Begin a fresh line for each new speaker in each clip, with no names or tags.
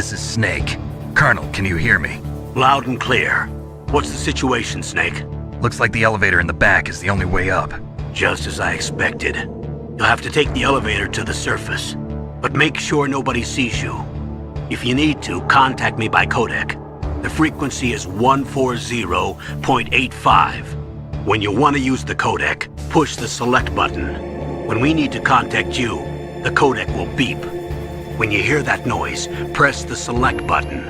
This is Snake. Colonel, can you hear me?
Loud and clear. What's the situation, Snake?
Looks like the elevator in the back is the only way up.
Just as I expected. You'll have to take the elevator to the surface. But make sure nobody sees you. If you need to, contact me by codec. The frequency is 140.85. When you want to use the codec, push the select button. When we need to contact you, the codec will beep. When you hear that noise, press the select button.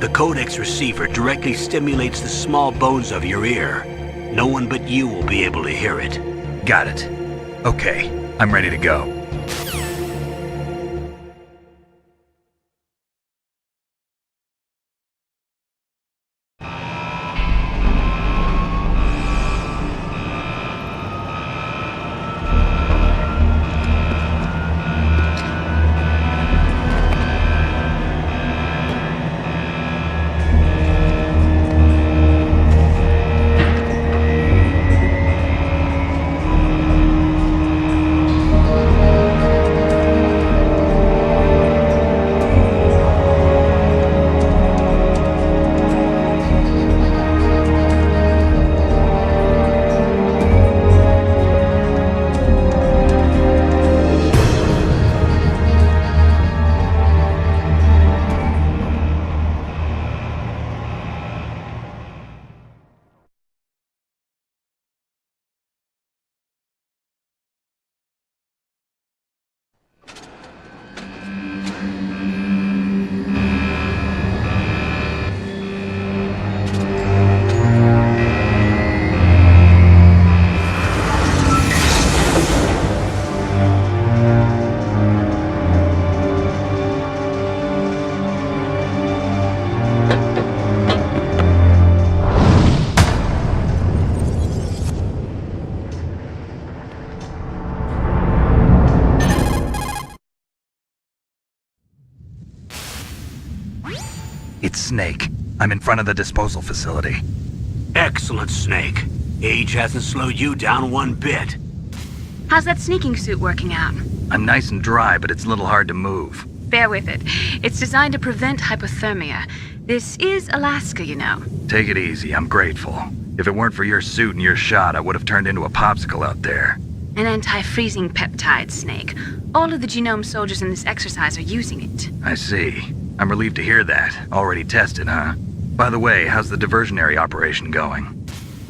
The codec's receiver directly stimulates the small bones of your ear. No one but you will be able to hear it.
Got it. Okay, I'm ready to go. It's Snake. I'm in front of the disposal facility.
Excellent, Snake. Age hasn't slowed you down one bit.
How's that sneaking suit working out?
I'm nice and dry, but it's a little hard to move.
Bear with it. It's designed to prevent hypothermia. This is Alaska, you know.
Take it easy, I'm grateful. If it weren't for your suit and your shot, I would have turned into a popsicle out there.
An anti-freezing peptide, Snake. All of the genome soldiers in this exercise are using it.
I see. I'm relieved to hear that. Already tested, huh? By the way, how's the diversionary operation going?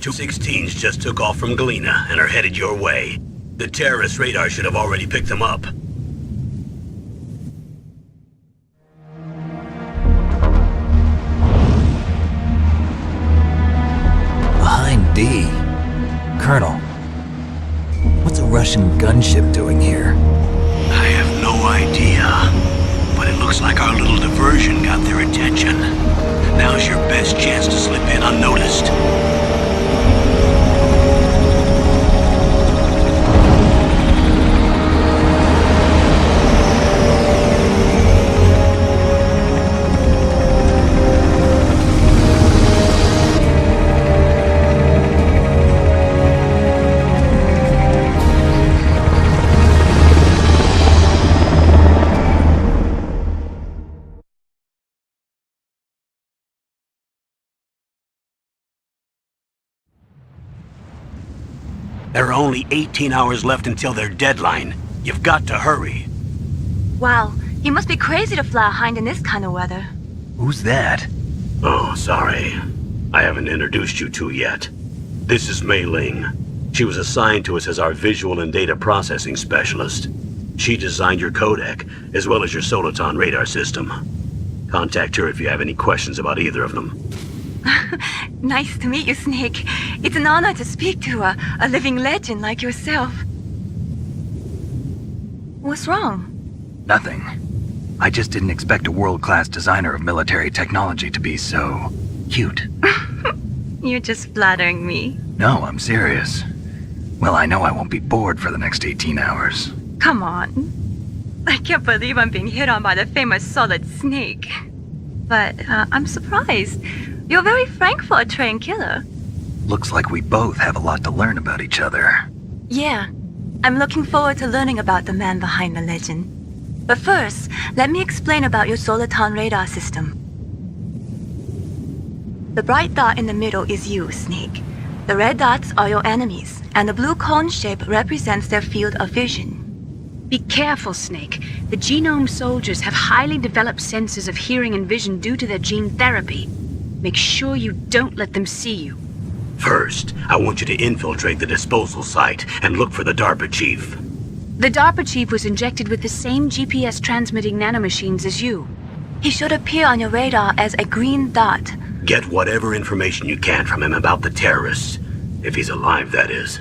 216s just took off from Galena and are headed your way. The terrorist radar should have already picked them up.
Behind D. Colonel, what's a Russian gunship doing here?
I have no idea. But it looks like our little diversion got their attention. Now's your best chance to slip in unnoticed. There are only 18 hours left until their deadline. You've got to hurry.
Wow, you must be crazy to fly a hind in this kind of weather.
Who's that?
Oh, sorry. I haven't introduced you to yet. This is Mei Ling. She was assigned to us as our visual and data processing specialist. She designed your codec, as well as your Soliton radar system. Contact her if you have any questions about either of them.
Nice to meet you, Snake. It's an honor to speak to a living legend like yourself. What's wrong?
Nothing. I just didn't expect a world-class designer of military technology to be so cute.
You're just flattering me.
No, I'm serious. Well, I know I won't be bored for the next 18 hours.
Come on. I can't believe I'm being hit on by the famous Solid Snake. But I'm surprised. You're very frank for a trained killer.
Looks like we both have a lot to learn about each other.
Yeah. I'm looking forward to learning about the man behind the legend. But first, let me explain about your Soliton radar system. The bright dot in the middle is you, Snake. The red dots are your enemies, and the blue cone shape represents their field of vision.
Be careful, Snake. The Genome soldiers have highly developed senses of hearing and vision due to their gene therapy. Make sure you don't let them see you.
First, I want you to infiltrate the disposal site and look for the DARPA chief.
The DARPA chief was injected with the same GPS transmitting nanomachines as you.
He should appear on your radar as a green dot.
Get whatever information you can from him about the terrorists. If he's alive, that is.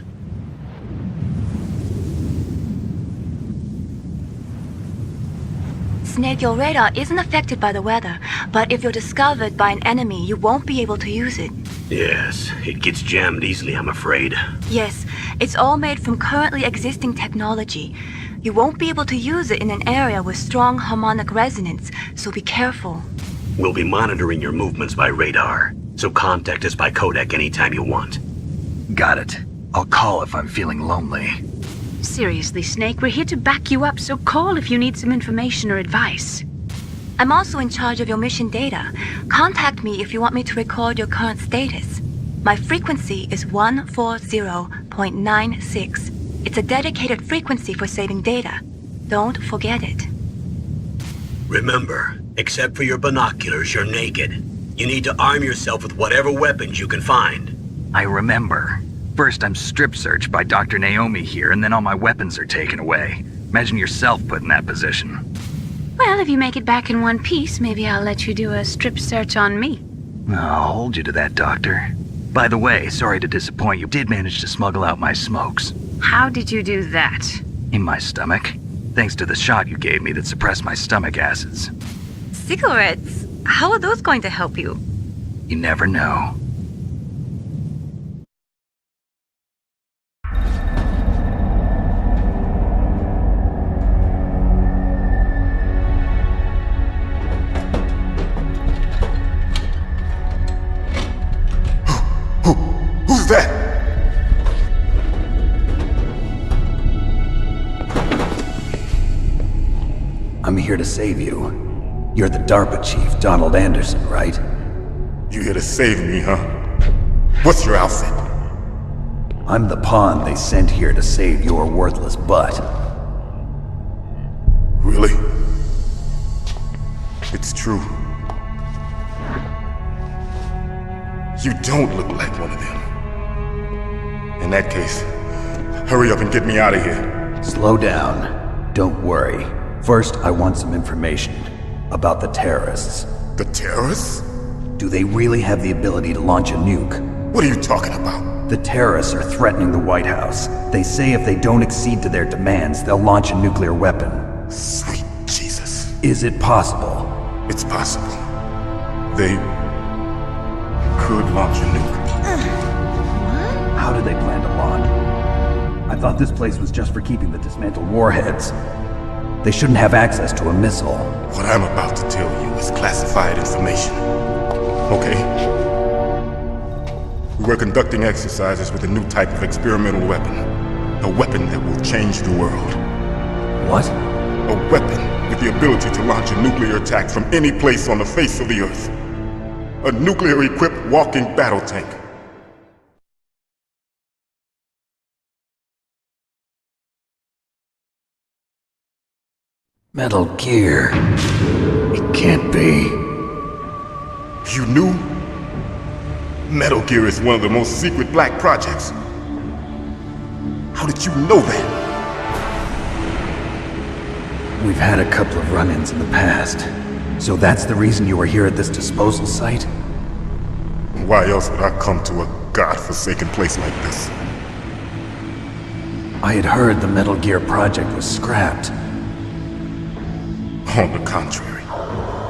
Snake, your radar isn't affected by the weather, but if you're discovered by an enemy, you won't be able to use it.
Yes, it gets jammed easily, I'm afraid.
Yes, it's all made from currently existing technology. You won't be able to use it in an area with strong harmonic resonance, so be careful.
We'll be monitoring your movements by radar, so contact us by codec anytime you want.
Got it. I'll call if I'm feeling lonely.
Seriously, Snake, we're here to back you up, so call if you need some information or advice.
I'm also in charge of your mission data. Contact me if you want me to record your current status. My frequency is 140.96. It's a dedicated frequency for saving data. Don't forget it.
Remember, except for your binoculars, you're naked. You need to arm yourself with whatever weapons you can find.
I remember. First, I'm strip searched by Dr. Naomi here, and then all my weapons are taken away. Imagine yourself put in that position.
Well, if you make it back in one piece, maybe I'll let you do a strip search on me.
I'll hold you to that, Doctor. By the way, sorry to disappoint you, did manage to smuggle out my smokes.
How did you do that?
In my stomach. Thanks to the shot you gave me that suppressed my stomach acids.
Cigarettes? How are those going to help you?
You never know.
Who's that?
I'm here to save you. You're the DARPA chief, Donald Anderson, right?
You here to save me, huh? What's your outfit?
I'm the pawn they sent here to save your worthless butt.
Really? It's true. You don't look like one of them. In that case, hurry up and get me out of here.
Slow down. Don't worry. First, I want some information about the terrorists.
The terrorists?
Do they really have the ability to launch a nuke?
What are you talking about?
The terrorists are threatening the White House. They say if they don't accede to their demands, they'll launch a nuclear weapon.
Sweet Jesus.
Is it possible?
It's possible. They could launch a nuke.
How do they plan to launch? I thought this place was just for keeping the dismantled warheads. They shouldn't have access to a missile.
What I'm about to tell you is classified information. Okay? We were conducting exercises with a new type of experimental weapon. A weapon that will change the world.
What?
A weapon with the ability to launch a nuclear attack from any place on the face of the Earth. A nuclear-equipped walking battle tank.
Metal Gear. It can't be.
You knew? Metal Gear is one of the most secret black projects. How did you know that?
We've had a couple of run-ins in the past. So that's the reason you were here at this disposal site?
Why else would I come to a godforsaken place like this?
I had heard the Metal Gear project was scrapped.
On the contrary,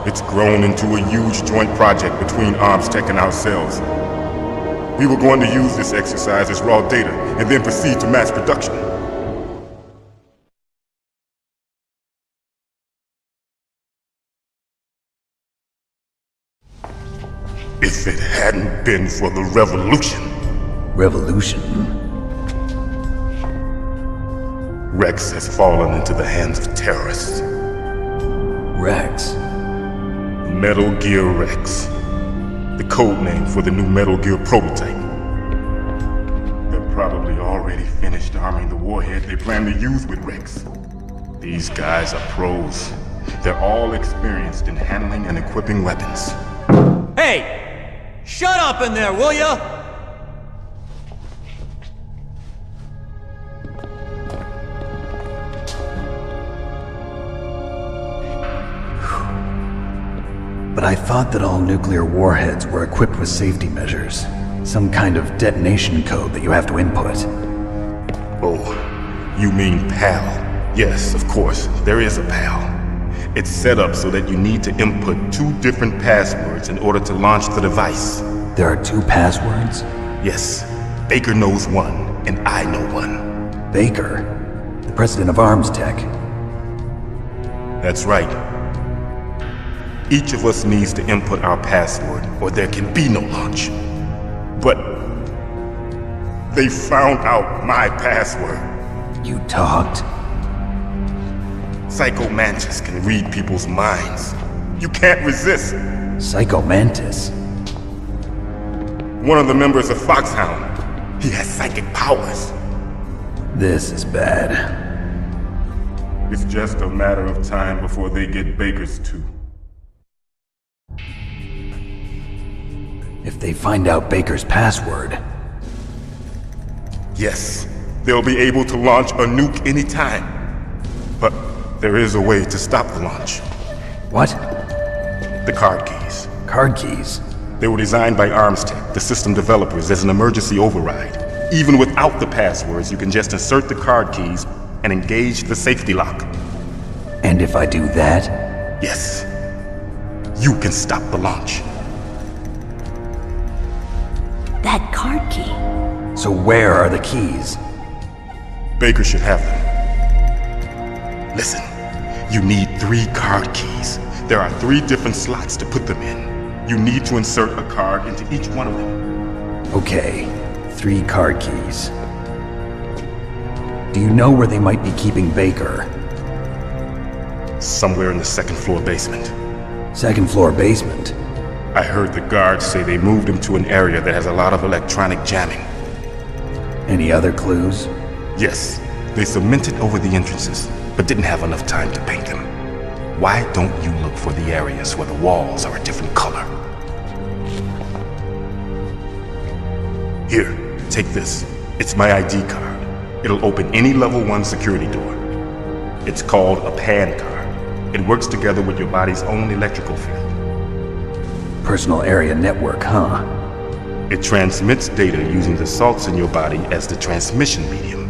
it's grown into a huge joint project between ArmsTech and ourselves. We were going to use this exercise as raw data and then proceed to mass production. If it hadn't been for the revolution...
Revolution?
Rex has fallen into the hands of terrorists.
Rex.
Metal Gear Rex. The code name for the new Metal Gear prototype. They're probably already finished arming the warhead they plan to use with Rex. These guys are pros. They're all experienced in handling and equipping weapons.
Hey! Shut up in there, will ya?
But I thought that all nuclear warheads were equipped with safety measures. Some kind of detonation code that you have to input.
Oh, you mean PAL? Yes, of course, there is a PAL. It's set up so that you need to input 2 different passwords in order to launch the device.
There are 2 passwords?
Yes, Baker knows one, and I know one.
Baker, the president of Arms Tech.
That's right. Each of us needs to input our password, or there can be no launch. But they found out my password.
You talked?
Psycho Mantis can read people's minds. You can't resist.
Psycho Mantis?
One of the members of Foxhound. He has psychic powers.
This is bad.
It's just a matter of time before they get Baker's too.
If they find out Baker's password...
Yes, they'll be able to launch a nuke anytime. But there is a way to stop the launch.
What?
The card keys.
Card keys?
They were designed by ArmsTech, the system developers, as an emergency override. Even without the passwords, you can just insert the card keys and engage the safety lock.
And if I do that?
Yes. You can stop the launch.
That card key.
So where are the keys?
Baker should have them. Listen, you need 3 card keys. There are 3 different slots to put them in. You need to insert a card into each one of them.
Okay, 3 card keys. Do you know where they might be keeping Baker?
Somewhere in the 2nd floor basement.
2nd floor basement?
I heard the guards say they moved him to an area that has a lot of electronic jamming.
Any other clues?
Yes, they cemented over the entrances, but didn't have enough time to paint them. Why don't you look for the areas where the walls are a different color? Here, take this. It's my ID card. It'll open any level 1 security door. It's called a PAN card. It works together with your body's own electrical field.
Personal area network, huh?
It transmits data using the salts in your body as the transmission medium.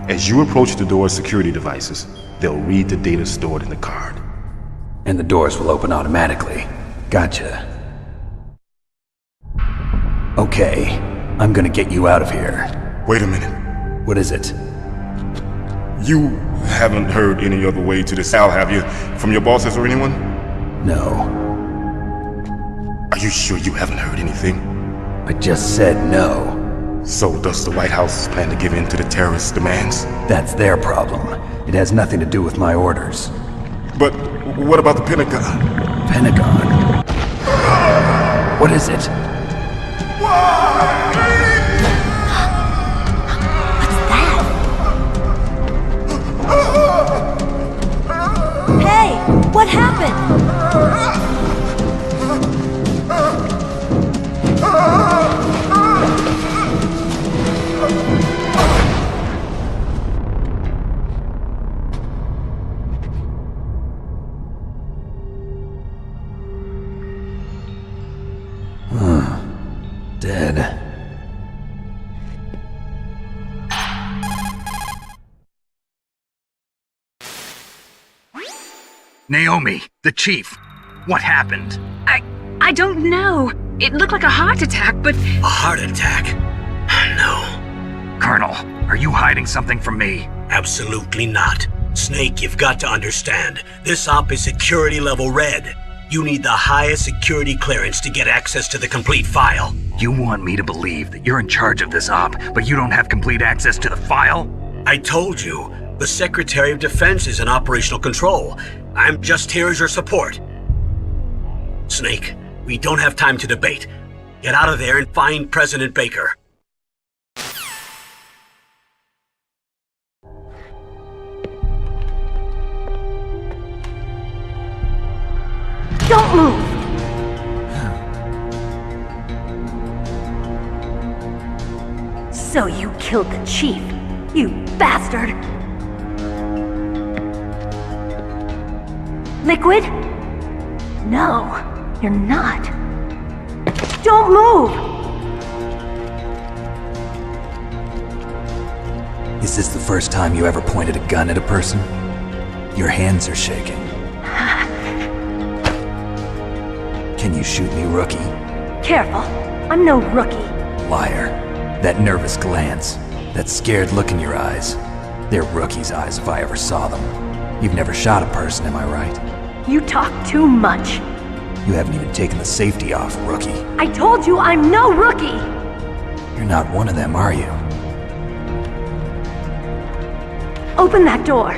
As you approach the door's security devices, they'll read the data stored in the card.
And the doors will open automatically. Gotcha. Okay, I'm gonna get you out of here.
Wait a minute.
What is it?
You haven't heard any other way to this cell, have you? From your bosses or anyone?
No.
Are you sure you haven't heard anything?
I just said no.
So does the White House plan to give in to the terrorists' demands?
That's their problem. It has nothing to do with my orders.
But what about the Pentagon?
Pentagon? What is it?
Hey, what happened?
Dead.
Naomi, the chief. What happened?
I don't know. It looked like a heart attack, but...
A heart attack? No.
Colonel, are you hiding something from me?
Absolutely not. Snake, you've got to understand. This op is security level red. You need the highest security clearance to get access to the complete file.
You want me to believe that you're in charge of this op, but you don't have complete access to the file?
I told you, The Secretary of Defense is in operational control. I'm just here as your support. Snake, we don't have time to debate. Get out of there and find President Baker.
Don't move! So you killed the chief, you bastard! Liquid? No, you're not. Don't move!
Is this the first time you ever pointed a gun at a person? Your hands are shaking. Can you shoot me, rookie?
Careful, I'm no rookie.
Liar. That nervous glance, that scared look in your eyes. They're rookie's eyes if I ever saw them. You've never shot a person, am I right?
You talk too much.
You haven't even taken the safety off, rookie.
I told you I'm no rookie!
You're not one of them, are you?
Open that door.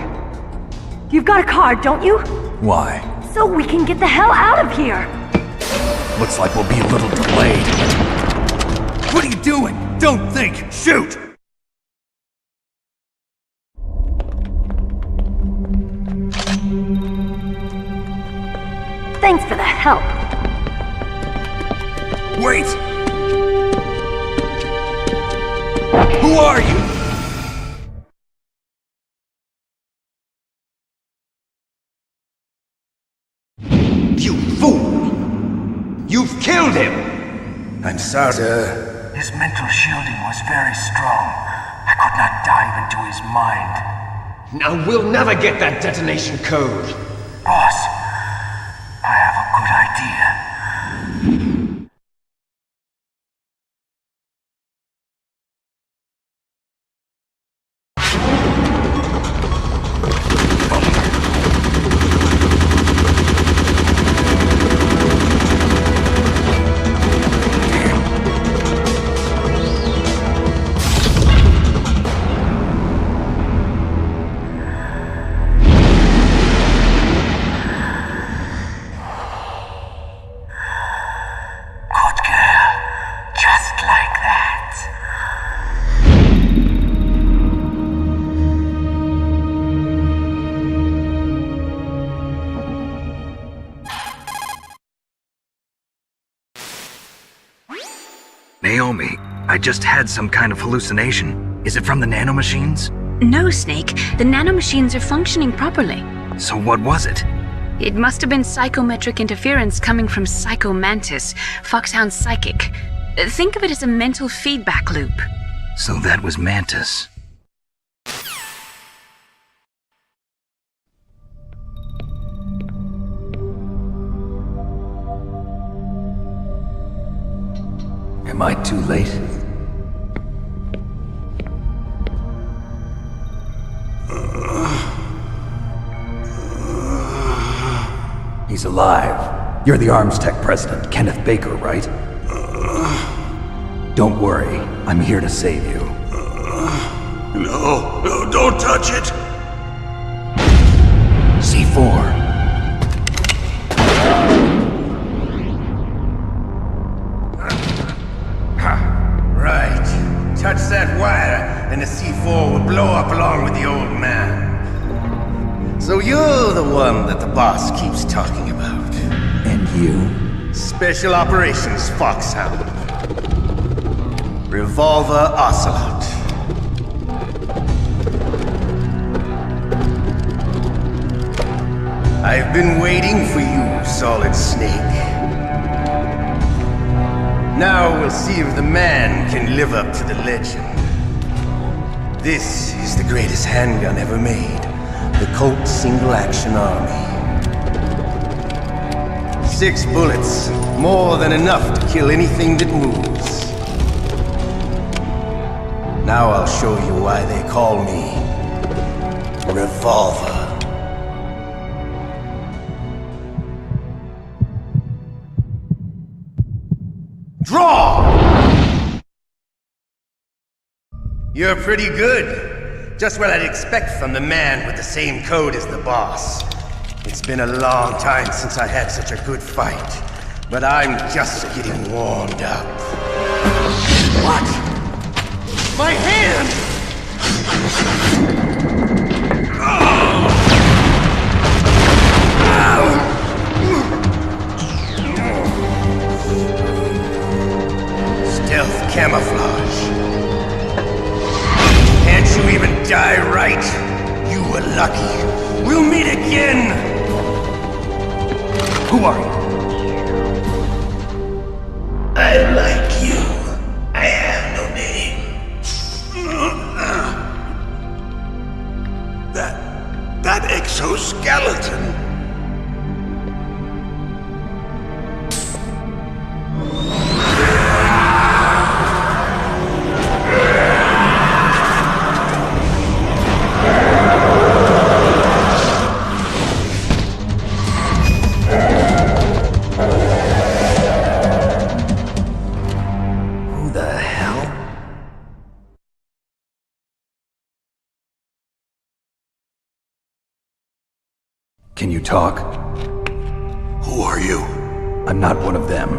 You've got a card, don't you?
Why?
So we can get the hell out of here!
Looks like we'll be a little delayed. What are you doing? Don't think! Shoot!
Thanks for the help.
Wait! Who are you?
You fool! You've killed him!
I'm sorry, sir. His mental shielding was very strong. I could not dive into his mind.
Now we'll never get that detonation code.
Boss, I have a good idea.
Naomi, I just had some kind of hallucination. Is it from the nanomachines?
No, Snake. The nanomachines are functioning properly.
So what was it?
It must have been psychometric interference coming from Psycho Mantis, Foxhound's psychic. Think of it as a mental feedback loop.
So that was Mantis.
Am I too late? He's alive. You're the Arms Tech president, Kenneth Baker, right? Don't worry, I'm here to save you.
No, don't touch it!
C4.
Right. Touch that wire, and the C4 will blow up along with the old man. So you're the one that the boss keeps talking about.
And you?
Special Operations Foxhound. Revolver Ocelot. I've been waiting for you, Solid Snake. Now we'll see if the man can live up to the legend. This is the greatest handgun ever made. The Colt Single Action Army. 6 bullets, more than enough to kill anything that moves. Now I'll show you why they call me Revolver. Draw! You're pretty good. Just what I'd expect from the man with the same code as the boss. It's been a long time since I had such a good fight, but I'm just getting warmed up. What? My hand! Stealth camouflage. Can't you even die right? You were lucky. We'll meet again!
Who are you?
I like you. I have no name.
That exoskeleton.
Who the hell? Can you talk?
Who are you?
I'm not one of them.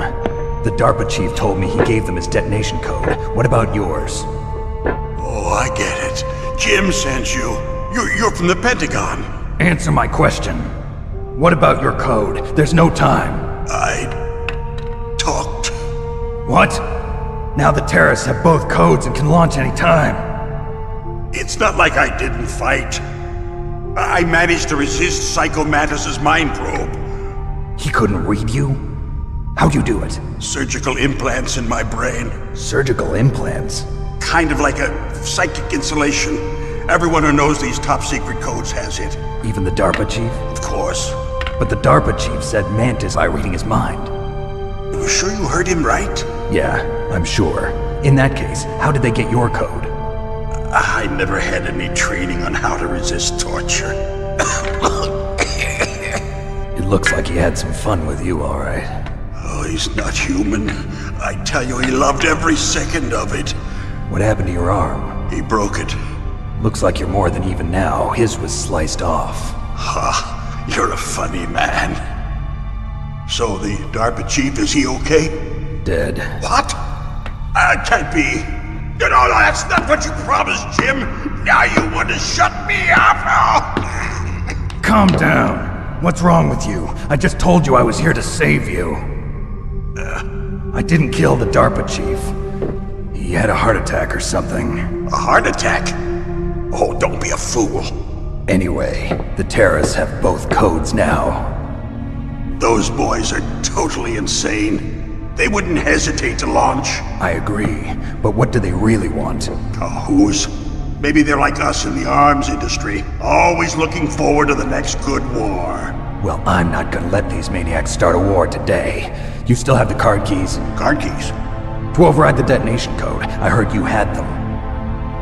The DARPA chief told me he gave them his detonation code. What about yours?
Oh, I get it. Jim sent you. You're from the Pentagon.
Answer my question. What about your code? There's no time.
I talked.
What? Now the terrorists have both codes and can launch any time.
It's not like I didn't fight. I managed to resist Psycho Mantis's mind probe.
He couldn't read you? How'd you do it?
Surgical implants in my brain.
Surgical implants?
Kind of like a psychic insulation. Everyone who knows these top secret codes has it.
Even the DARPA chief?
Of course.
But the DARPA chief said Mantis by reading his mind.
Are you sure you heard him right?
Yeah, I'm sure. In that case, how did they get your code?
I never had any training on how to resist torture.
It looks like he had some fun with you, all right.
Oh, he's not human. I tell you, he loved every second of it.
What happened to your arm?
He broke it.
Looks like you're more than even now. His was sliced off.
Ha, you're a funny man. So the DARPA chief, is he okay?
Dead.
What? Can't be. You know, that's not what you promised, Jim. Now you want to shut me up?
Calm down. What's wrong with you? I just told you I was here to save you. I didn't kill the DARPA chief. He had a heart attack or something.
A heart attack? Oh, don't be a fool.
Anyway, the terrorists have both codes now.
Those boys are totally insane. They wouldn't hesitate to launch.
I agree, but what do they really want?
Who's? Maybe they're like us in the arms industry, always looking forward to the next good war.
Well, I'm not gonna let these maniacs start a war today. You still have the card keys?
Card keys?
To override the detonation code. I heard you had them.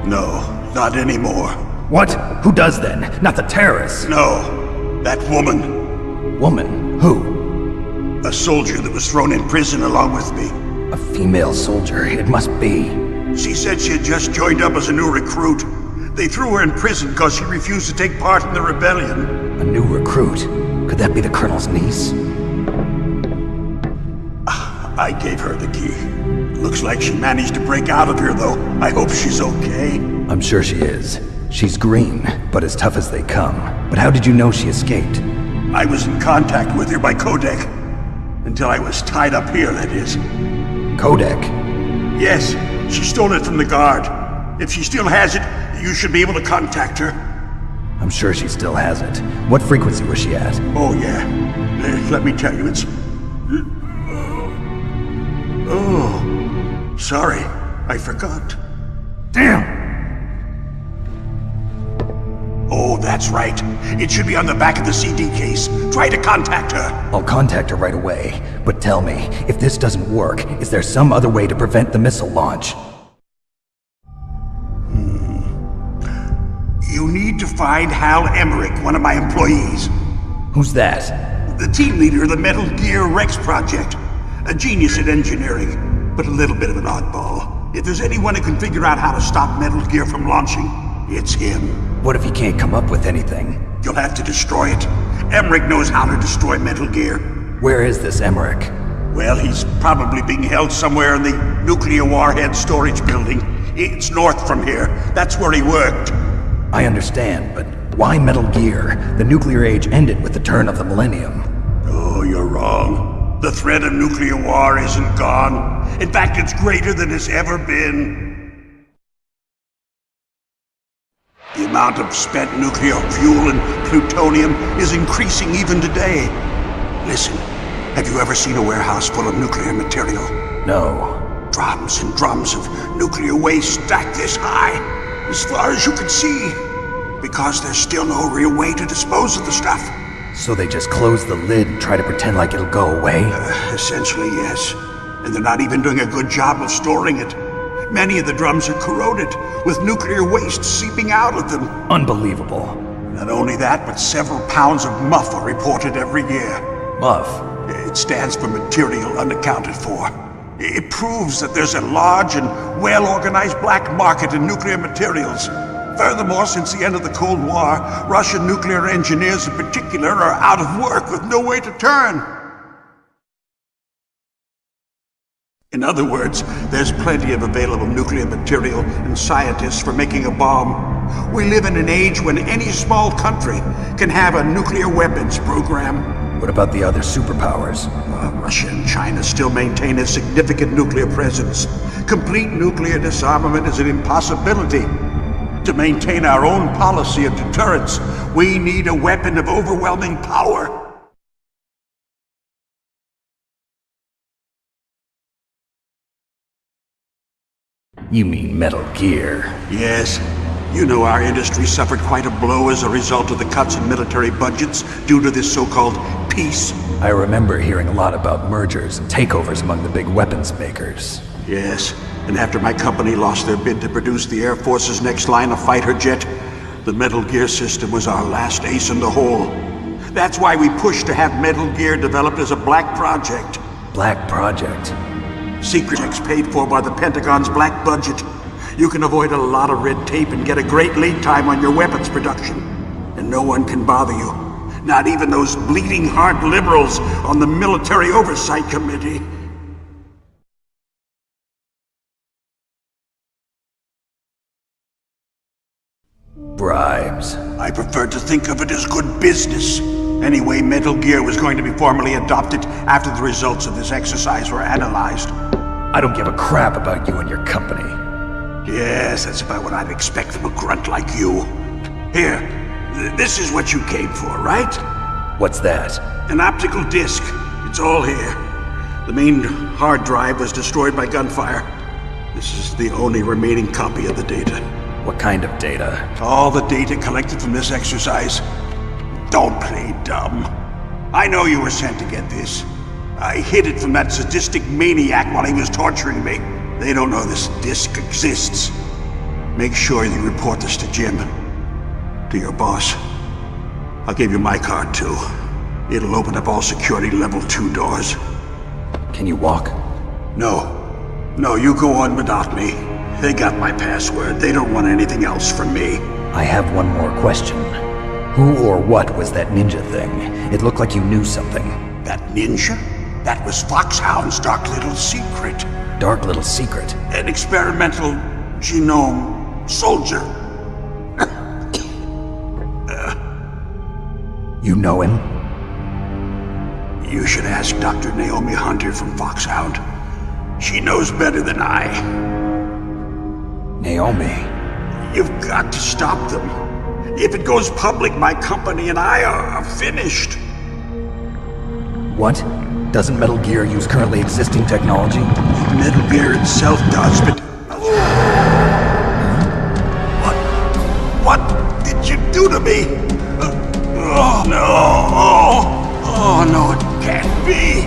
No, not anymore.
What? Who does then? Not the terrorists?
No, that woman.
Woman? Who?
A soldier that was thrown in prison along with me.
A female soldier, it must be.
She said she had just joined up as a new recruit. They threw her in prison because she refused to take part in the rebellion.
A new recruit? Could that be the Colonel's niece?
I gave her the key. Looks like she managed to break out of here, though. I hope she's okay.
I'm sure she is. She's green, but as tough as they come. But how did you know she escaped?
I was in contact with her by codec. Until I was tied up here, that is.
Codec?
Yes, she stole it from the guard. If she still has it, you should be able to contact her.
I'm sure she still has it. What frequency was she at?
Oh, yeah. Let me tell you, it's... Oh, sorry. I forgot.
Damn!
Oh, that's right. It should be on the back of the CD case. Try to contact her.
I'll contact her right away. But tell me, if this doesn't work, is there some other way to prevent the missile launch?
You need to find Hal Emmerich, one of my employees.
Who's that?
The team leader of the Metal Gear Rex project. A genius at engineering, but a little bit of an oddball. If there's anyone who can figure out how to stop Metal Gear from launching,
It's him.
What if he can't come up with anything?
You'll have to destroy it. Emmerich knows how to destroy Metal Gear.
Where is this Emmerich?
Well, he's probably being held somewhere in the nuclear warhead storage building. It's north from here. That's where he worked.
I understand, but why Metal Gear? The nuclear age ended with the turn of the millennium.
Oh, you're wrong. The threat of nuclear war isn't gone. In fact, it's greater than it's ever been. The amount of spent nuclear fuel and plutonium is increasing even today. Listen, have you ever seen a warehouse full of nuclear material?
No.
Drums and drums of nuclear waste stacked this high, as far as you can see. Because there's still no real way to dispose of the stuff.
So they just close the lid and try to pretend like it'll go away?
Essentially, yes. And they're not even doing a good job of storing it. Many of the drums are corroded, with nuclear waste seeping out of them.
Unbelievable.
Not only that, but several pounds of MUF are reported every year.
MUF?
It stands for material unaccounted for. It proves that there's a large and well-organized black market in nuclear materials. Furthermore, since the end of the Cold War, Russian nuclear engineers in particular are out of work with no way to turn. In other words, there's plenty of available nuclear material and scientists for making a bomb. We live in an age when any small country can have a nuclear weapons program.
What about the other superpowers?
Russia and China still maintain a significant nuclear presence. Complete nuclear disarmament is an impossibility. To maintain our own policy of deterrence, we need a weapon of overwhelming power.
You mean Metal Gear?
Yes. You know our industry suffered quite a blow as a result of the cuts in military budgets due to this so-called peace.
I remember hearing a lot about mergers and takeovers among the big weapons makers.
Yes, and after my company lost their bid to produce the Air Force's next line of fighter jet, the Metal Gear system was our last ace in the hole. That's why we pushed to have Metal Gear developed as a black project.
Black project?
Secret checks paid for by the Pentagon's black budget. You can avoid a lot of red tape and get a great lead time on your weapons production. And no one can bother you. Not even those bleeding heart liberals on the Military Oversight Committee.
Bribes.
I prefer to think of it as good business. Anyway, Metal Gear was going to be formally adopted after the results of this exercise were analyzed.
I don't give a crap about you and your company.
Yes, that's about what I'd expect from a grunt like you. Here, this is what you came for, right?
What's that?
An optical disc. It's all here. The main hard drive was destroyed by gunfire. This is the only remaining copy of the data.
What kind of data?
All the data collected from this exercise. Don't play dumb. I know you were sent to get this. I hid it from that sadistic maniac while he was torturing me. They don't know this disc exists. Make sure you report this to Jim. To your boss. I'll give you my card too. It'll open up all security level 2 doors.
Can you walk?
No. No, you go on without me. They got my password. They don't want anything else from me.
I have one more question. Who or what was that ninja thing? It looked like you knew something.
That ninja? That was Foxhound's dark little secret.
Dark little secret?
An experimental genome soldier.
You know him?
You should ask Dr. Naomi Hunter from Foxhound. She knows better than I.
Naomi?
You've got to stop them. If it goes public, my company and I are finished.
What? Doesn't Metal Gear use currently existing technology?
Metal Gear itself does, but... What did you do to me? Oh, no. Oh, no, it can't be.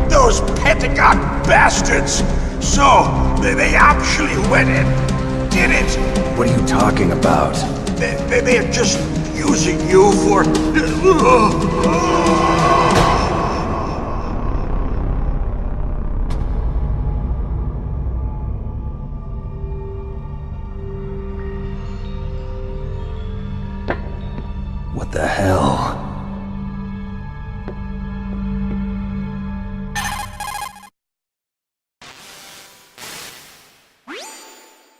Those Pentagon bastards. So, they actually went and did it.
What are you talking about?
They're just using you for...
the hell?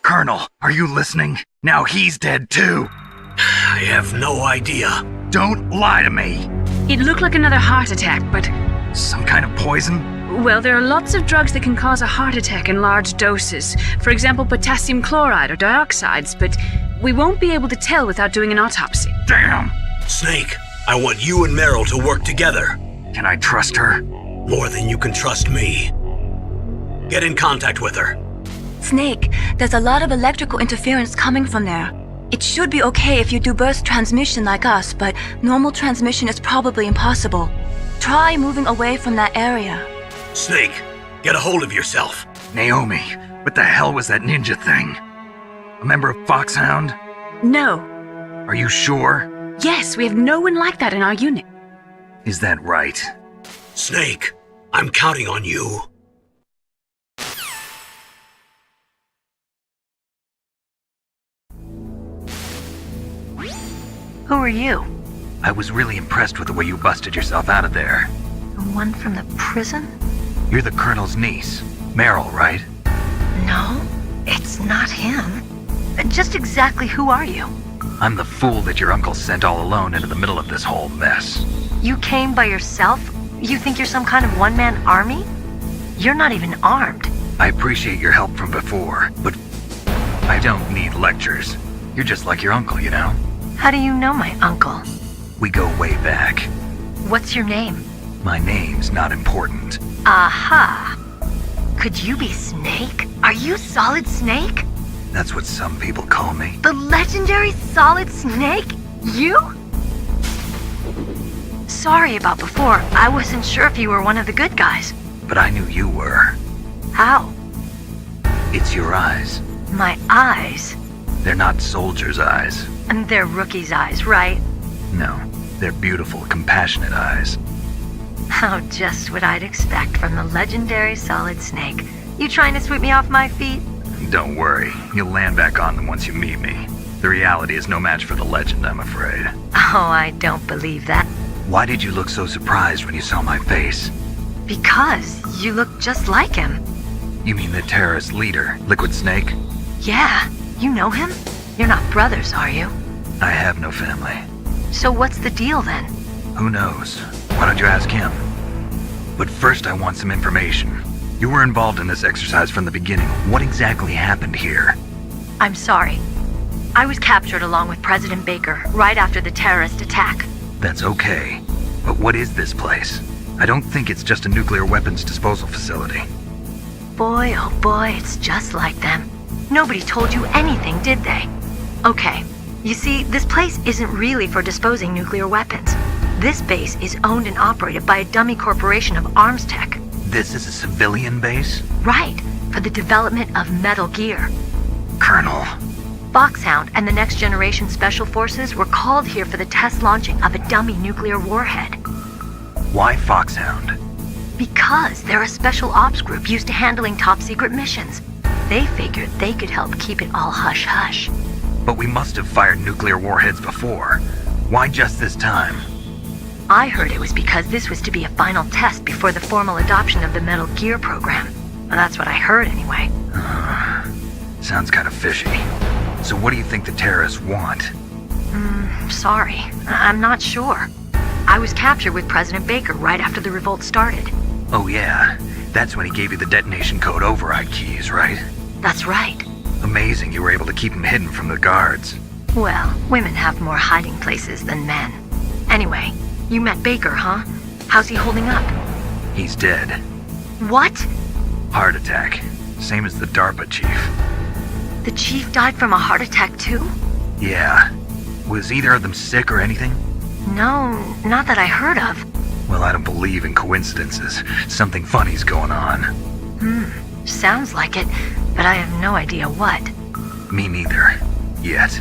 Colonel, are you listening? Now he's dead too.
I have no idea.
Don't lie to me.
It looked like another heart attack, but...
Some kind of poison?
Well, there are lots of drugs that can cause a heart attack in large doses. For example, potassium chloride or dioxides, but we won't be able to tell without doing an autopsy.
Damn!
Snake, I want you and Meryl to work together.
Can I trust her?
More than you can trust me. Get in contact with her.
Snake, there's a lot of electrical interference coming from there. It should be okay if you do burst transmission like us, but normal transmission is probably impossible. Try moving away from that area.
Snake, get a hold of yourself.
Naomi, what the hell was that ninja thing? A member of Foxhound?
No.
Are you sure?
Yes, we have no one like that in our unit.
Is that right?
Snake, I'm counting on you.
Who are you?
I was really impressed with the way you busted yourself out of there.
The one from the prison?
You're the Colonel's niece, Meryl, right?
No, it's not him. Just exactly who are you?
I'm the fool that your uncle sent all alone into the middle of this whole mess.
You came by yourself? You think you're some kind of one-man army? You're not even armed.
I appreciate your help from before, but I don't need lectures. You're just like your uncle, you know?
How do you know my uncle?
We go way back.
What's your name?
My name's not important.
Aha! Could you be Snake? Are you Solid Snake?
That's what some people call me.
The legendary Solid Snake? You? Sorry about before. I wasn't sure if you were one of the good guys.
But I knew you were.
How?
It's your eyes.
My eyes?
They're not soldiers' eyes.
And they're rookies' eyes, right?
No, they're beautiful, compassionate eyes.
Oh, just what I'd expect from the legendary Solid Snake. You trying to sweep me off my feet?
Don't worry, you'll land back on them once you meet me. The reality is no match for the legend, I'm afraid.
Oh, I don't believe that.
Why did you look so surprised when you saw my face?
Because you look just like him.
You mean the terrorist leader, Liquid Snake?
Yeah, you know him? You're not brothers, are you?
I have no family.
So what's the deal then?
Who knows? Why don't you ask him? But first I want some information. You were involved in this exercise from the beginning. What exactly happened here?
I'm sorry. I was captured along with President Baker right after the terrorist attack.
That's okay. But what is this place? I don't think it's just a nuclear weapons disposal facility.
Boy, oh boy, it's just like them. Nobody told you anything, did they? Okay, you see, this place isn't really for disposing nuclear weapons. This base is owned and operated by a dummy corporation of arms tech.
This is a civilian base?
Right, for the development of Metal Gear.
Colonel.
Foxhound and the Next Generation Special Forces were called here for the test launching of a dummy nuclear warhead.
Why Foxhound?
Because they're a special ops group used to handling top-secret missions. They figured they could help keep it all hush-hush.
But we must have fired nuclear warheads before. Why just this time?
I heard it was because this was to be a final test before the formal adoption of the Metal Gear program. Well, that's what I heard anyway.
Sounds kind of fishy. So what do you think the terrorists want?
Sorry. I'm not sure. I was captured with President Baker right after the revolt started.
Oh yeah, that's when he gave you the detonation code override keys, right?
That's right.
Amazing you were able to keep him hidden from the guards.
Well, women have more hiding places than men. Anyway, you met Baker, huh? How's he holding up?
He's dead.
What?
Heart attack. Same as the DARPA chief.
The chief died from a heart attack too?
Yeah. Was either of them sick or anything?
No, not that I heard of.
Well, I don't believe in coincidences. Something funny's going on.
Sounds like it, but I have no idea what.
Me neither. Yet.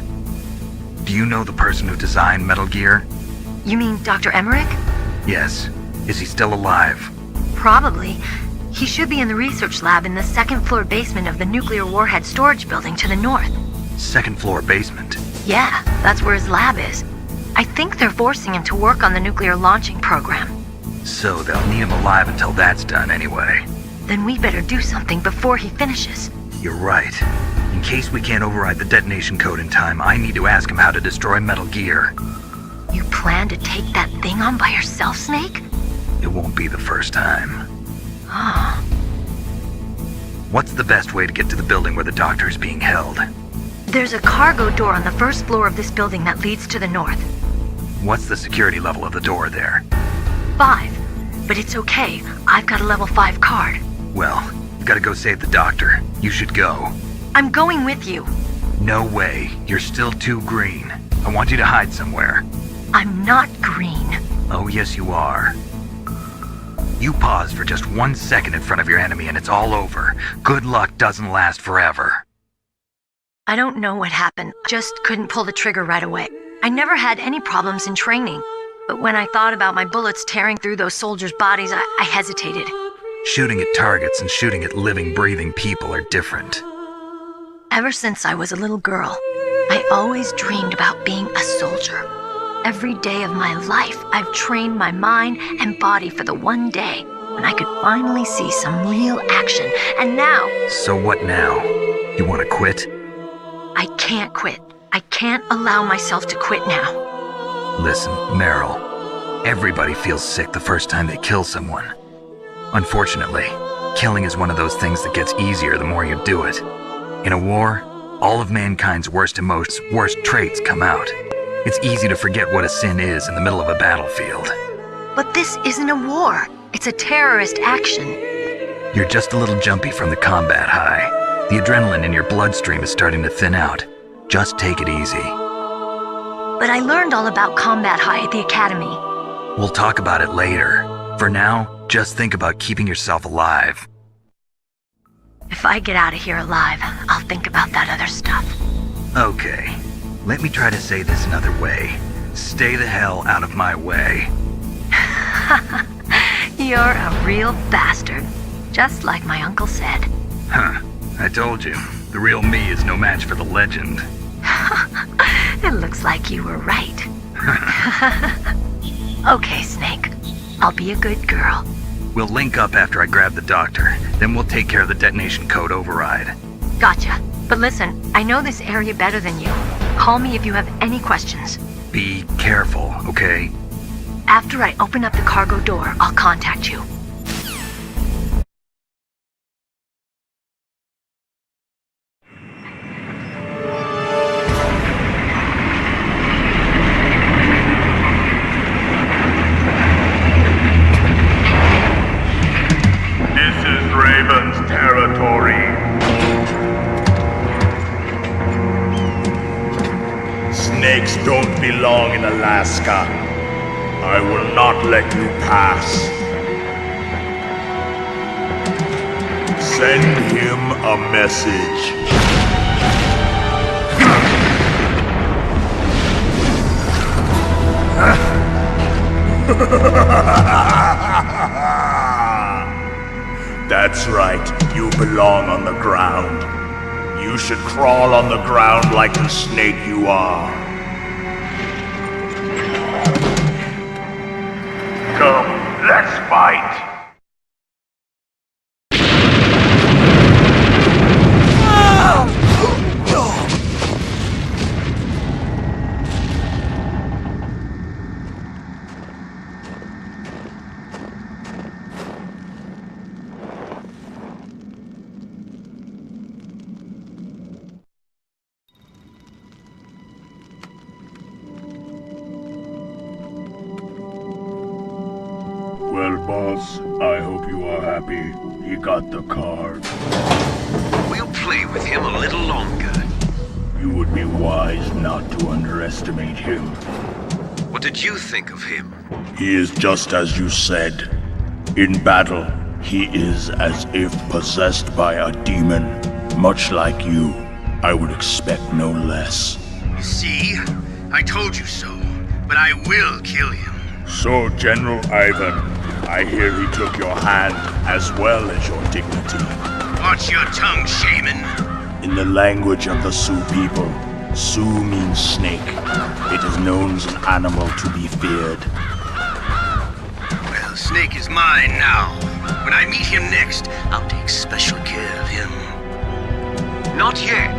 Do you know the person who designed Metal Gear?
You mean Dr. Emmerich?
Yes. Is he still alive?
Probably. He should be in the research lab in the second-floor basement of the nuclear warhead storage building to the north.
Second floor basement?
Yeah, that's where his lab is. I think they're forcing him to work on the nuclear launching program.
So they'll need him alive until that's done anyway.
Then we better do something before he finishes.
You're right. In case we can't override the detonation code in time, I need to ask him how to destroy Metal Gear.
You plan to take that thing on by yourself, Snake?
It won't be the first time.
Ah.
What's the best way to get to the building where the doctor is being held?
There's a cargo door on the first floor of this building that leads to the north.
What's the security level of the door there?
5. But it's okay. I've got a level 5 card.
Well, you've got to go save the doctor. You should go.
I'm going with you.
No way. You're still too green. I want you to hide somewhere.
I'm not green.
Oh, yes, you are. You pause for just 1 second in front of your enemy and it's all over. Good luck doesn't last forever.
I don't know what happened. Just couldn't pull the trigger right away. I never had any problems in training. But when I thought about my bullets tearing through those soldiers' bodies, I hesitated.
Shooting at targets and shooting at living, breathing people are different.
Ever since I was a little girl, I always dreamed about being a soldier. Every day of my life, I've trained my mind and body for the one day when I could finally see some real action. And now...
So what now? You want to quit?
I can't quit. I can't allow myself to quit now.
Listen, Meryl. Everybody feels sick the first time they kill someone. Unfortunately, killing is one of those things that gets easier the more you do it. In a war, all of mankind's worst emotions, worst traits come out. It's easy to forget what a sin is in the middle of a battlefield.
But this isn't a war. It's a terrorist action.
You're just a little jumpy from the combat high. The adrenaline in your bloodstream is starting to thin out. Just take it easy.
But I learned all about combat high at the academy.
We'll talk about it later. For now, just think about keeping yourself alive.
If I get out of here alive, I'll think about that other stuff.
Okay. Let me try to say this another way. Stay the hell out of my way.
You're a real bastard. Just like my uncle said.
Huh. I told you. The real me is no match for the legend.
It looks like you were right. Okay, Snake. I'll be a good girl.
We'll link up after I grab the doctor. Then we'll take care of the detonation code override.
Gotcha. But listen, I know this area better than you. Call me if you have any questions.
Be careful, okay?
After I open up the cargo door, I'll contact you.
This is Raven's territory. Snakes don't belong in Alaska. I will not let you pass. Send him a message. That's right, you belong on the ground. You should crawl on the ground like the snake you are. Come, let's fight! Well, boss, I hope you are happy. He got the card.
We'll play with him a little longer.
You would be wise not to underestimate him.
What did you think of him?
He is just as you said. In battle, he is as if possessed by a demon. Much like you, I would expect no less.
You see? I told you so. But I will kill him.
So, General Ivan, I hear he took your hand as well as your dignity.
Watch your tongue, shaman.
In the language of the Sioux people,
Sioux means snake. It is known as an animal to be feared.
Well, Snake is mine now. When I meet him next, I'll take special care of him. Not yet.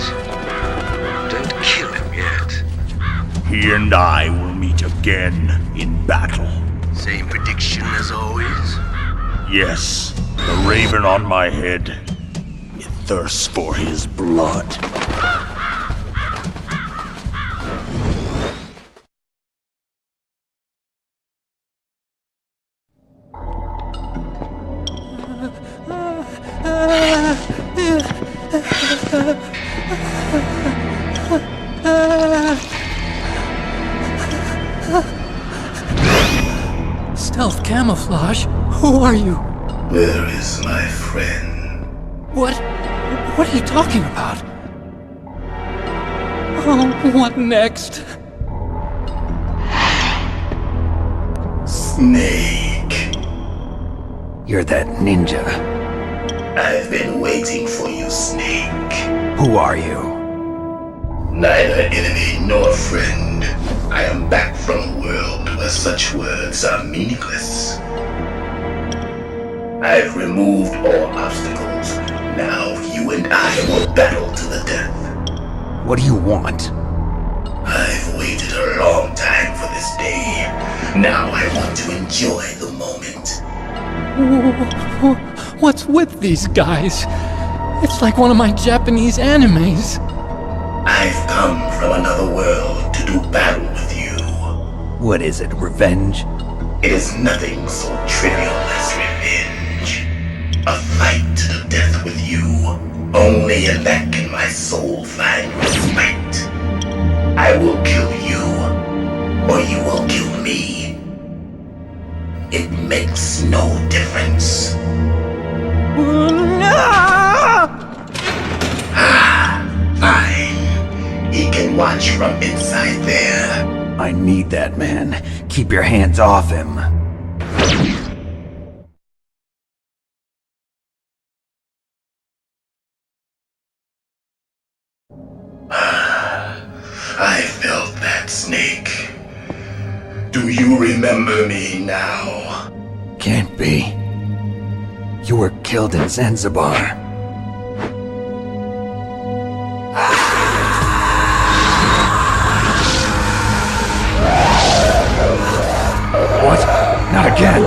Don't kill him yet.
He and I will meet again in battle.
Same prediction as always?
Yes, the raven on my head. It thirsts for his blood.
Stealth camouflage? Who are you?
Where is my friend?
What are you talking about? Oh, what next?
Snake.
You're that ninja.
I've been waiting for you, Snake.
Who are you?
Neither enemy nor friend. I am back from a world where such words are meaningless. I've removed all obstacles. Now you and I will battle to the death.
What do you want?
I've waited a long time for this day. Now I want to enjoy the moment.
What's with these guys? It's like one of my Japanese animes.
I've come from another world to do battle with you.
What is it, revenge?
It is nothing so trivial as revenge. A fight to the death with you. Only in that can my soul find respite. I will kill you, or you will kill me. It makes no difference. Fine. He can watch from inside there.
I need that man. Keep your hands off him.
I felt that, Snake. Do you remember me now?
Can't be. You were killed in Zanzibar. What? Not again!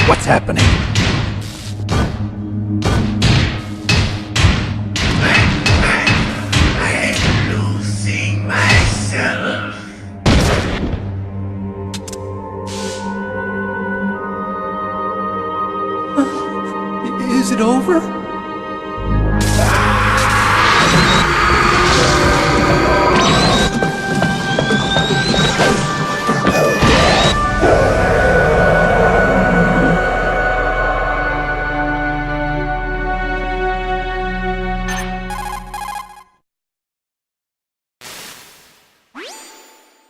What's happening?
I'm losing myself.
Is it over?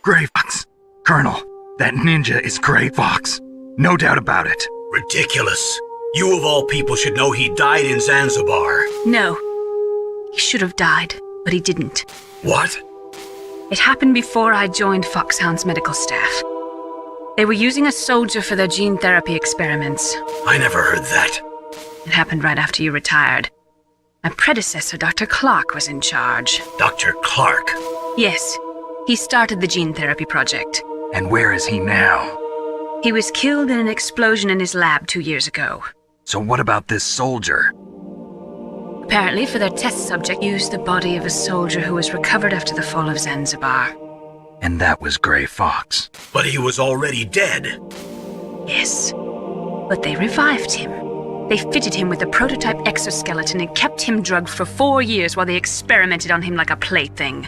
Gray Fox. Colonel, that ninja is Gray Fox. No doubt about it.
Ridiculous. You of all people should know he died in Zanzibar.
No. He should have died, but he didn't.
What?
It happened before I joined Foxhound's medical staff. They were using a soldier for their gene therapy experiments.
I never heard that.
It happened right after you retired. My predecessor, Dr. Clark, was in charge.
Dr. Clark?
Yes. He started the gene therapy project.
And where is he now?
He was killed in an explosion in his lab 2 years ago.
So what about this soldier?
Apparently, for their test subject, used the body of a soldier who was recovered after the fall of Zanzibar.
And that was Gray Fox.
But he was already dead.
Yes. But they revived him. They fitted him with a prototype exoskeleton and kept him drugged for 4 years while they experimented on him like a plaything.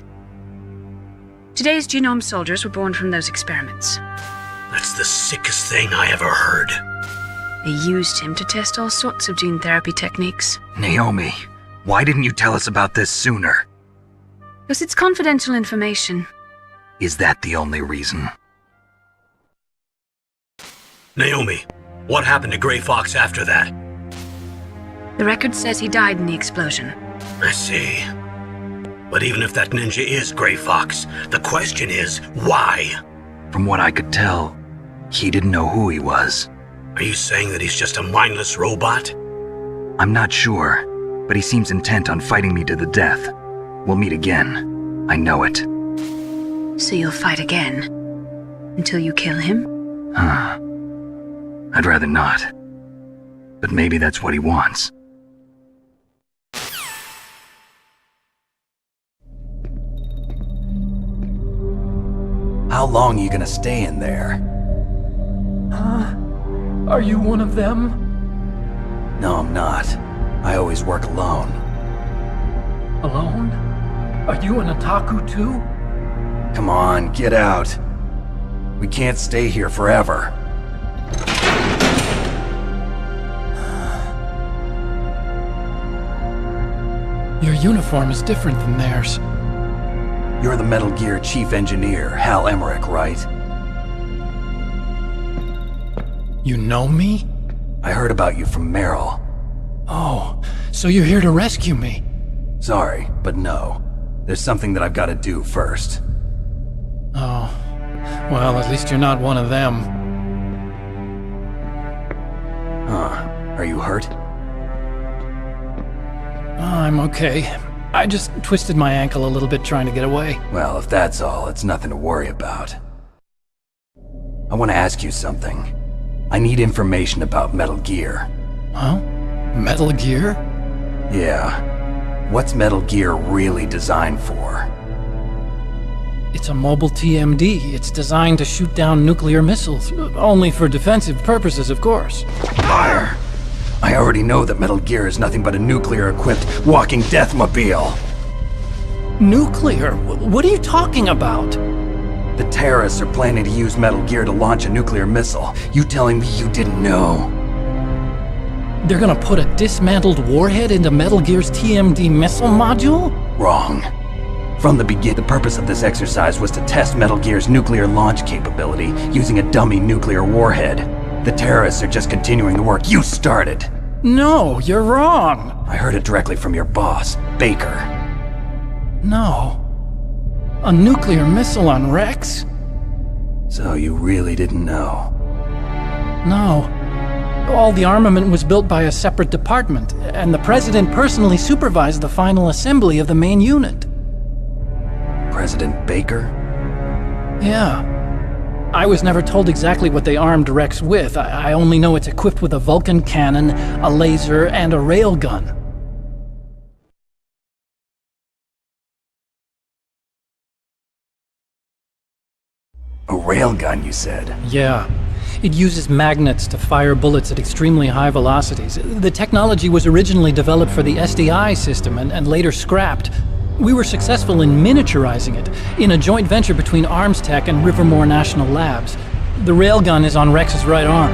Today's genome soldiers were born from those experiments.
That's the sickest thing I ever heard.
They used him to test all sorts of gene therapy techniques.
Naomi, why didn't you tell us about this sooner?
Because it's confidential information.
Is that the only reason?
Naomi, What happened to Grey Fox after that?
The record says he died in the explosion.
I see. But even if that ninja is Grey Fox, the question is, why?
From what I could tell, he didn't know who he was.
Are you saying that he's just a mindless robot?
I'm not sure, but he seems intent on fighting me to the death. We'll meet again. I know it.
So you'll fight again? Until you kill him?
Huh. I'd rather not. But maybe that's what he wants.
How long are you gonna stay in there?
Are you one of them?
No, I'm not. I always work alone.
Alone? Are you an otaku too?
Come on, get out. We can't stay here forever.
Your uniform is different than theirs.
You're the Metal Gear Chief Engineer, Hal Emmerich, right?
You know me?
I heard about you from Meryl.
Oh, so you're here to rescue me?
Sorry, but no. There's something that I've got to do first.
Oh, well, at least you're not one of them.
Huh. Are you hurt?
I'm okay. I just twisted my ankle a little bit trying to get away.
Well, if that's all, it's nothing to worry about. I want to ask you something. I need information about Metal Gear.
Huh? Metal Gear?
Yeah. What's Metal Gear really designed for?
It's a mobile TMD. It's designed to shoot down nuclear missiles. Only for defensive purposes, of course.
Fire! I already know that Metal Gear is nothing but a nuclear-equipped walking deathmobile.
Nuclear? What are you talking about?
The terrorists are planning to use Metal Gear to launch a nuclear missile. You telling me you didn't know?
They're gonna put a dismantled warhead into Metal Gear's TMD missile module?
Wrong. From the beginning, the purpose of this exercise was to test Metal Gear's nuclear launch capability using a dummy nuclear warhead. The terrorists are just continuing the work you started.
No, you're wrong.
I heard it directly from your boss, Baker.
No. A nuclear missile on Rex?
So you really didn't know?
No. All the armament was built by a separate department, and the President personally supervised the final assembly of the main unit.
President Baker?
Yeah. I was never told exactly what they armed Rex with. I only know it's equipped with a Vulcan cannon, a laser, and a railgun.
A railgun, you said?
Yeah. It uses magnets to fire bullets at extremely high velocities. The technology was originally developed for the SDI system and later scrapped. We were successful in miniaturizing it, in a joint venture between ArmsTech and Rivermore National Labs. The railgun is on Rex's right arm.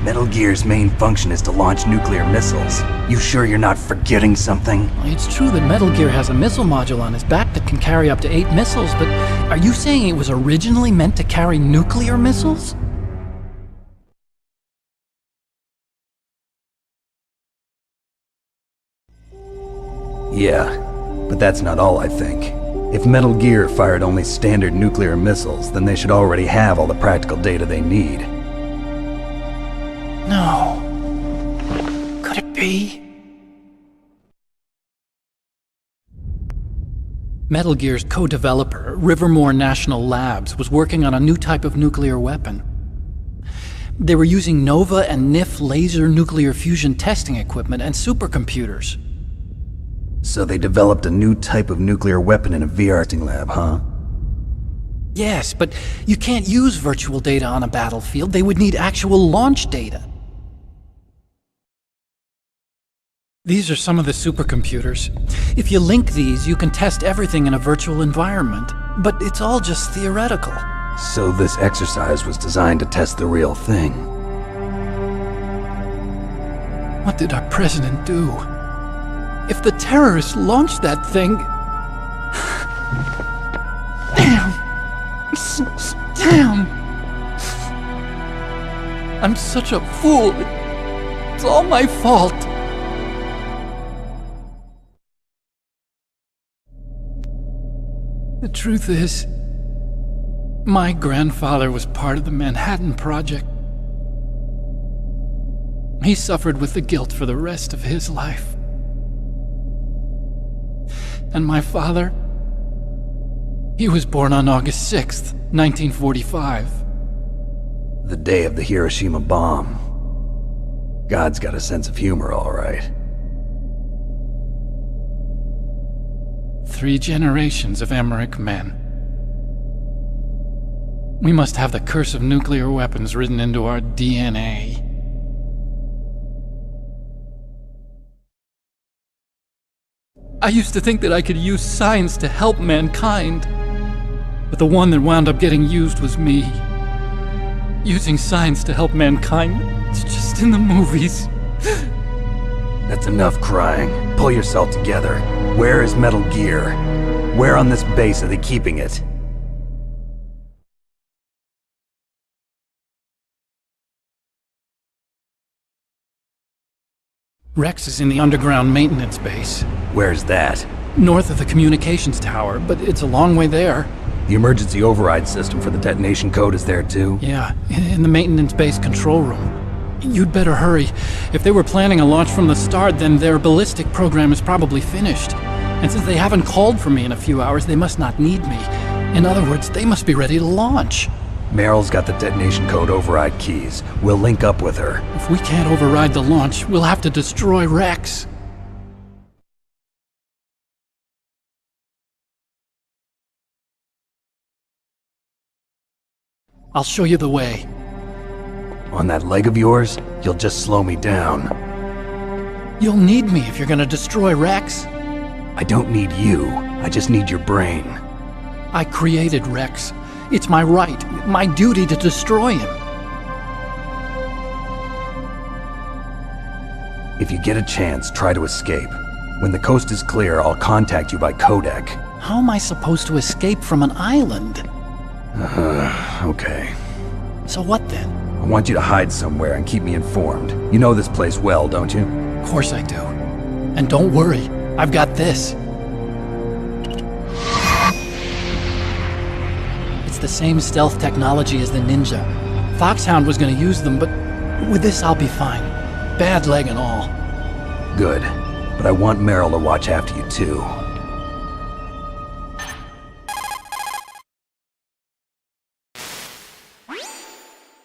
Metal Gear's main function is to launch nuclear missiles. You sure you're not forgetting something?
It's true that Metal Gear has a missile module on his back that can carry up to 8 missiles, but are you saying it was originally meant to carry nuclear missiles?
Yeah. But that's not all, I think. If Metal Gear fired only standard nuclear missiles, then they should already have all the practical data they need.
No. Could it be? Metal Gear's co-developer, Rivermore National Labs, was working on a new type of nuclear weapon. They were using NOVA and NIF laser nuclear fusion testing equipment and supercomputers.
So they developed a new type of nuclear weapon in a VR testing lab, huh?
Yes, but you can't use virtual data on a battlefield. They would need actual launch data. These are some of the supercomputers. If you link these, you can test everything in a virtual environment. But it's all just theoretical.
So this exercise was designed to test the real thing.
What did our president do? If the terrorists launched that thing... Damn! Damn! I'm such a fool. It's all my fault. The truth is, my grandfather was part of the Manhattan Project. He suffered with the guilt for the rest of his life. And my father, he was born on August 6th, 1945.
The day of the Hiroshima bomb. God's got a sense of humor, all right.
3 generations of Emmerich men. We must have the curse of nuclear weapons written into our DNA. I used to think that I could use science to help mankind, but the one that wound up getting used was me. Using science to help mankind, it's just in the movies.
That's enough crying. Pull yourself together. Where is Metal Gear? Where on this base are they keeping it?
Rex is in the underground maintenance base.
Where's that?
North of the communications tower, but it's a long way there.
The emergency override system for the detonation code is there too?
Yeah, in the maintenance base control room. You'd better hurry. If they were planning a launch from the start, then their ballistic program is probably finished. And since they haven't called for me in a few hours, they must not need me. In other words, they must be ready to launch.
Meryl's got the detonation code override keys. We'll link up with her.
If we can't override the launch, we'll have to destroy Rex. I'll show you the way.
On that leg of yours, you'll just slow me down.
You'll need me if you're gonna destroy Rex.
I don't need you. I just need your brain.
I created Rex. It's my right, my duty to destroy him.
If you get a chance, try to escape. When the coast is clear, I'll contact you by codec.
How am I supposed to escape from an island?
Okay.
So what then?
I want you to hide somewhere and keep me informed. You know this place well, don't you?
Of course I do. And don't worry, I've got this. It's the same stealth technology as the Ninja. Foxhound was gonna use them, but with this I'll be fine. Bad leg and all.
Good. But I want Meryl to watch after you too.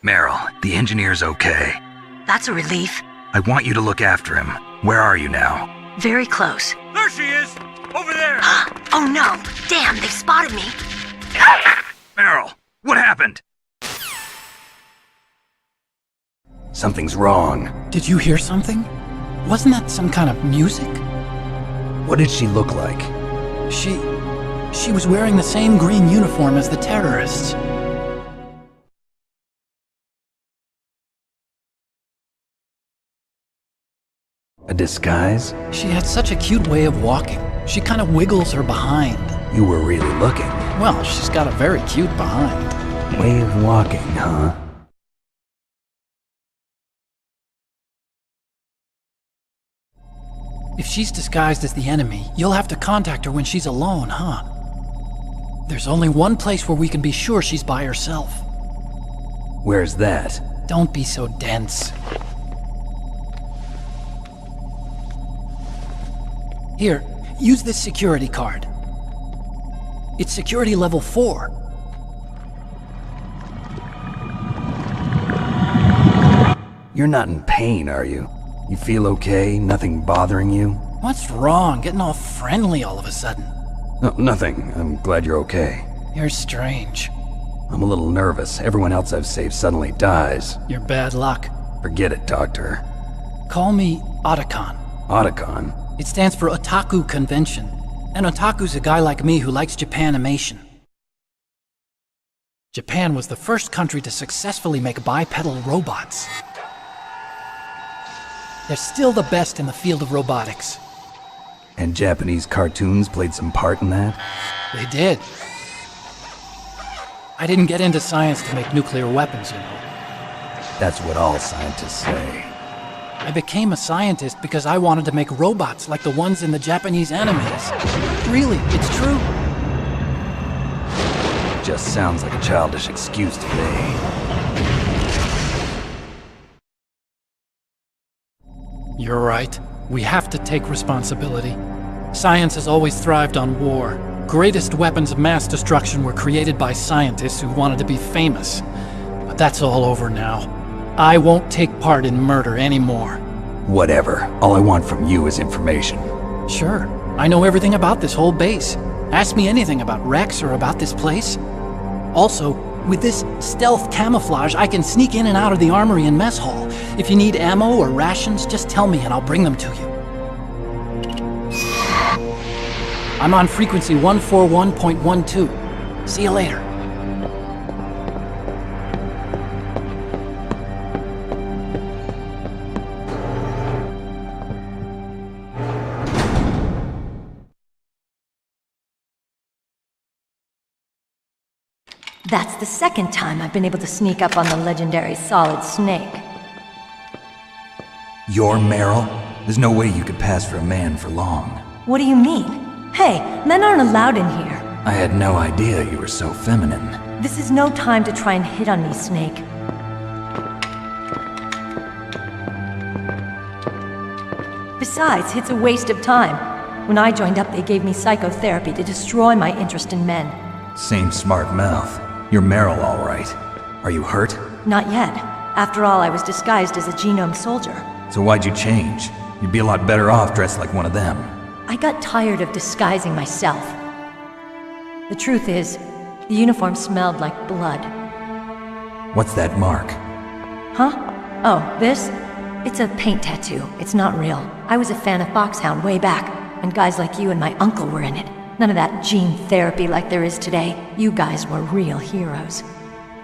Meryl, the engineer's okay.
That's a relief.
I want you to look after him. Where are you now?
Very close.
There she is! Over there!
Oh no! Damn, they've spotted me!
Meryl, what happened?
Something's wrong.
Did you hear something? Wasn't that some kind of music?
What did she look like?
She was wearing the same green uniform as the terrorists.
A disguise?
She had such a cute way of walking. She kind of wiggles her behind.
You were really looking.
Well, she's got a very cute behind.
Way of walking, huh?
If she's disguised as the enemy, you'll have to contact her when she's alone, huh? There's only one place where we can be sure she's by herself.
Where's that?
Don't be so dense. Here, use this security card. It's security level 4.
You're not in pain, are you? You feel okay? Nothing bothering you?
What's wrong? Getting all friendly all of a sudden.
No, nothing. I'm glad you're okay.
You're strange.
I'm a little nervous. Everyone else I've saved suddenly dies.
You're bad luck.
Forget it, Doctor.
Call me Otacon.
Otacon?
It stands for Otaku Convention. And Otaku's a guy like me who likes Japanimation. Japan was the first country to successfully make bipedal robots. They're still the best in the field of robotics.
And Japanese cartoons played some part in that?
They did. I didn't get into science to make nuclear weapons, you know.
That's what all scientists say.
I became a scientist because I wanted to make robots like the ones in the Japanese animes. Really, it's true.
Just sounds like a childish excuse to me.
You're right. We have to take responsibility. Science has always thrived on war. Greatest weapons of mass destruction were created by scientists who wanted to be famous. But that's all over now. I won't take part in murder anymore.
Whatever. All I want from you is information.
Sure. I know everything about this whole base. Ask me anything about Rex or about this place. Also, with this stealth camouflage, I can sneak in and out of the armory and mess hall. If you need ammo or rations, just tell me and I'll bring them to you. I'm on frequency 141.12. See you later.
That's the second time I've been able to sneak up on the legendary Solid Snake.
You're Meryl? There's no way you could pass for a man for long.
What do you mean? Hey, men aren't allowed in here.
I had no idea you were so feminine.
This is no time to try and hit on me, Snake. Besides, it's a waste of time. When I joined up, they gave me psychotherapy to destroy my interest in men.
Same smart mouth. You're Meryl, all right. Are you hurt?
Not yet. After all, I was disguised as a genome soldier.
So why'd you change? You'd be a lot better off dressed like one of them.
I got tired of disguising myself. The truth is, the uniform smelled like blood.
What's that mark?
Huh? Oh, this? It's a paint tattoo. It's not real. I was a fan of Foxhound way back, when guys like you and my uncle were in it. None of that gene therapy like there is today. You guys were real heroes.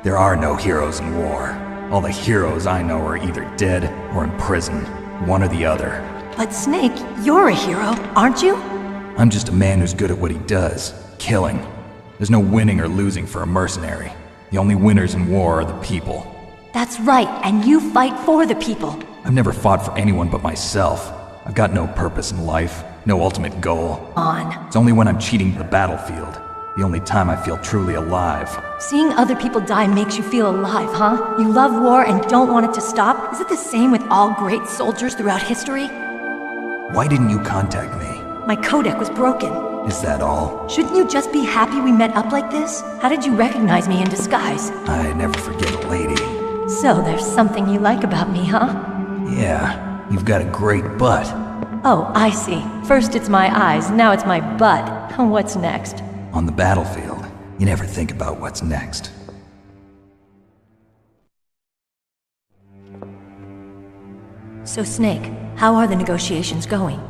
There are no heroes in war. All the heroes I know are either dead or in prison. One or the other.
But Snake, you're a hero, aren't you?
I'm just a man who's good at what he does. Killing. There's no winning or losing for a mercenary. The only winners in war are the people.
That's right, and you fight for the people.
I've never fought for anyone but myself. I've got no purpose in life, no ultimate goal. It's only when I'm cheating the battlefield. The only time I feel truly alive.
Seeing other people die makes you feel alive, huh? You love war and don't want it to stop? Is it the same with all great soldiers throughout history?
Why didn't you contact me?
My codec was broken.
Is that all?
Shouldn't you just be happy we met up like this? How did you recognize me in disguise?
I never forget a lady.
So there's something you like about me, huh?
Yeah, you've got a great butt.
Oh, I see. First it's my eyes, now it's my butt. What's next?
On the battlefield, you never think about what's next.
So Snake, how are the negotiations going?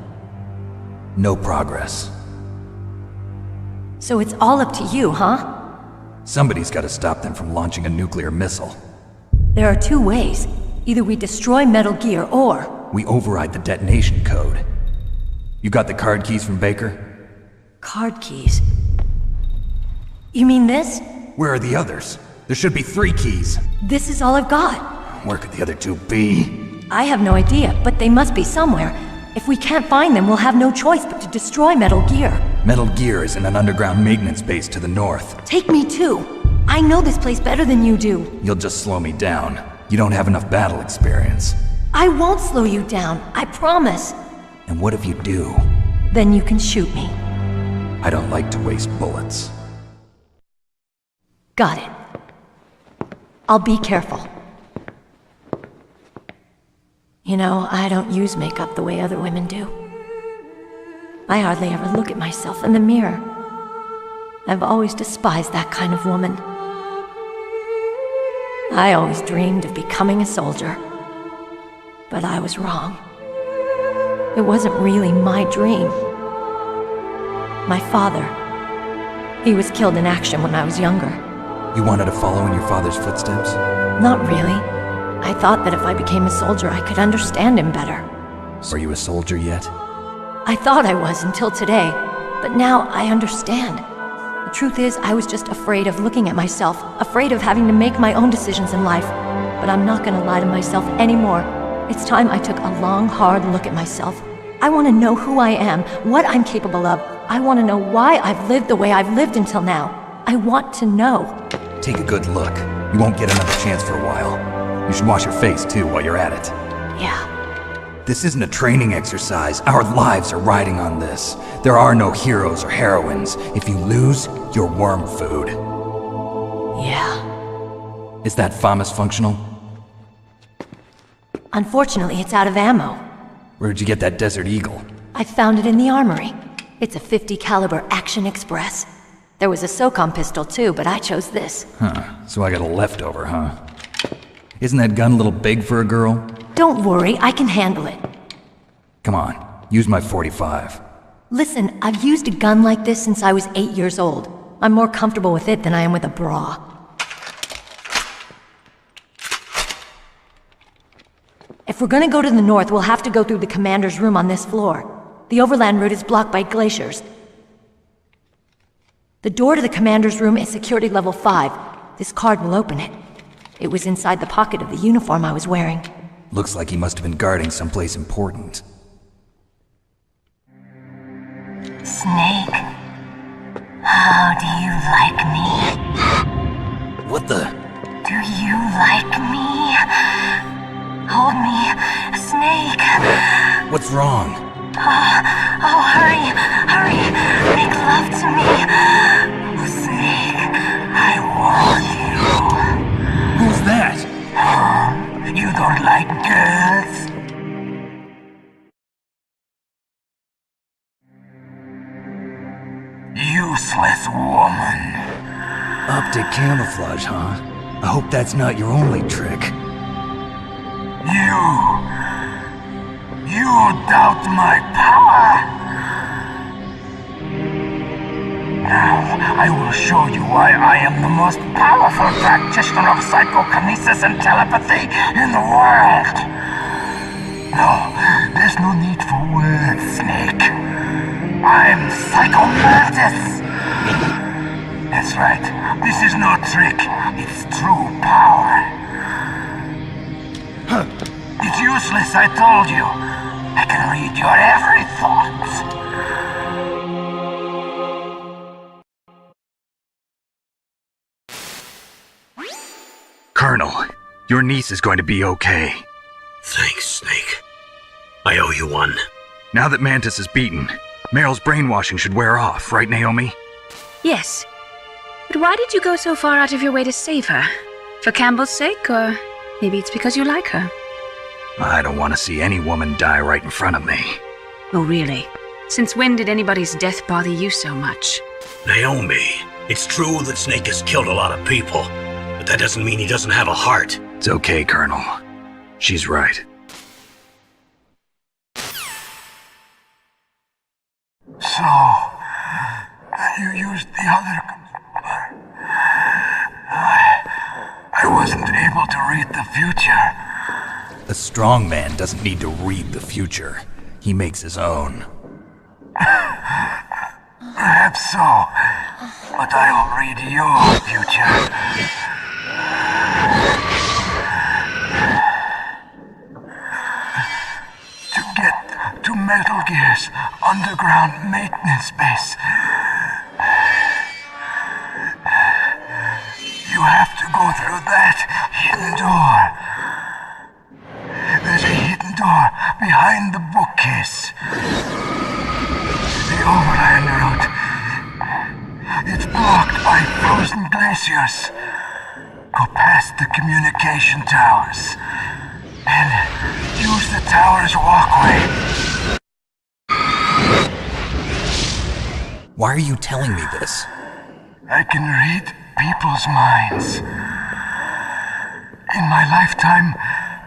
No progress.
So it's all up to you, huh?
Somebody's got to stop them from launching a nuclear missile.
There are two ways. Either we destroy Metal Gear, or...
we override the detonation code. You got the card keys from Baker?
Card keys? You mean this?
Where are the others? There should be 3 keys.
This is all I've got.
Where could the other 2 be?
I have no idea, but they must be somewhere. If we can't find them, we'll have no choice but to destroy Metal Gear.
Metal Gear is in an underground maintenance base to the north.
Take me too. I know this place better than you do.
You'll just slow me down. You don't have enough battle experience.
I won't slow you down, I promise.
And what if you do?
Then you can shoot me.
I don't like to waste bullets.
Got it. I'll be careful. You know, I don't use makeup the way other women do. I hardly ever look at myself in the mirror. I've always despised that kind of woman. I always dreamed of becoming a soldier. But I was wrong. It wasn't really my dream. My father, he was killed in action when I was younger.
You wanted to follow in your father's footsteps?
Not really. I thought that if I became a soldier, I could understand him better.
Are you a soldier yet?
I thought I was until today, but now I understand. The truth is, I was just afraid of looking at myself, afraid of having to make my own decisions in life. but I'm not gonna lie to myself anymore. It's time I took a long, hard look at myself. I want to know who I am, what I'm capable of. I want to know why I've lived the way I've lived until now. I want to know.
Take a good look. You won't get another chance for a while. You should wash your face, too, while you're at it.
Yeah.
This isn't a training exercise. Our lives are riding on this. There are no heroes or heroines. If you lose, you're worm food.
Yeah.
Is that FAMAS functional?
Unfortunately, it's out of ammo.
Where'd you get that Desert Eagle?
I found it in the armory. It's a .50 caliber Action Express. There was a SOCOM pistol too, but I chose this.
Huh, so I got a leftover, huh? Isn't that gun a little big for a girl?
Don't worry, I can handle it.
Come on, use my .45.
Listen, I've used a gun like this since I was 8 years old. I'm more comfortable with it than I am with a bra. If we're gonna go to the north, we'll have to go through the commander's room on this floor. The overland route is blocked by glaciers. The door to the commander's room is security level 5. This card will open it. It was inside the pocket of the uniform I was wearing.
Looks like he must have been guarding someplace important.
Snake, how do you like me?
What the?
Do you like me? Hold me, Snake.
What's wrong?
Oh, hurry, hurry, make love to me. Snake, I want you.
Who's that?
You don't like girls? Useless woman.
Optic camouflage, huh? I hope that's not your only trick.
You doubt my power? Now, I will show you why I am the most powerful practitioner of psychokinesis and telepathy in the world. No, there's no need for words, Snake. I'm Psycho Mantis. That's right, this is no trick, it's true power. It's useless, I told you. I can read your every thought.
Colonel, your niece is going to be okay.
Thanks, Snake. I owe you one.
Now that Mantis is beaten, Meryl's brainwashing should wear off, right, Naomi?
Yes. But why did you go so far out of your way to save her? For Campbell's sake, or maybe it's because you like her?
I don't want to see any woman die right in front of me.
Oh, really? Since when did anybody's death bother you so much?
Naomi, it's true that Snake has killed a lot of people, but that doesn't mean he doesn't have a heart.
It's okay, Colonel. She's right.
So, you used the other... I wasn't able to read the future.
A strong man doesn't need to read the future. He makes his own.
Perhaps so, but I'll read your future. To get to Metal Gear's underground maintenance base, you have to go through that hidden door. There's a hidden door behind the bookcase. The overland route. It's blocked by frozen glaciers. Go past the communication towers. And use the tower's walkway.
Why are you telling me this?
I can read people's minds. In my lifetime,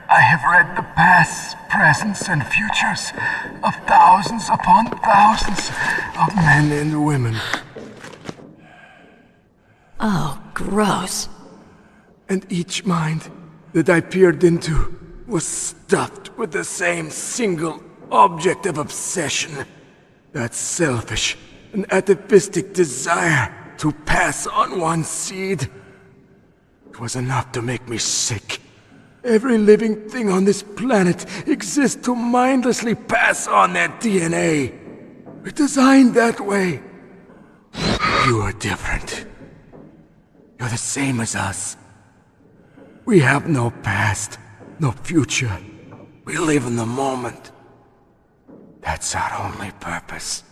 I have read the pasts, presents, and futures of thousands upon thousands of men and women.
Oh, gross.
And each mind that I peered into was stuffed with the same single object of obsession. That selfish and atavistic desire to pass on one's seed. It was enough to make me sick.
Every living thing on this planet exists to mindlessly pass on their DNA. We're designed that way. You are different. You're the same as us. We have no past, no future. We live in the moment. That's our only purpose.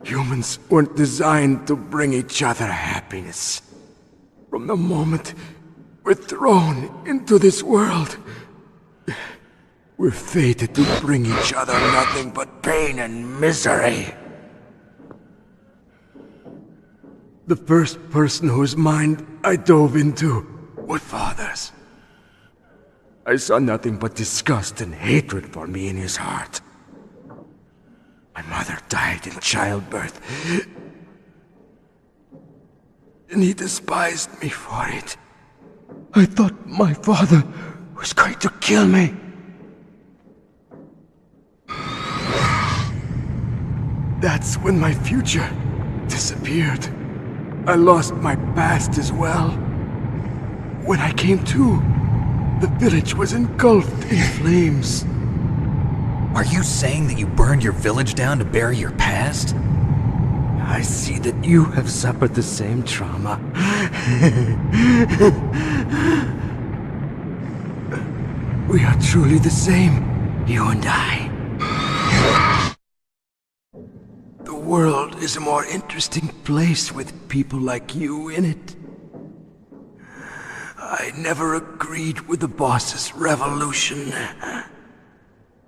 Humans weren't designed to bring each other happiness. From the moment we're thrown into this world, we're fated to bring each other nothing but pain and misery. The first person whose mind I dove into was Father's. I saw nothing but disgust and hatred for me in his heart. My mother died in childbirth, and he despised me for it. I thought my father was going to kill me. That's when my future disappeared. I lost my past as well. When I came to, the village was engulfed in flames.
Are you saying that you burned your village down to bury your past?
I see that you have suffered the same trauma. We are truly the same, you and I. The world is a more interesting place with people like you in it. I never agreed with the boss's revolution.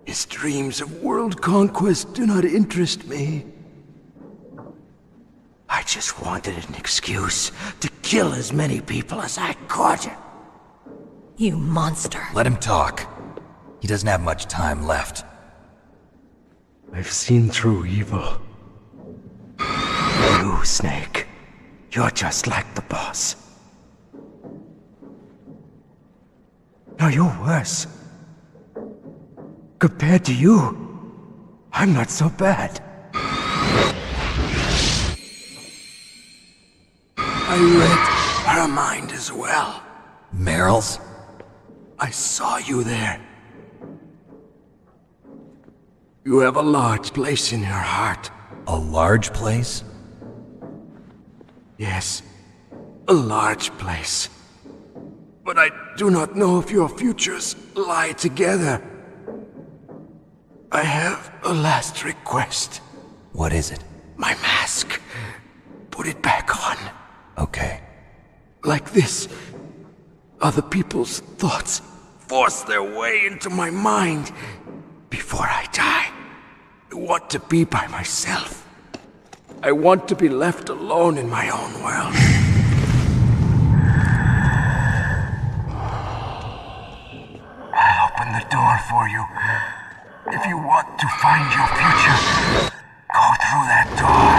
His dreams of world conquest do not interest me. I just wanted an excuse to kill as many people as I could.
You monster.
Let him talk. He doesn't have much time left.
I've seen through evil. You, Snake. You're just like the boss. No, you're worse. Compared to you, I'm not so bad. I read her mind as well.
Meryl's?
I saw you there. You have a large place in your heart.
A large place?
Yes, a large place. But I do not know if your futures lie together. I have a last request.
What is it?
My mask. Put it back on.
Okay.
Like this, other people's thoughts force their way into my mind. Before I die, I want to be by myself. I want to be left alone in my own world. I'll open the door for you. If you want to find your future, go through that door.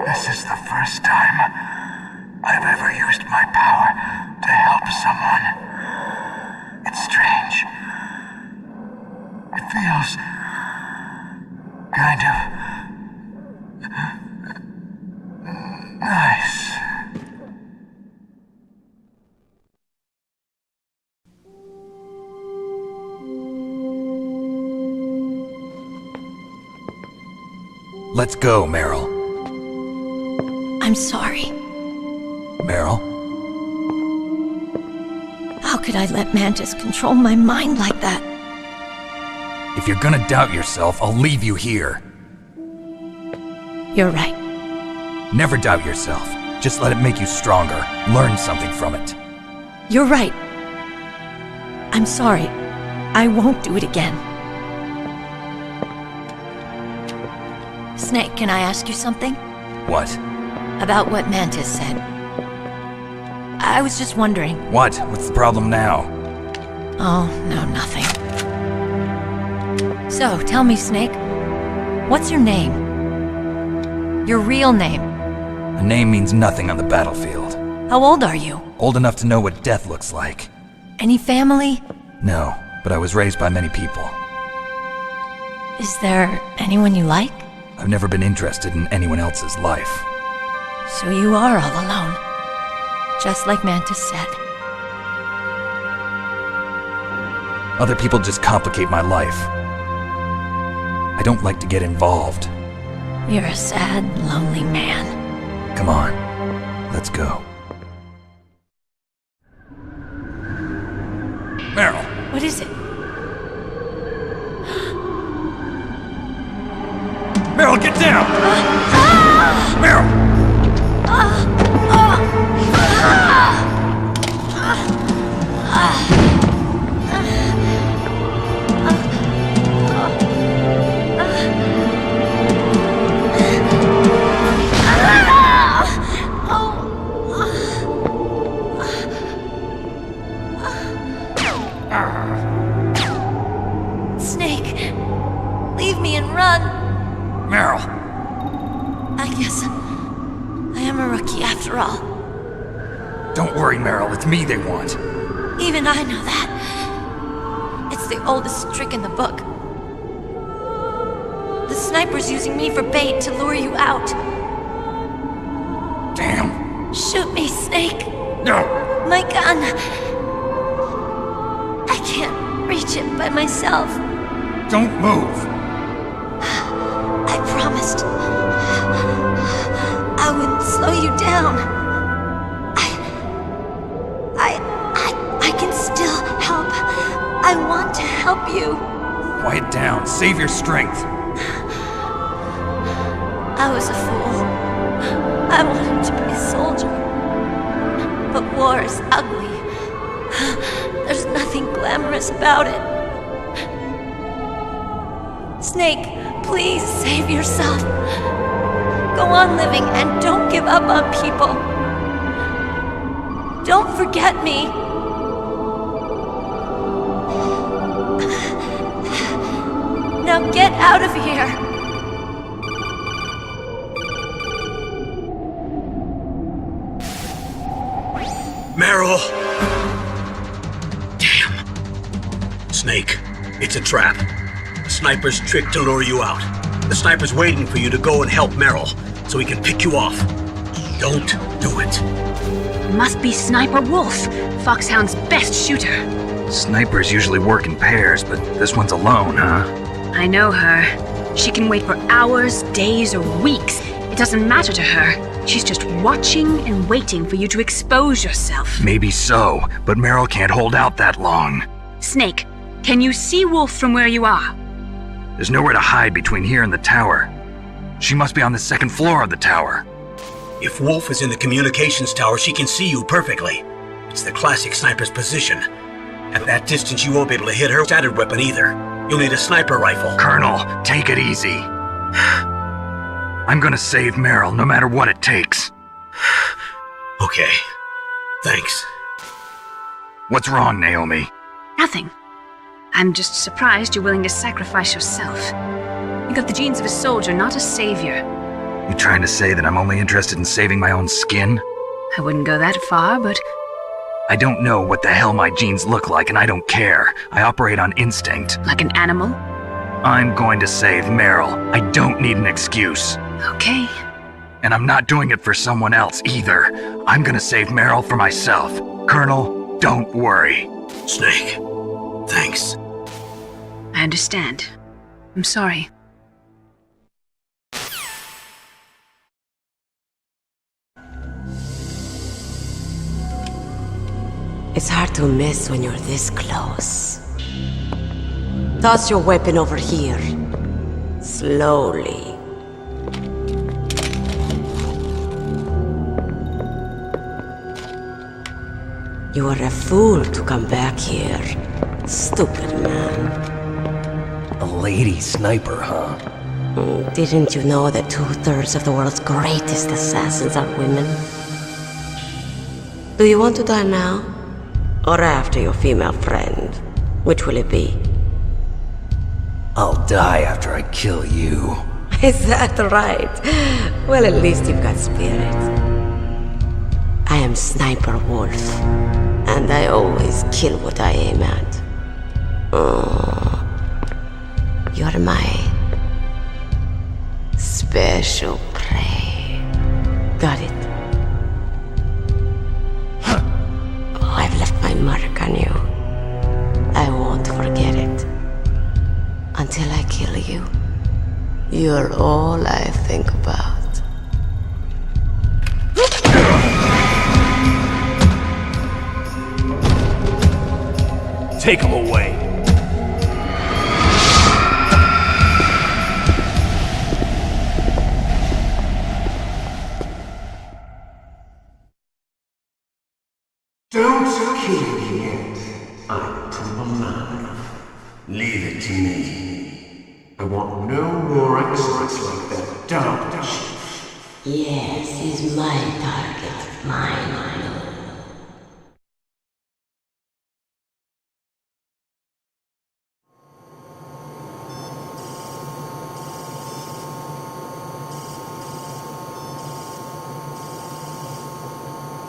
This is the first time I've ever used my power to help someone. It's strange. It feels kind of nice.
Let's go, Meryl.
I'm sorry.
Meryl?
How could I let Mantis control my mind like that?
If you're gonna doubt yourself, I'll leave you here.
You're right.
Never doubt yourself. Just let it make you stronger. Learn something from it.
You're right. I'm sorry. I won't do it again. Snake, can I ask you something?
What?
About what Mantis said. I was just wondering.
What? What's the problem now?
Oh, no, nothing. So, tell me, Snake. What's your name? Your real name?
A name means nothing on the battlefield.
How old are you?
Old enough to know what death looks like.
Any family?
No, but I was raised by many people.
Is there anyone you like?
I've never been interested in anyone else's life.
So you are all alone. Just like Mantis said.
Other people just complicate my life. I don't like to get involved.
You're a sad, lonely man.
Come on, let's go. Meryl!
What is it?
Meryl, get down! Meryl!
Snake, leave me and run.
Meryl!
I guess I am a rookie after all.
Don't worry, Meryl, it's me they want.
Even I know that. It's the oldest trick in the book. The sniper's using me for bait to lure you out.
Damn!
Shoot me, Snake!
No!
My gun! I can't reach it by myself.
Don't move!
I promised I wouldn't slow you down. I can still help. I want to help you.
Quiet down. Save your strength.
I was a fool. I wanted to be a soldier. But war is ugly. There's nothing glamorous about it. Snake, please save yourself. Go on living and don't give up on people. Don't forget me. Now get out of here.
Meryl! Damn. Snake, it's a trap. The sniper's trick to lure you out. The sniper's waiting for you to go and help Meryl, so he can pick you off. Don't do it.
Must be Sniper Wolf, Foxhound's best shooter.
Snipers usually work in pairs, but this one's alone, huh?
I know her. She can wait for hours, days, or weeks. It doesn't matter to her. She's just watching and waiting for you to expose yourself.
Maybe so, but Meryl can't hold out that long.
Snake, can you see Wolf from where you are?
There's nowhere to hide between here and the tower. She must be on the second floor of the tower.
If Wolf is in the communications tower, she can see you perfectly. It's the classic sniper's position. At that distance, you won't be able to hit her standard weapon either. You'll need a sniper rifle.
Colonel, take it easy. I'm gonna save Meryl, no matter what it takes.
Okay. Thanks.
What's wrong, Naomi?
Nothing. I'm just surprised you're willing to sacrifice yourself. You got the genes of a soldier, not a savior.
You trying to say that I'm only interested in saving my own skin?
I wouldn't go that far, but...
I don't know what the hell my genes look like, and I don't care. I operate on instinct.
Like an animal?
I'm going to save Meryl. I don't need an excuse.
Okay.
And I'm not doing it for someone else, either. I'm gonna save Meryl for myself. Colonel, don't worry.
Snake, thanks.
I understand. I'm sorry.
It's hard to miss when you're this close. Toss your weapon over here. Slowly. You are a fool to come back here. Stupid man.
A lady sniper, huh?
Didn't you know that 2/3 of the world's greatest assassins are women? Do you want to die now? Or after your female friend? Which will it be?
I'll die after I kill you.
Is that right? Well, at least you've got spirit. I am Sniper Wolf, and I always kill what I aim at. You're my shall pray. Got it. I've left my mark on you. I won't forget it. Until I kill you. You're all I think about.
Take him away.
Don't kill me yet. I'm too alive. Leave it to me. I want no more extras like that Dark Chief.
Yes, he's my target. Mine.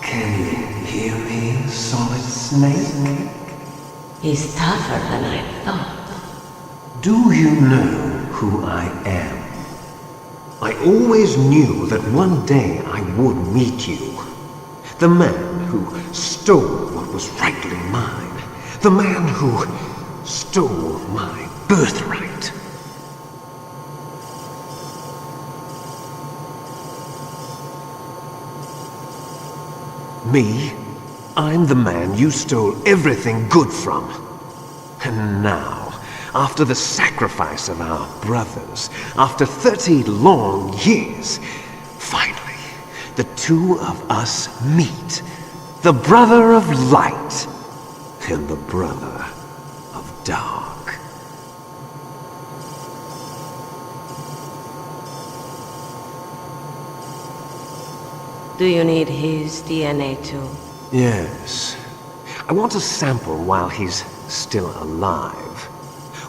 Can you hear me, Solid Snake?
He's tougher than I thought.
Do you know who I am? I always knew that one day I would meet you. The man who stole what was rightly mine. The man who stole my birthright. Me? I'm the man you stole everything good from. And now, after the sacrifice of our brothers, after 30 long years, finally, the two of us meet. The brother of light and the brother of dark.
Do you need his DNA too?
Yes. I want a sample while he's still alive.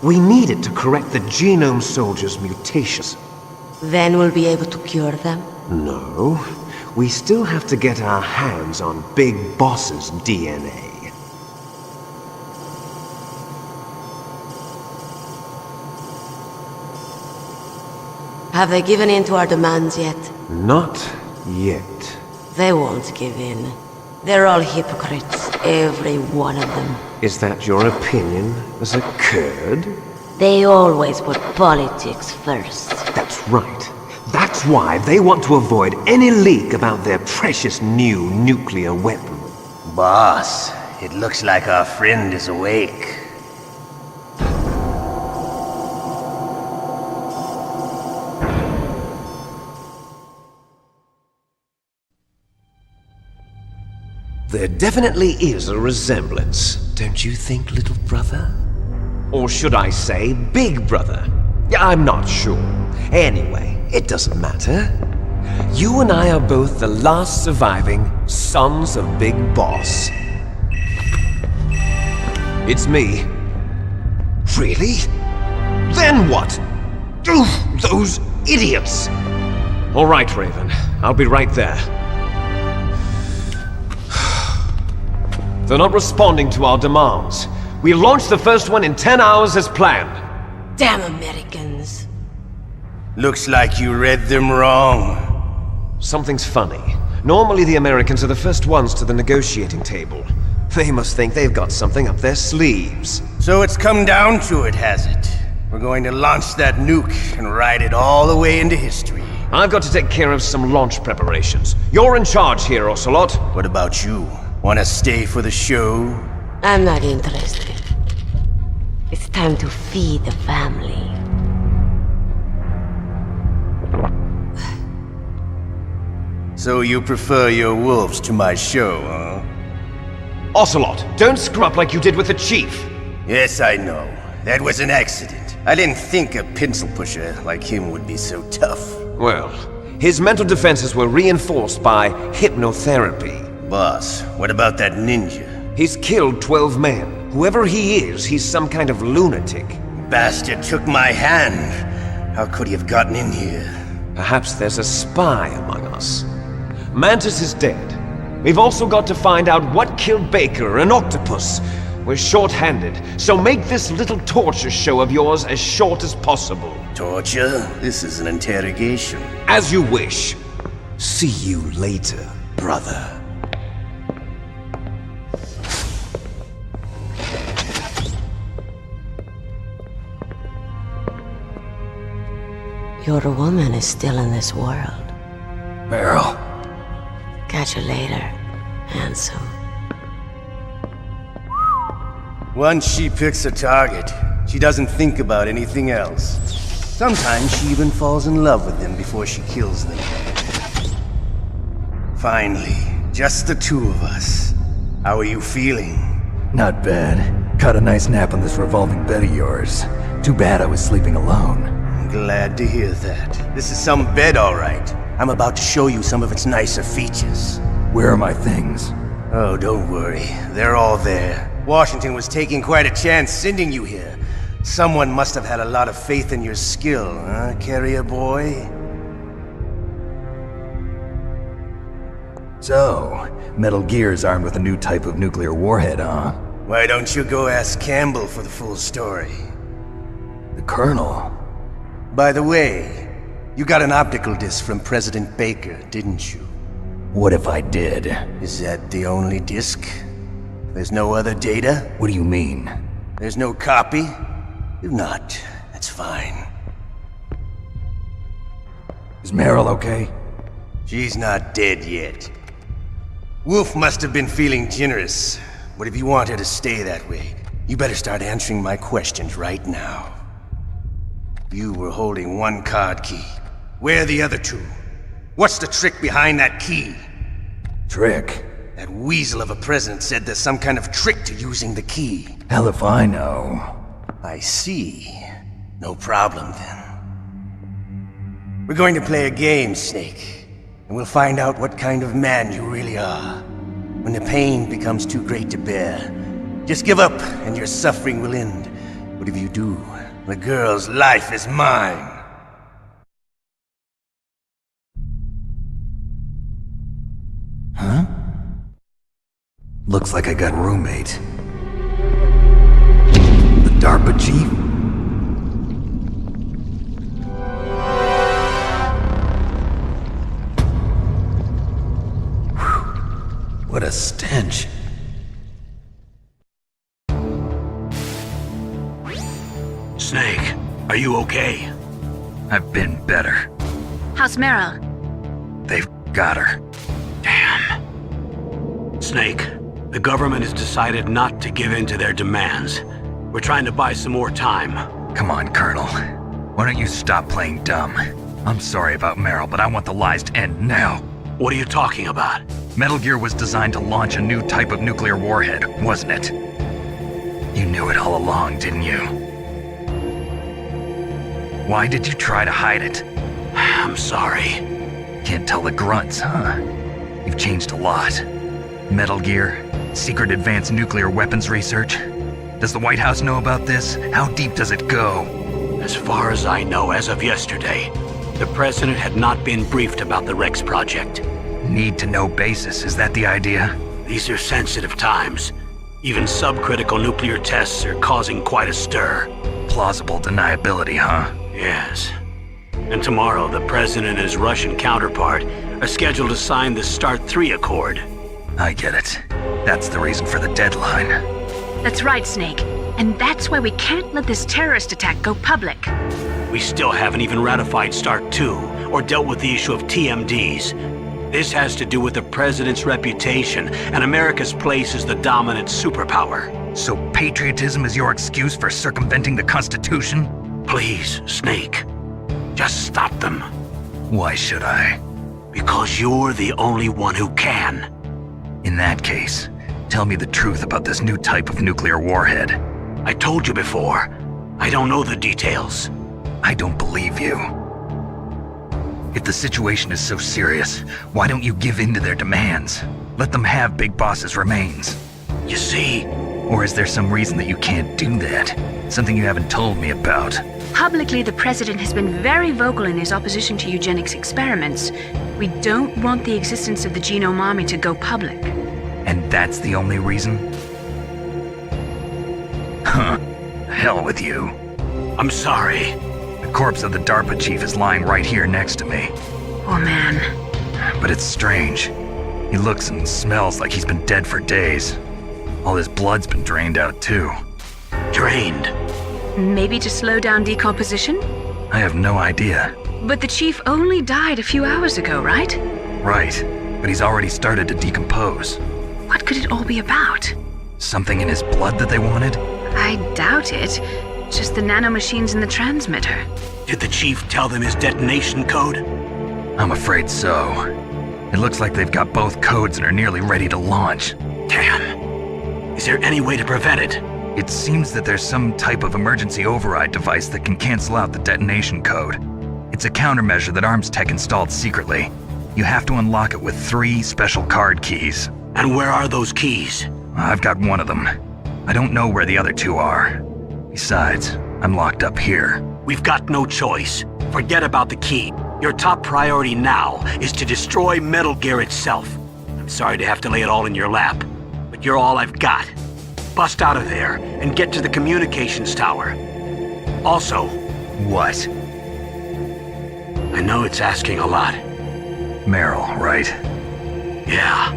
We need it to correct the Genome Soldier's mutations.
Then we'll be able to cure them?
No. We still have to get our hands on Big Boss's DNA.
Have they given in to our demands yet?
Not yet.
They won't give in. They're all hypocrites, every one of them.
Is that your opinion as a Kurd?
They always put politics first.
That's right. That's why they want to avoid any leak about their precious new nuclear weapon.
Boss, it looks like our friend is awake.
There definitely is a resemblance, don't you think, little brother? Or should I say, big brother? Yeah, I'm not sure. Anyway, it doesn't matter. You and I are both the last surviving sons of Big Boss. It's me. Really? Then what? Oof, those idiots! All right, Raven. I'll be right there. They're not responding to our demands. We launched the first one in 10 hours as planned.
Damn Americans.
Looks like you read them wrong.
Something's funny. Normally the Americans are the first ones to the negotiating table. They must think they've got something up their sleeves.
So it's come down to it, has it? We're going to launch that nuke and ride it all the way into history.
I've got to take care of some launch preparations. You're in charge here, Ocelot.
What about you? Wanna stay for the show?
I'm not interested. It's time to feed the family.
So you prefer your wolves to my show, huh?
Ocelot, don't screw up like you did with the chief.
Yes, I know. That was an accident. I didn't think a pencil pusher like him would be so tough.
Well, his mental defenses were reinforced by hypnotherapy.
Boss, what about that ninja?
He's killed 12 men. Whoever he is, he's some kind of lunatic.
Bastard took my hand. How could he have gotten in here?
Perhaps there's a spy among us. Mantis is dead. We've also got to find out what killed Baker and Octopus.
We're short-handed, so make this little torture show of yours as short as possible.
Torture? This is an interrogation.
As you wish. See you later, brother.
Your woman is still in this world.
Meryl.
Catch you later, handsome.
Once she picks a target, she doesn't think about anything else. Sometimes she even falls in love with them before she kills them. Finally, just the two of us. How are you feeling?
Not bad. Caught a nice nap on this revolving bed of yours. Too bad I was sleeping alone.
I'm glad to hear that. This is some bed, all right. I'm about to show you some of its nicer features.
Where are my things?
Oh, don't worry. They're all there. Washington was taking quite a chance sending you here. Someone must have had a lot of faith in your skill, huh, carrier boy?
So, Metal Gear is armed with a new type of nuclear warhead, huh?
Why don't you go ask Campbell for the full story?
The Colonel?
By the way, you got an optical disc from President Baker, didn't you?
What if I did?
Is that the only disc? There's no other data?
What do you mean?
There's no copy? If not, that's fine.
Is Meryl okay?
She's not dead yet. Wolf must have been feeling generous, but if you want her to stay that way, you better start answering my questions right now. You were holding one card key. Where are the other two? What's the trick behind that key?
Trick?
That weasel of a president said there's some kind of trick to using the key.
Hell if I know.
I see. No problem then. We're going to play a game, Snake. And we'll find out what kind of man you really are. When the pain becomes too great to bear, just give up and your suffering will end. But if you do, the girl's life is mine.
Huh? Looks like I got a roommate. The DARPA chief? Whew. What a stench.
Snake, are you okay?
I've been better.
How's Meryl?
They've got her.
Damn. Snake, the government has decided not to give in to their demands. We're trying to buy some more time.
Come on, Colonel. Why don't you stop playing dumb? I'm sorry about Meryl, but I want the lies to end now.
What are you talking about?
Metal Gear was designed to launch a new type of nuclear warhead, wasn't it? You knew it all along, didn't you? Why did you try to hide it?
I'm sorry.
Can't tell the grunts, huh? You've changed a lot. Metal Gear, secret advanced nuclear weapons research. Does the White House know about this? How deep does it go?
As far as I know, as of yesterday, the president had not been briefed about the Rex project.
Need-to-know basis, is that the idea?
These are sensitive times. Even subcritical nuclear tests are causing quite a stir.
Plausible deniability, huh?
Yes. And tomorrow, the president and his Russian counterpart are scheduled to sign the START 3 Accord.
I get it. That's the reason for the deadline.
That's right, Snake. And that's why we can't let this terrorist attack go public.
We still haven't even ratified START 2 or dealt with the issue of TMDs. This has to do with the president's reputation and America's place as the dominant superpower.
So patriotism is your excuse for circumventing the Constitution?
Please, Snake. Just stop them.
Why should I?
Because you're the only one who can.
In that case, tell me the truth about this new type of nuclear warhead.
I told you before. I don't know the details.
I don't believe you. If the situation is so serious, why don't you give in to their demands? Let them have Big Boss's remains.
You see?
Or is there some reason that you can't do that? Something you haven't told me about?
Publicly, the president has been very vocal in his opposition to eugenics experiments. We don't want the existence of the Genome Army to go public.
And that's the only reason? hell with you.
I'm sorry.
The corpse of the DARPA chief is lying right here next to me.
Oh man.
But it's strange. He looks and smells like he's been dead for days. All his blood's been drained out too.
Drained?
Maybe to slow down decomposition?
I have no idea.
But the chief only died a few hours ago, right?
Right, but he's already started to decompose.
What could it all be about?
Something in his blood that they wanted?
I doubt it. Just the nanomachines in the transmitter.
Did the chief tell them his detonation code?
I'm afraid so. It looks like they've got both codes and are nearly ready to launch.
Damn. Is there any way to prevent it?
It seems that there's some type of emergency override device that can cancel out the detonation code. It's a countermeasure that ArmsTech installed secretly. You have to unlock it with 3 special card keys.
And where are those keys?
I've got one of them. I don't know where the other 2 are. Besides, I'm locked up here.
We've got no choice. Forget about the key. Your top priority now is to destroy Metal Gear itself. I'm sorry to have to lay it all in your lap, but you're all I've got. Bust out of there and get to the communications tower. Also...
What?
I know it's asking a lot.
Meryl, right?
Yeah.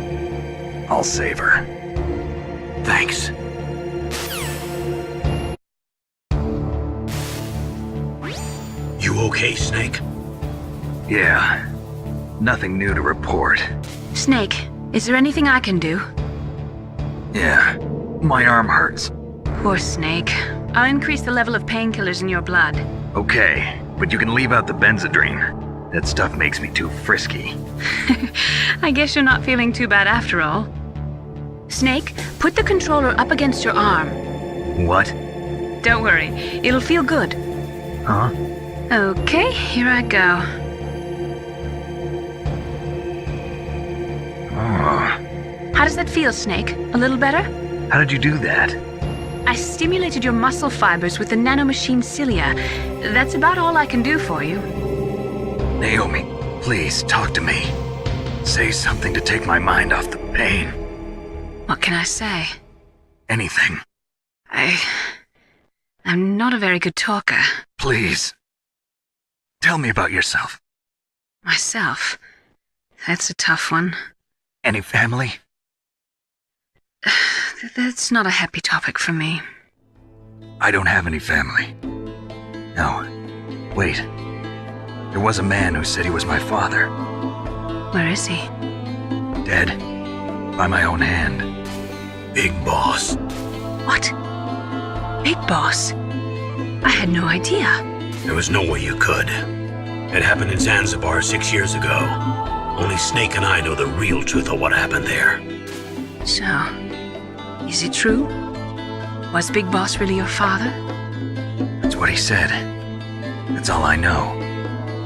I'll save her.
Thanks. You okay, Snake?
Yeah. Nothing new to report.
Snake, is there anything I can do?
Yeah. My arm hurts.
Poor Snake. I'll increase the level of painkillers in your blood.
Okay, but you can leave out the Benzedrine. That stuff makes me too frisky.
I guess you're not feeling too bad after all. Snake, put the controller up against your arm.
What?
Don't worry, it'll feel good.
Huh?
Okay, here I go.
Oh.
How does that feel, Snake? A little better?
How did you do that?
I stimulated your muscle fibers with the nanomachine cilia. That's about all I can do for you.
Naomi, please talk to me. Say something to take my mind off the pain.
What can I say?
Anything.
I'm not a very good talker.
Please. Tell me about yourself.
Myself? That's a tough one.
Any family?
That's not a happy topic for me.
I don't have any family. No. Wait. There was a man who said he was my father.
Where is he?
Dead. By my own hand.
Big Boss.
What? Big Boss? I had no idea.
There was no way you could. It happened in Zanzibar 6 years ago. Only Snake and I know the real truth of what happened there.
So, is it true? Was Big Boss really your father?
That's what he said. That's all I know.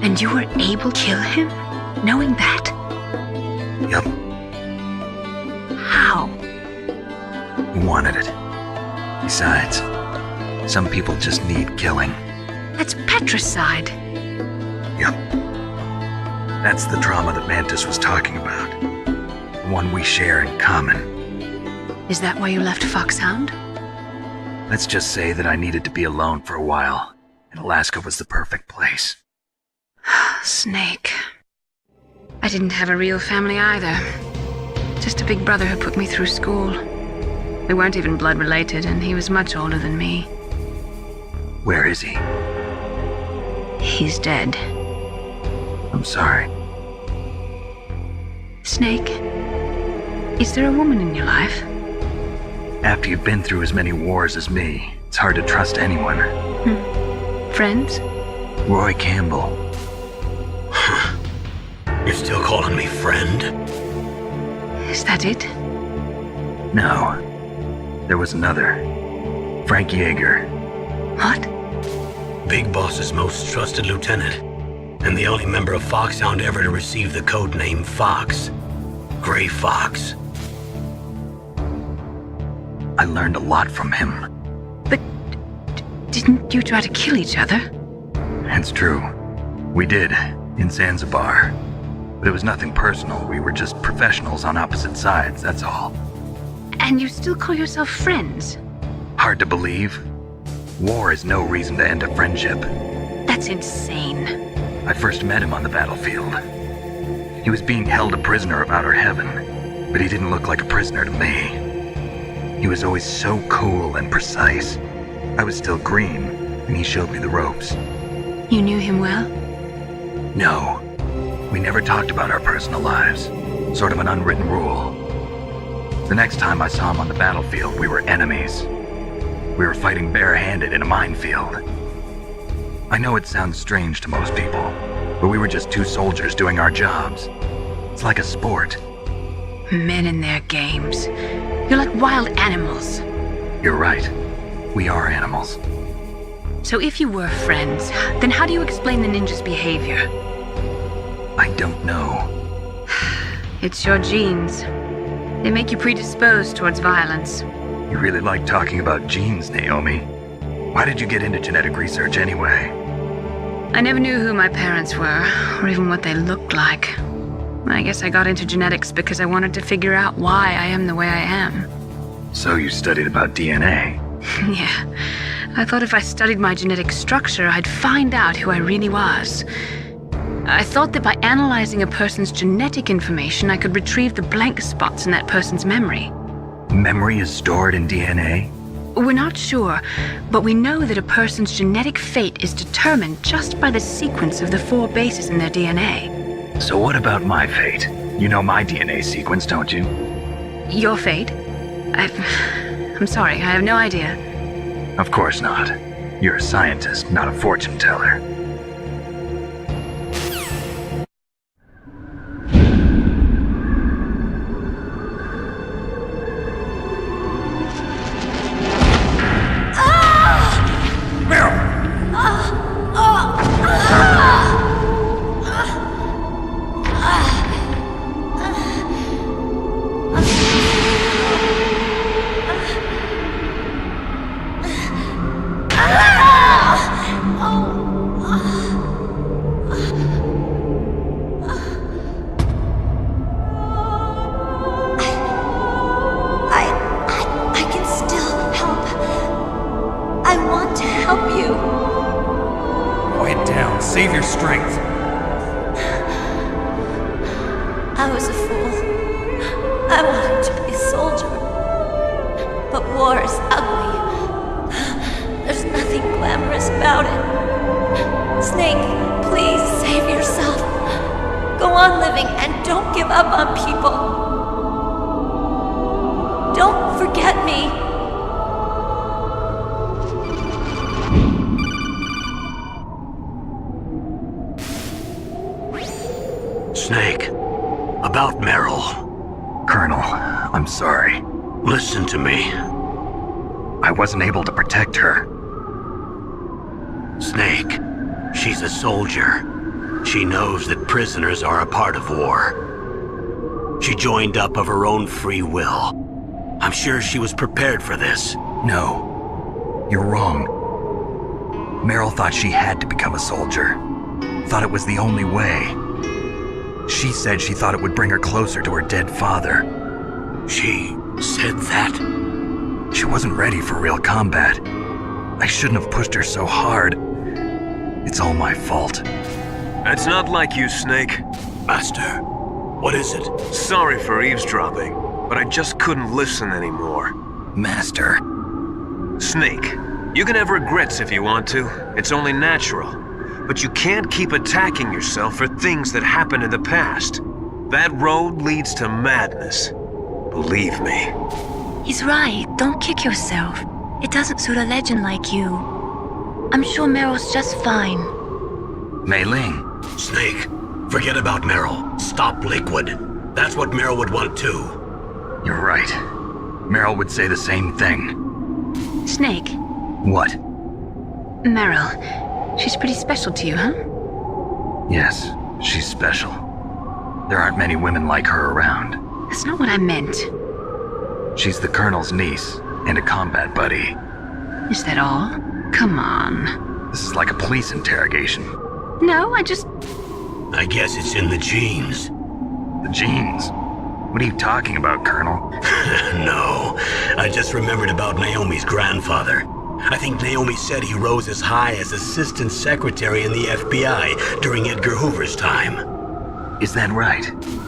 And you were able to kill him, knowing that?
Yep.
How?
He wanted it. Besides, some people just need killing.
That's patricide.
Yep. That's the trauma that Mantis was talking about. The one we share in common.
Is that why you left Foxhound?
Let's just say that I needed to be alone for a while, and Alaska was the perfect place.
Snake. I didn't have a real family either. Just a big brother who put me through school. We weren't even blood related, and he was much older than me.
Where is he?
He's dead.
I'm sorry.
Snake, is there a woman in your life?
After you've been through as many wars as me, it's hard to trust anyone.
Friends?
Roy Campbell.
You're still calling me friend?
Is that it?
No. There was another. Frank Yeager.
What?
Big Boss's most trusted lieutenant, and the only member of Foxhound ever to receive the code name Fox. Gray Fox.
I learned a lot from him.
But didn't you try to kill each other?
It's true. We did, in Zanzibar. But it was nothing personal. We were just professionals on opposite sides, that's all.
And you still call yourself friends?
Hard to believe. War is no reason to end a friendship.
That's insane.
I first met him on the battlefield. He was being held a prisoner of outer heaven, but he didn't look like a prisoner to me. He was always so cool and precise. I was still green, and he showed me the ropes.
You knew him well?
No. We never talked about our personal lives. Sort of an unwritten rule. The next time I saw him on the battlefield, we were enemies. We were fighting barehanded in a minefield. I know it sounds strange to most people, but we were just two soldiers doing our jobs. It's like a sport.
Men and their games. You're like wild animals.
You're right. We are animals.
So if you were friends, then how do you explain the ninja's behavior?
I don't know.
It's your genes. They make you predisposed towards violence.
You really like talking about genes, Naomi. Why did you get into genetic research anyway?
I never knew who my parents were, or even what they looked like. I guess I got into genetics because I wanted to figure out why I am the way I am.
So you studied about DNA?
Yeah. I thought if I studied my genetic structure, I'd find out who I really was. I thought that by analyzing a person's genetic information, I could retrieve the blank spots in that person's memory.
Memory is stored in DNA?
We're not sure, but we know that a person's genetic fate is determined just by the sequence of the 4 bases in their DNA.
So what about my fate? You know my DNA sequence, don't you?
Your fate? I'm sorry, I have no idea.
Of course not. You're a scientist, not a fortune teller.
Save your strength.
I was a fool. I wanted to be a soldier. But war is ugly. There's nothing glamorous about it. Snake, please save yourself. Go on living and don't give up on people. Don't forget me.
Snake, about Meryl.
Colonel, I'm sorry.
Listen to me.
I wasn't able to protect her.
Snake, she's a soldier. She knows that prisoners are a part of war. She joined up of her own free will. I'm sure she was prepared for this.
No, you're wrong. Meryl thought she had to become a soldier. Thought it was the only way. She said she thought it would bring her closer to her dead father.
She said that?
She wasn't ready for real combat. I shouldn't have pushed her so hard. It's all my fault.
That's not like you, Snake.
Master, what is it?
Sorry for eavesdropping, but I just couldn't listen anymore.
Master.
Snake, you can have regrets if you want to. It's only natural. But you can't keep attacking yourself for things that happened in the past. That road leads to madness. Believe me.
He's right. Don't kick yourself. It doesn't suit a legend like you. I'm sure Meryl's just fine.
Mei Ling.
Snake, forget about Meryl. Stop Liquid. That's what Meryl would want too.
You're right. Meryl would say the same thing.
Snake.
What?
Meryl. She's pretty special to you, huh?
Yes, she's special. There aren't many women like her around.
That's not what I meant.
She's the Colonel's niece and a combat buddy.
Is that all? Come on.
This is like a police interrogation.
No, I
guess it's in the genes.
The genes? What are you talking about, Colonel?
No, I just remembered about Naomi's grandfather. I think Naomi said he rose as high as assistant secretary in the FBI during Edgar Hoover's time.
Is that right?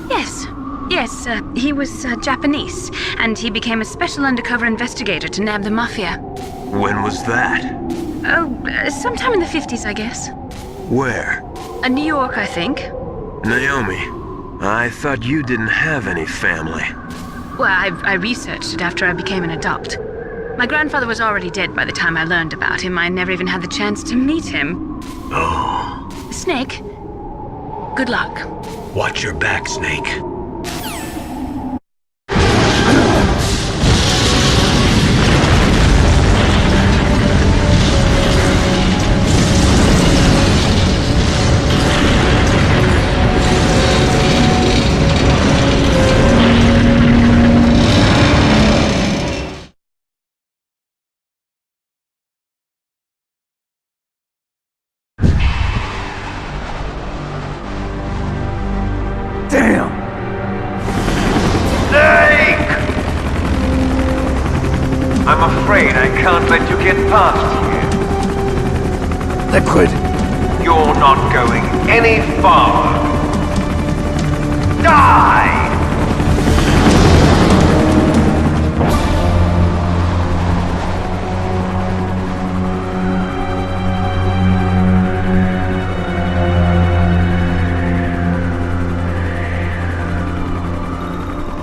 Yes. Yes, he was Japanese, and he became a special undercover investigator to nab the mafia.
When was that?
Oh, sometime in the 50s, I guess.
Where?
New York, I think.
Naomi, I thought you didn't have any family.
Well, I researched it after I became an adopt. My grandfather was already dead by the time I learned about him. I never even had the chance to meet him.
Oh.
Snake, good luck.
Watch your back, Snake.
Damn!
Snake! I'm afraid I can't let you get past here.
Liquid!
You're not going any farther. Die!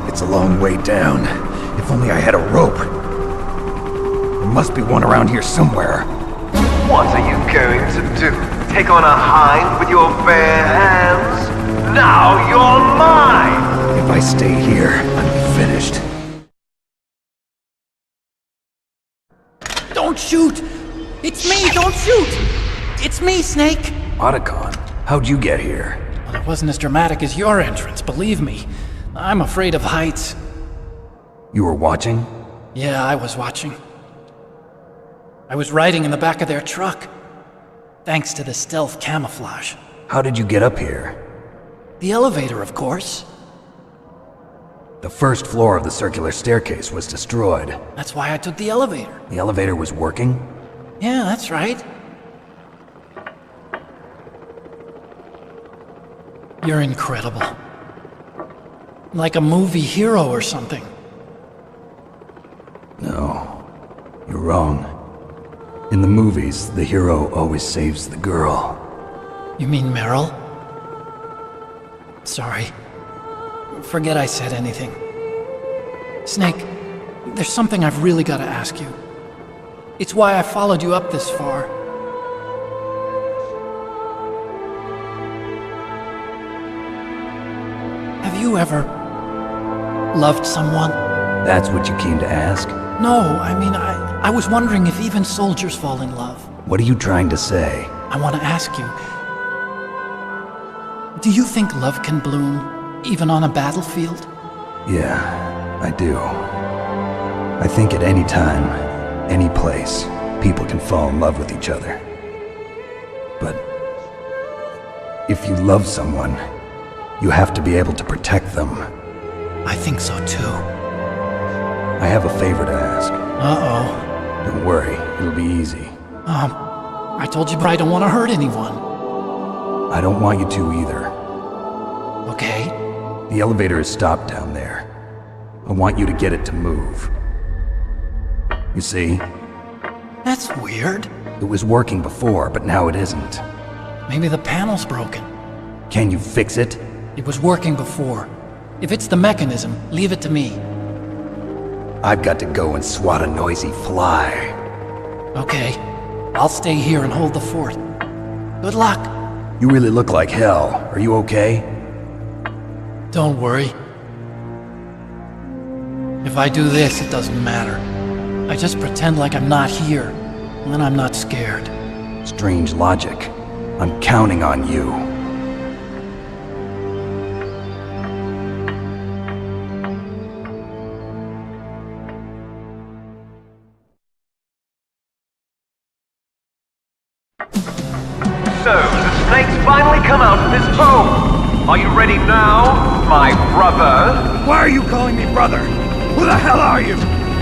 It's a long way down. If only I had a rope. There must be one around here somewhere.
What are you going to do? Take on a hind with your bare hands? Now you're mine!
If I stay here, I'm finished.
Don't shoot! It's me! Don't shoot! It's me, Snake!
Otacon, how'd you get here?
Well, it wasn't as dramatic as your entrance, believe me. I'm afraid of heights.
You were watching?
Yeah, I was watching. I was riding in the back of their truck. Thanks to the stealth camouflage.
How did you get up here?
The elevator, of course.
The first floor of the circular staircase was destroyed.
That's why I took the elevator.
The elevator was working?
Yeah, that's right. You're incredible. Like a movie hero or something.
No, you're wrong. In the movies, the hero always saves the girl.
You mean Meryl? Sorry. Forget I said anything. Snake, there's something I've really got to ask you. It's why I followed you up this far. Have you ever loved someone?
That's what you came to ask?
No, I mean, I was wondering if even soldiers fall in love.
What are you trying to say?
I want to ask you, do you think love can bloom, even on a battlefield?
Yeah, I do. I think at any time, any place, people can fall in love with each other. But if you love someone, you have to be able to protect them.
I think so too.
I have a favor to ask.
Uh-oh.
Don't worry, it'll be easy.
I told you, but I don't want to hurt anyone.
I don't want you to either.
Okay.
The elevator is stopped down there. I want you to get it to move. You see?
That's weird.
It was working before, but now it isn't.
Maybe the panel's broken.
Can you fix it?
It was working before. If it's the mechanism, leave it to me.
I've got to go and swat a noisy fly.
Okay. I'll stay here and hold the fort. Good luck.
You really look like hell. Are you okay?
Don't worry. If I do this, it doesn't matter. I just pretend like I'm not here, and then I'm not scared.
Strange logic. I'm counting on you.
So, the snake's finally come out of his hole. Are you ready now, my brother?
Why are you calling me brother? Who the hell are you?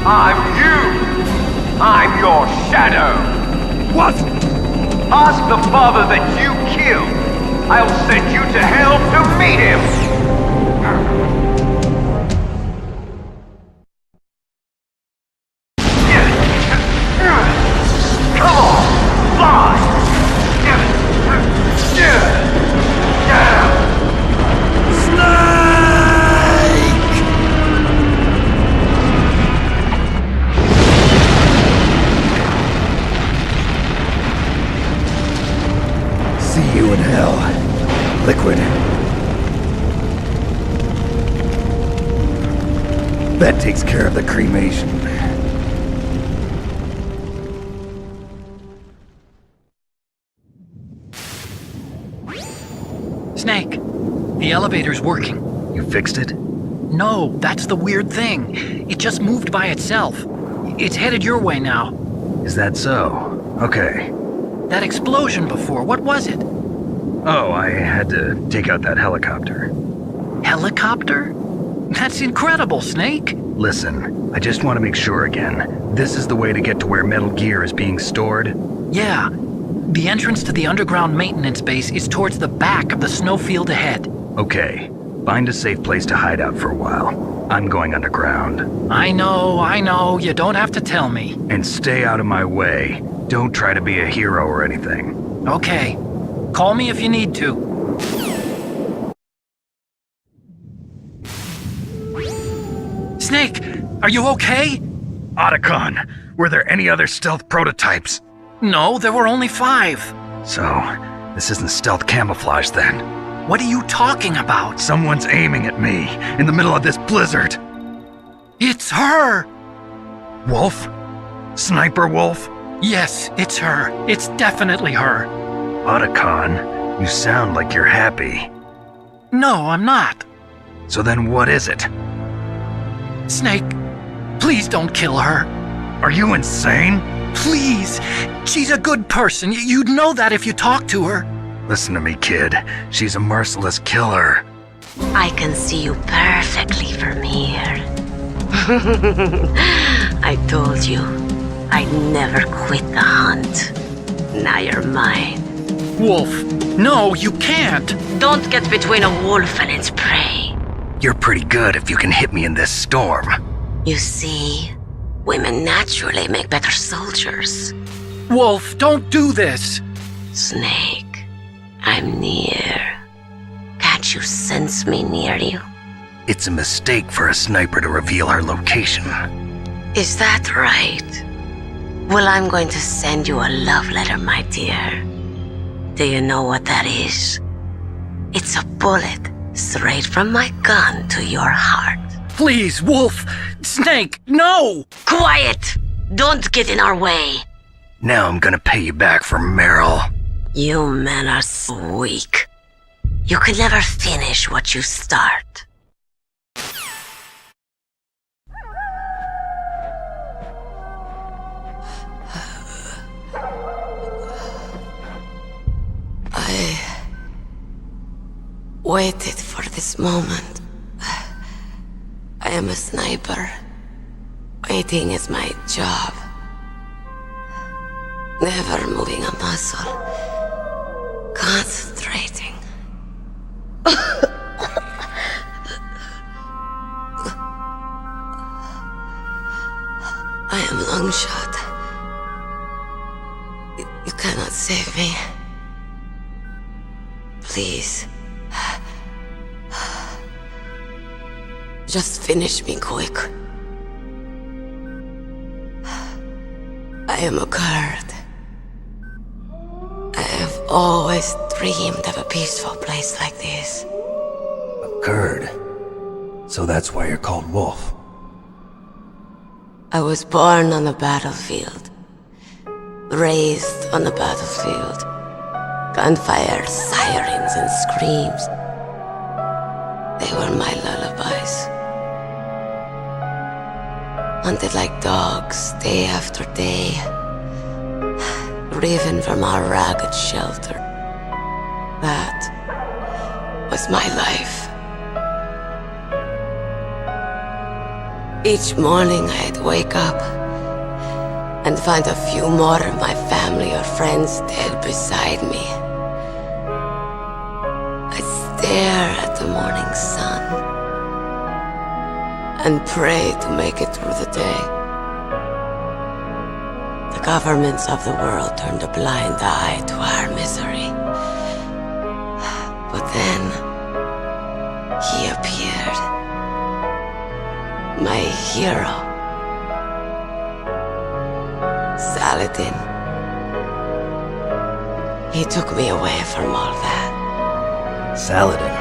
I'm you!
I'm your shadow.
What?
Ask the father that you killed. I'll send you to hell to meet him. Come on, fly.
See you in hell, Liquid. That takes care of the cremation.
Snake, the elevator's working.
You fixed it?
No, that's the weird thing. It just moved by itself. It's headed your way now.
Is that so? Okay.
That explosion before, what was it?
Oh, I had to take out that helicopter.
Helicopter? That's incredible, Snake.
Listen, I just want to make sure again. This is the way to get to where Metal Gear is being stored?
Yeah. The entrance to the underground maintenance base is towards the back of the snowfield ahead.
Okay. Find a safe place to hide out for a while. I'm going underground.
I know. You don't have to tell me.
And stay out of my way. Don't try to be a hero or anything.
Okay. Call me if you need to. Snake, are you okay?
Otacon, were there any other stealth prototypes?
No, there were only 5.
So, this isn't stealth camouflage then?
What are you talking about?
Someone's aiming at me, in the middle of this blizzard.
It's her!
Wolf? Sniper Wolf?
Yes, it's her. It's definitely her.
Otacon, you sound like you're happy.
No, I'm not.
So then what is it?
Snake, please don't kill her.
Are you insane?
Please! She's a good person. You'd know that if you talked to her.
Listen to me, kid. She's a merciless killer.
I can see you perfectly from here. I told you, I'd never quit the hunt. Now you're mine.
Wolf, no, you can't.
Don't get between a wolf and its prey.
You're pretty good if you can hit me in this storm.
You see, women naturally make better soldiers.
Wolf, don't do this.
Snake, I'm near. Can't you sense me near you?
It's a mistake for a sniper to reveal her location.
Is that right? Well, I'm going to send you a love letter, my dear. Do you know what that is? It's a bullet straight from my gun to your heart.
Please, Wolf! Snake, no!
Quiet! Don't get in our way.
Now I'm gonna pay you back for Meryl.
You men are so weak. You can never finish what you start. I waited for this moment. I am a sniper. Waiting is my job. Never moving a muscle. Concentrating. I am Longshot. You cannot save me. Please. Just finish me quick. I am a Kurd. I have always dreamed of a peaceful place like this.
A Kurd? So that's why you're called Wolf.
I was born on the battlefield. Raised on the battlefield. Gunfire, sirens, and screams. They were my lullabies. Hunted like dogs, day after day. Driven from our ragged shelter. That was my life. Each morning I'd wake up and find a few more of my family or friends dead beside me. I stare at the morning sun and pray to make it through the day. The governments of the world turned a blind eye to our misery. But then, he appeared. My hero. Saladin. He took me away from all that.
Saladin?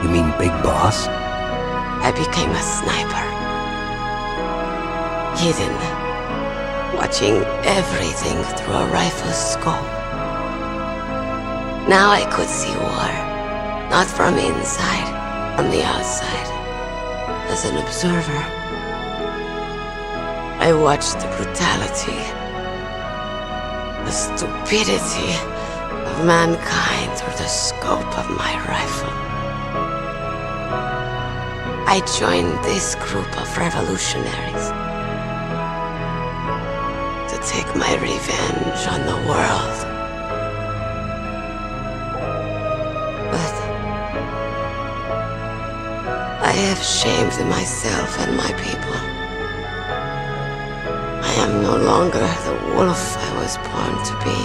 You mean Big Boss?
I became a sniper. Hidden. Watching everything through a rifle's scope. Now I could see war. Not from inside, from the outside. As an observer. I watched the brutality, the stupidity of mankind through the scope of my rifle. I joined this group of revolutionaries to take my revenge on the world. But I have shamed myself and my people. I am no longer the wolf I was born to be.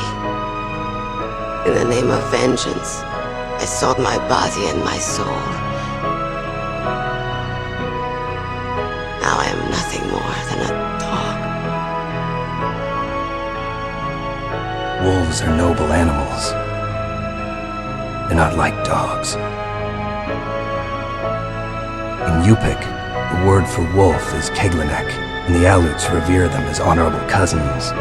In the name of vengeance, I sold my body and my soul. Now I am nothing more than a dog.
Wolves are noble animals. They're not like dogs. In Yupik, the word for wolf is Keglenek, and the Aleuts revere them as honorable cousins.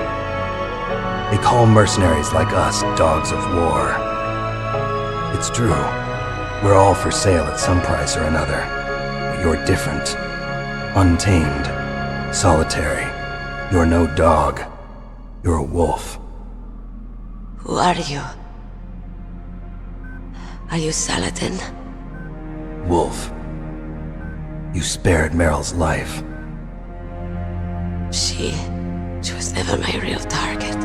They call mercenaries like us dogs of war. It's true, we're all for sale at some price or another, but you're different. Untamed, solitary. You're no dog. You're a wolf.
Who are you? Are you Saladin?
Wolf. You spared Meryl's life.
She was never my real target.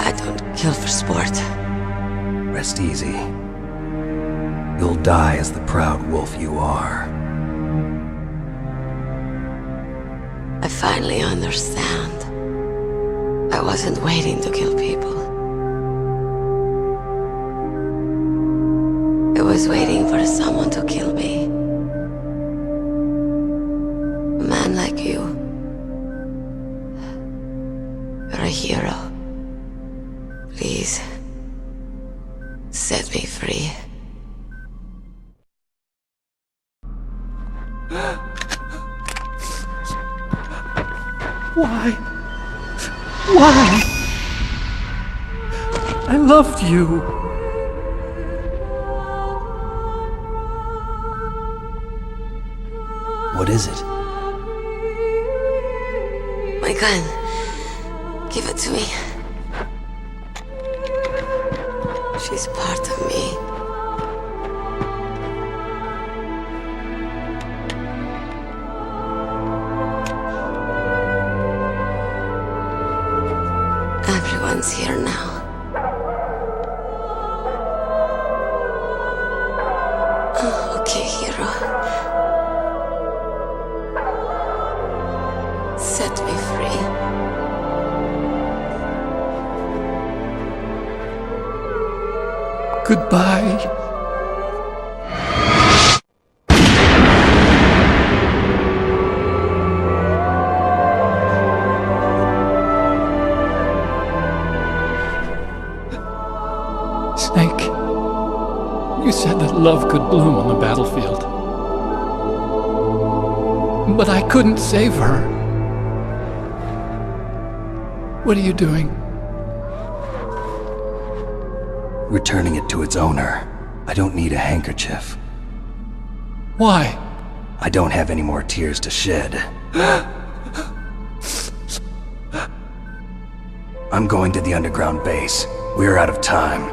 I don't kill for sport.
Rest easy. You'll die as the proud wolf you are.
I finally understand. I wasn't waiting to kill people. I was waiting for someone to kill me. A man like you. You're a hero. Please, set me free.
Why? Why? I loved you.
What is it?
My gun. Give it to me. She's part of me. Everyone's here now. Okay, hero. Set me free.
Goodbye. Snake, you said that love could bloom on the battlefield. But I couldn't save her. What are you doing?
Returning it to its owner. I don't need a handkerchief.
Why?
I don't have any more tears to shed. I'm going to the underground base. We're out of time.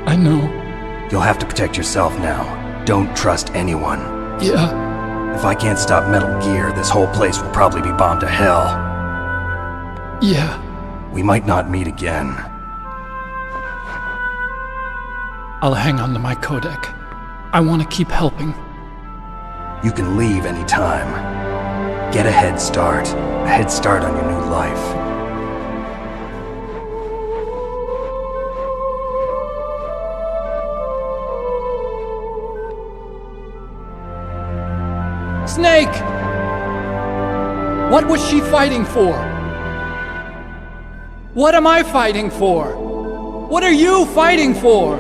I know.
You'll have to protect yourself now. Don't trust anyone.
Yeah.
If I can't stop Metal Gear, this whole place will probably be bombed to hell.
Yeah.
We might not meet again.
I'll hang on to my codec. I want to keep helping.
You can leave anytime. Get a head start. A head start on your new life.
Snake! What was she fighting for? What am I fighting for? What are you fighting for?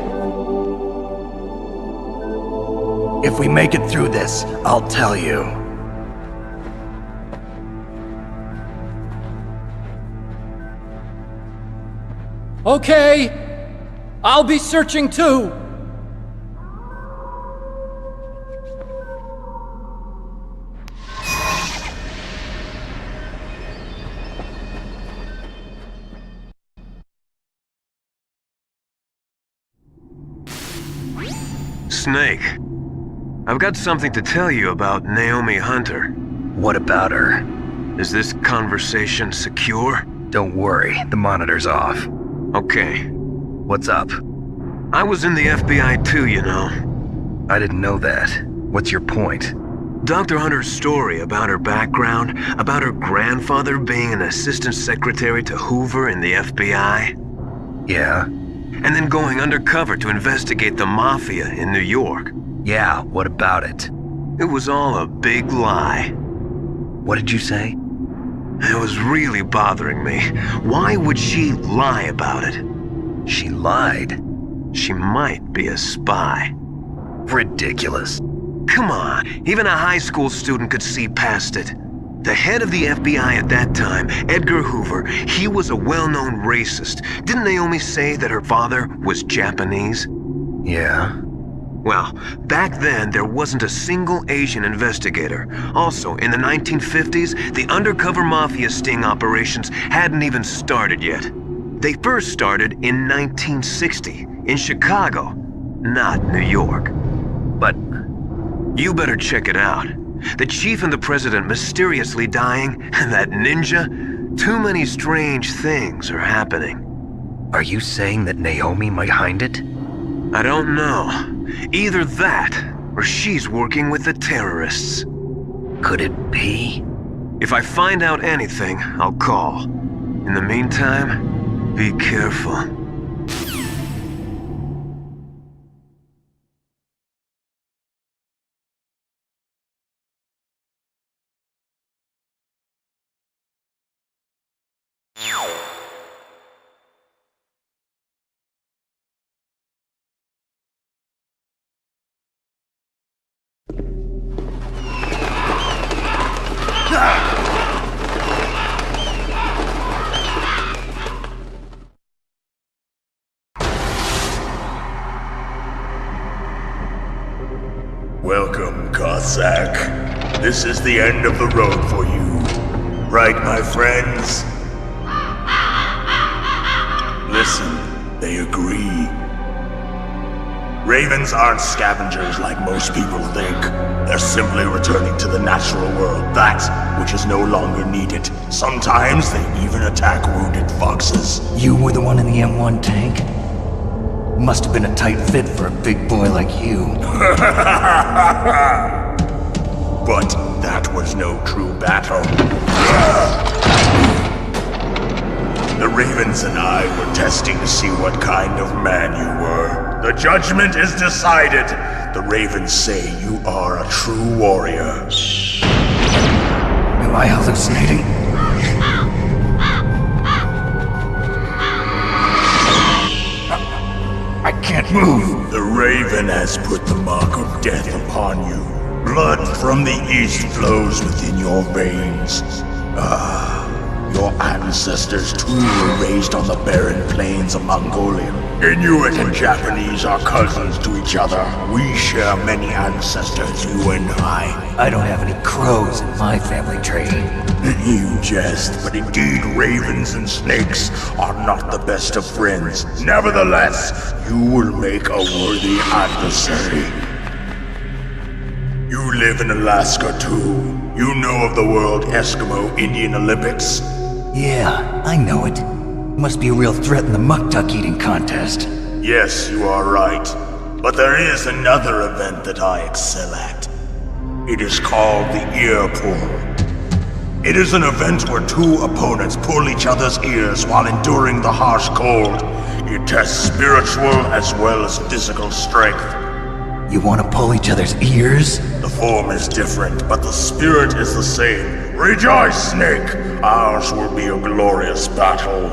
If we make it through this, I'll tell you.
Okay. I'll be searching too.
Snake, I've got something to tell you about Naomi Hunter.
What about her?
Is this conversation secure?
Don't worry, the monitor's off.
Okay.
What's up?
I was in the FBI too, you know.
I didn't know that. What's your point?
Dr. Hunter's story about her background, about her grandfather being an assistant secretary to Hoover in the FBI.
Yeah?
And then going undercover to investigate the Mafia in New York.
Yeah, what about it?
It was all a big lie.
What did you say?
It was really bothering me. Why would she lie about it?
She lied?
She might be a spy.
Ridiculous.
Come on, even a high school student could see past it. The head of the FBI at that time, Edgar Hoover, he was a well-known racist. Didn't Naomi say that her father was Japanese?
Yeah.
Well, back then, there wasn't a single Asian investigator. Also, in the 1950s, the undercover mafia sting operations hadn't even started yet. They first started in 1960, in Chicago, not New York.
But
you better check it out. The chief and the president mysteriously dying, and that ninja, too many strange things are happening.
Are you saying that Naomi might behind it?
I don't know. Either that, or she's working with the terrorists.
Could it be?
If I find out anything, I'll call. In the meantime, be careful.
Welcome, Cossack. This is the end of the road for you. Right, my friends? Listen, they agree. Ravens aren't scavengers like most people think. They're simply returning to the natural world, that which is no longer needed. Sometimes they even attack wounded foxes.
You were the one in the M1 tank? Must have been a tight fit for a big boy like you.
But that was no true battle. The Ravens and I were testing to see what kind of man you were. The judgment is decided. The Ravens say you are a true warrior.
Am I hallucinating? I can't move.
The Raven has put the mark of death upon you. Blood from the east flows within your veins. Your ancestors too were raised on the barren plains of Mongolia. Inuit and Japanese are cousins to each other. We share many ancestors, you and I.
I don't have any crows in my family tree.
You jest, but indeed ravens and snakes are not the best of friends. Nevertheless, you will make a worthy adversary. You live in Alaska too. You know of the World Eskimo Indian Olympics?
Yeah, I know it. Must be a real threat in the muck duck eating contest.
Yes, you are right. But there is another event that I excel at. It is called the ear pull. It is an event where two opponents pull each other's ears while enduring the harsh cold. It tests spiritual as well as physical strength.
You want to pull each other's ears?
The form is different, but the spirit is the same. Rejoice, Snake! Ours will be a glorious battle.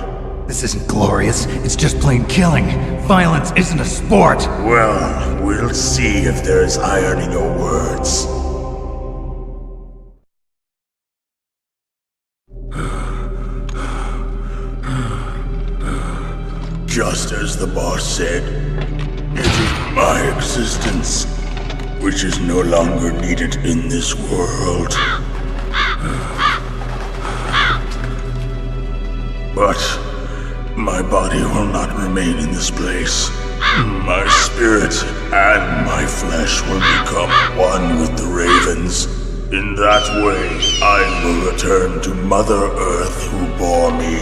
This isn't glorious, it's just plain killing. Violence isn't a sport.
Well, we'll see if there's iron in your words. Just as the boss said, it is my existence which is no longer needed in this world. But my body will not remain in this place. My spirit and my flesh will become one with the ravens. In that way, I will return to Mother Earth who bore me.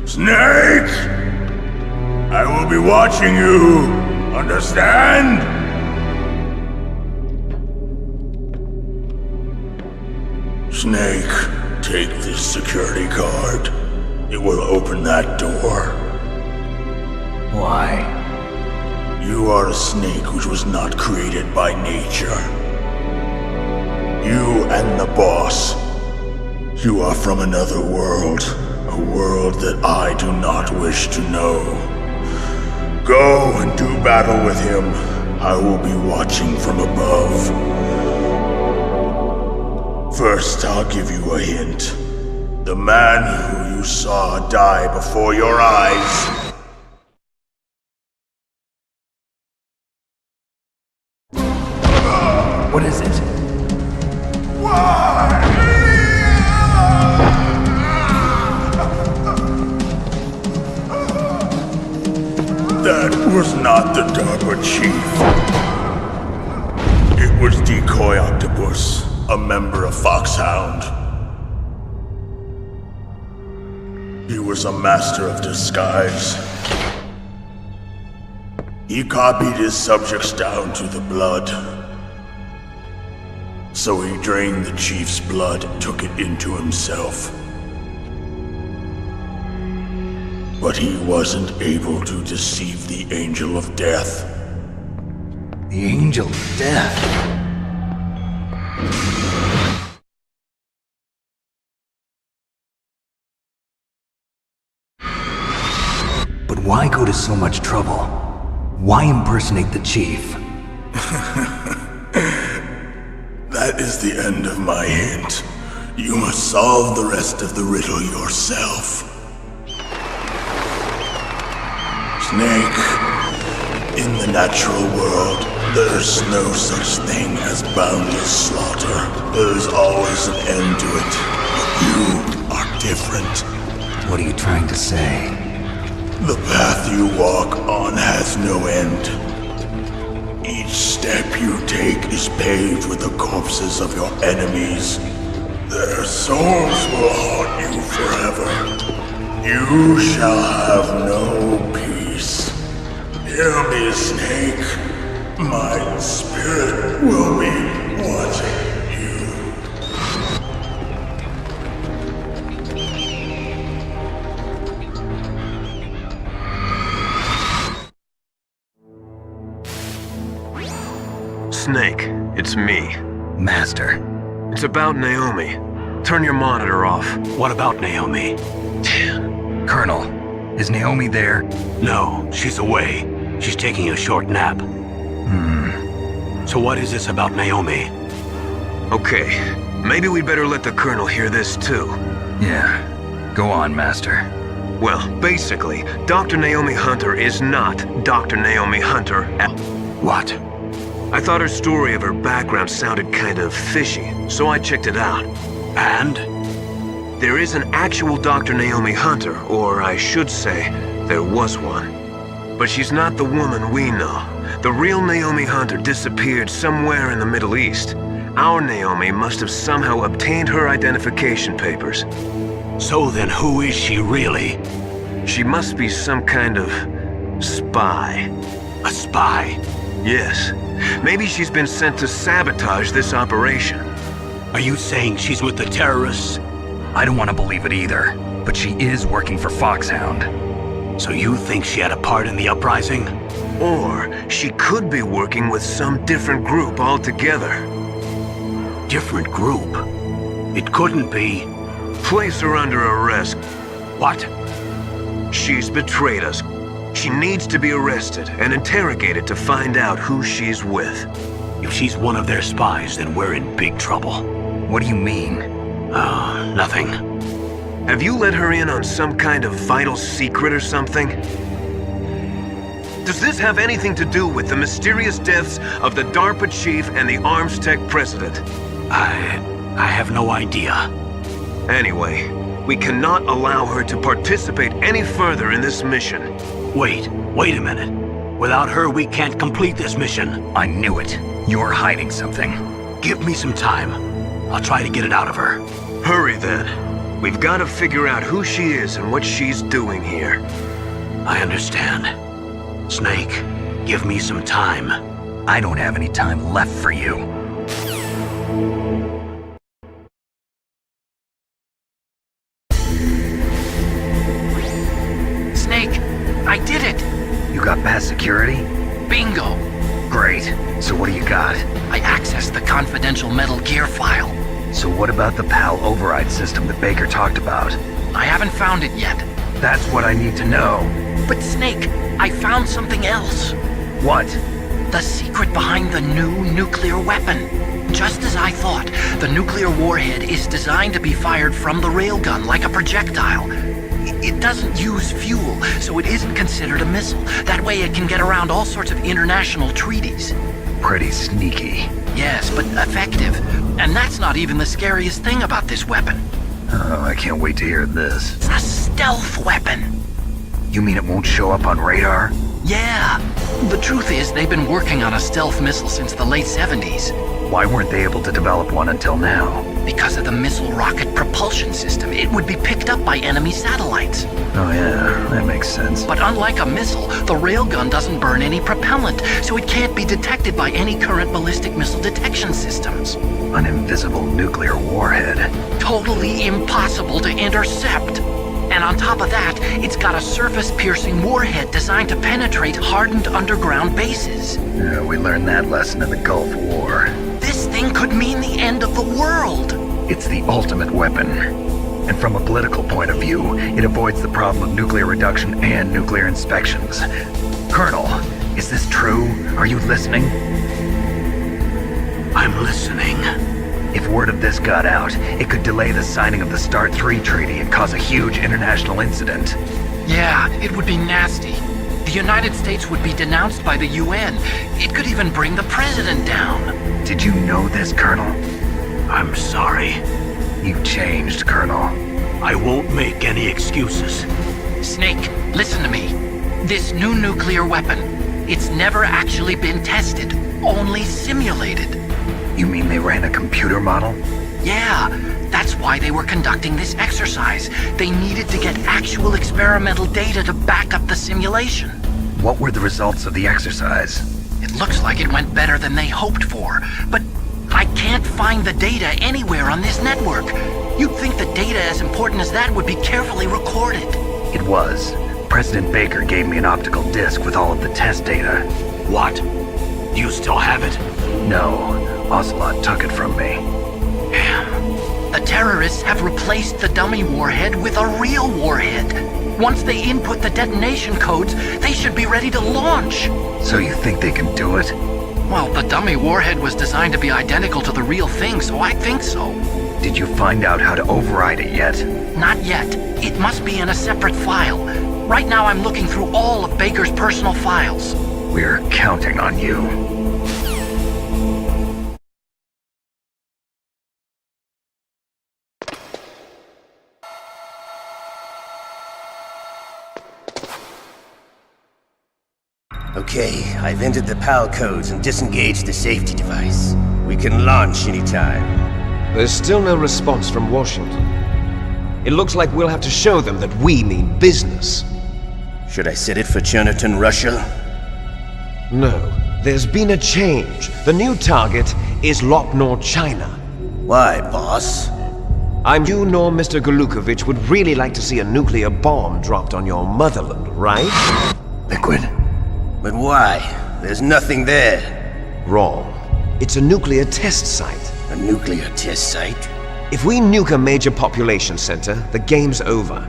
Snake! I will be watching you! Understand? Snake, take this security card. It will open that door.
Why?
You are a snake which was not created by nature. You and the boss. You are from another world. A world that I do not wish to know. Go and do battle with him. I will be watching from above. First, I'll give you a hint. The man who you saw die before your eyes.
What is it?
That was not the DARPA chief. It was Decoy Octopus, a member of Foxhound. He was a master of disguise. He copied his subjects down to the blood. So he drained the chief's blood and took it into himself. But he wasn't able to deceive the Angel of Death.
The Angel of Death? But why go to so much trouble? Why impersonate the chief?
That is the end of my hint. You must solve the rest of the riddle yourself. Snake, in the natural world, there's no such thing as boundless slaughter. There's always an end to it. But you are different.
What are you trying to say?
The path you walk on has no end. Each step you take is paved with the corpses of your enemies. Their souls will haunt you forever. You shall have no peace. Hear me, Snake. My spirit will be watching you.
Snake, it's me.
Master.
It's about Naomi. Turn your monitor off.
What about Naomi?
Colonel, is Naomi there?
No, she's away. She's taking a short nap. So what is this about Naomi?
Okay, maybe we'd better let the Colonel hear this too.
Yeah. Go on, Master.
Well, basically, Dr. Naomi Hunter is not Dr. Naomi Hunter at...
What?
I thought her story of her background sounded kind of fishy, so I checked it out.
And?
There is an actual Dr. Naomi Hunter, or I should say, there was one. But she's not the woman we know. The real Naomi Hunter disappeared somewhere in the Middle East. Our Naomi must have somehow obtained her identification papers.
So then who is she really?
She must be some kind of spy.
A spy?
Yes. Maybe she's been sent to sabotage this operation.
Are you saying she's with the terrorists?
I don't want to believe it either, but she is working for Foxhound.
So you think she had a part in the uprising?
Or she could be working with some different group altogether.
Different group? It couldn't be.
Place her under arrest.
What?
She's betrayed us. She needs to be arrested and interrogated to find out who she's with.
If she's one of their spies, then we're in big trouble.
What do you mean?
Oh, nothing.
Have you let her in on some kind of vital secret or something? Does this have anything to do with the mysterious deaths of the DARPA chief and the Armstech president?
I have no idea.
Anyway, we cannot allow her to participate any further in this mission.
Wait a minute. Without her, we can't complete this mission.
I knew it. You're hiding something.
Give me some time. I'll try to get it out of her.
Hurry then. We've got to figure out who she is and what she's doing here.
I understand. Snake, give me some time.
I don't have any time left for you.
Snake, I did it!
You got past security?
Bingo!
Great. So what do you got?
I accessed the confidential Metal Gear file.
So what about the PAL override system that Baker talked about?
I haven't found it yet.
That's what I need to know.
But Snake, I found something else.
What?
The secret behind the new nuclear weapon. Just as I thought, the nuclear warhead is designed to be fired from the railgun like a projectile. It doesn't use fuel, so it isn't considered a missile. That way it can get around all sorts of international treaties.
Pretty sneaky.
Yes, but effective. And that's not even the scariest thing about this weapon.
Oh, I can't wait to hear this.
It's a stealth weapon.
You mean it won't show up on radar?
Yeah. The truth is, they've been working on a stealth missile since the late 70s.
Why weren't they able to develop one until now?
Because of the missile rocket propulsion system. It would be picked up by enemy satellites.
Oh yeah, that makes sense.
But unlike a missile, the railgun doesn't burn any propellant, so it can't be detected by any current ballistic missile detection systems.
An invisible nuclear warhead.
Totally impossible to intercept. And on top of that, it's got a surface-piercing warhead designed to penetrate hardened underground bases.
Yeah, we learned that lesson in the Gulf War.
This thing could mean the end of the world.
It's the ultimate weapon. And from a political point of view, it avoids the problem of nuclear reduction and nuclear inspections. Colonel, is this true? Are you listening?
I'm listening.
If word of this got out, it could delay the signing of the START 3 treaty and cause a huge international incident.
Yeah, it would be nasty. The United States would be denounced by the UN. It could even bring the president down.
Did you know this, Colonel?
I'm sorry.
You changed, Colonel.
I won't make any excuses.
Snake, listen to me. This new nuclear weapon, it's never actually been tested, only simulated.
You mean they ran a computer model?
Yeah, that's why they were conducting this exercise. They needed to get actual experimental data to back up the simulation.
What were the results of the exercise?
It looks like it went better than they hoped for, but I can't find the data anywhere on this network. You'd think the data as important as that would be carefully recorded.
It was. President Baker gave me an optical disc with all of the test data.
What? Do you still have it?
No. Ocelot took it from me.
Damn. The terrorists have replaced the dummy warhead with a real warhead. Once they input the detonation codes, they should be ready to launch.
So you think they can do it?
Well, the dummy warhead was designed to be identical to the real thing, so I think so.
Did you find out how to override it yet?
Not yet. It must be in a separate file. Right now I'm looking through all of Baker's personal files.
We're counting on you.
Okay, I've entered the PAL codes and disengaged the safety device. We can launch anytime.
There's still no response from Washington. It looks like we'll have to show them that we mean business.
Should I set it for Cherniton, Russia?
No. There's been a change. The new target is Lopnor, China.
Why, boss?
You nor Mr. Golukovich would really like to see a nuclear bomb dropped on your motherland, right?
Liquid. But why? There's nothing there.
Wrong. It's a nuclear test site.
A nuclear test site?
If we nuke a major population center, the game's over.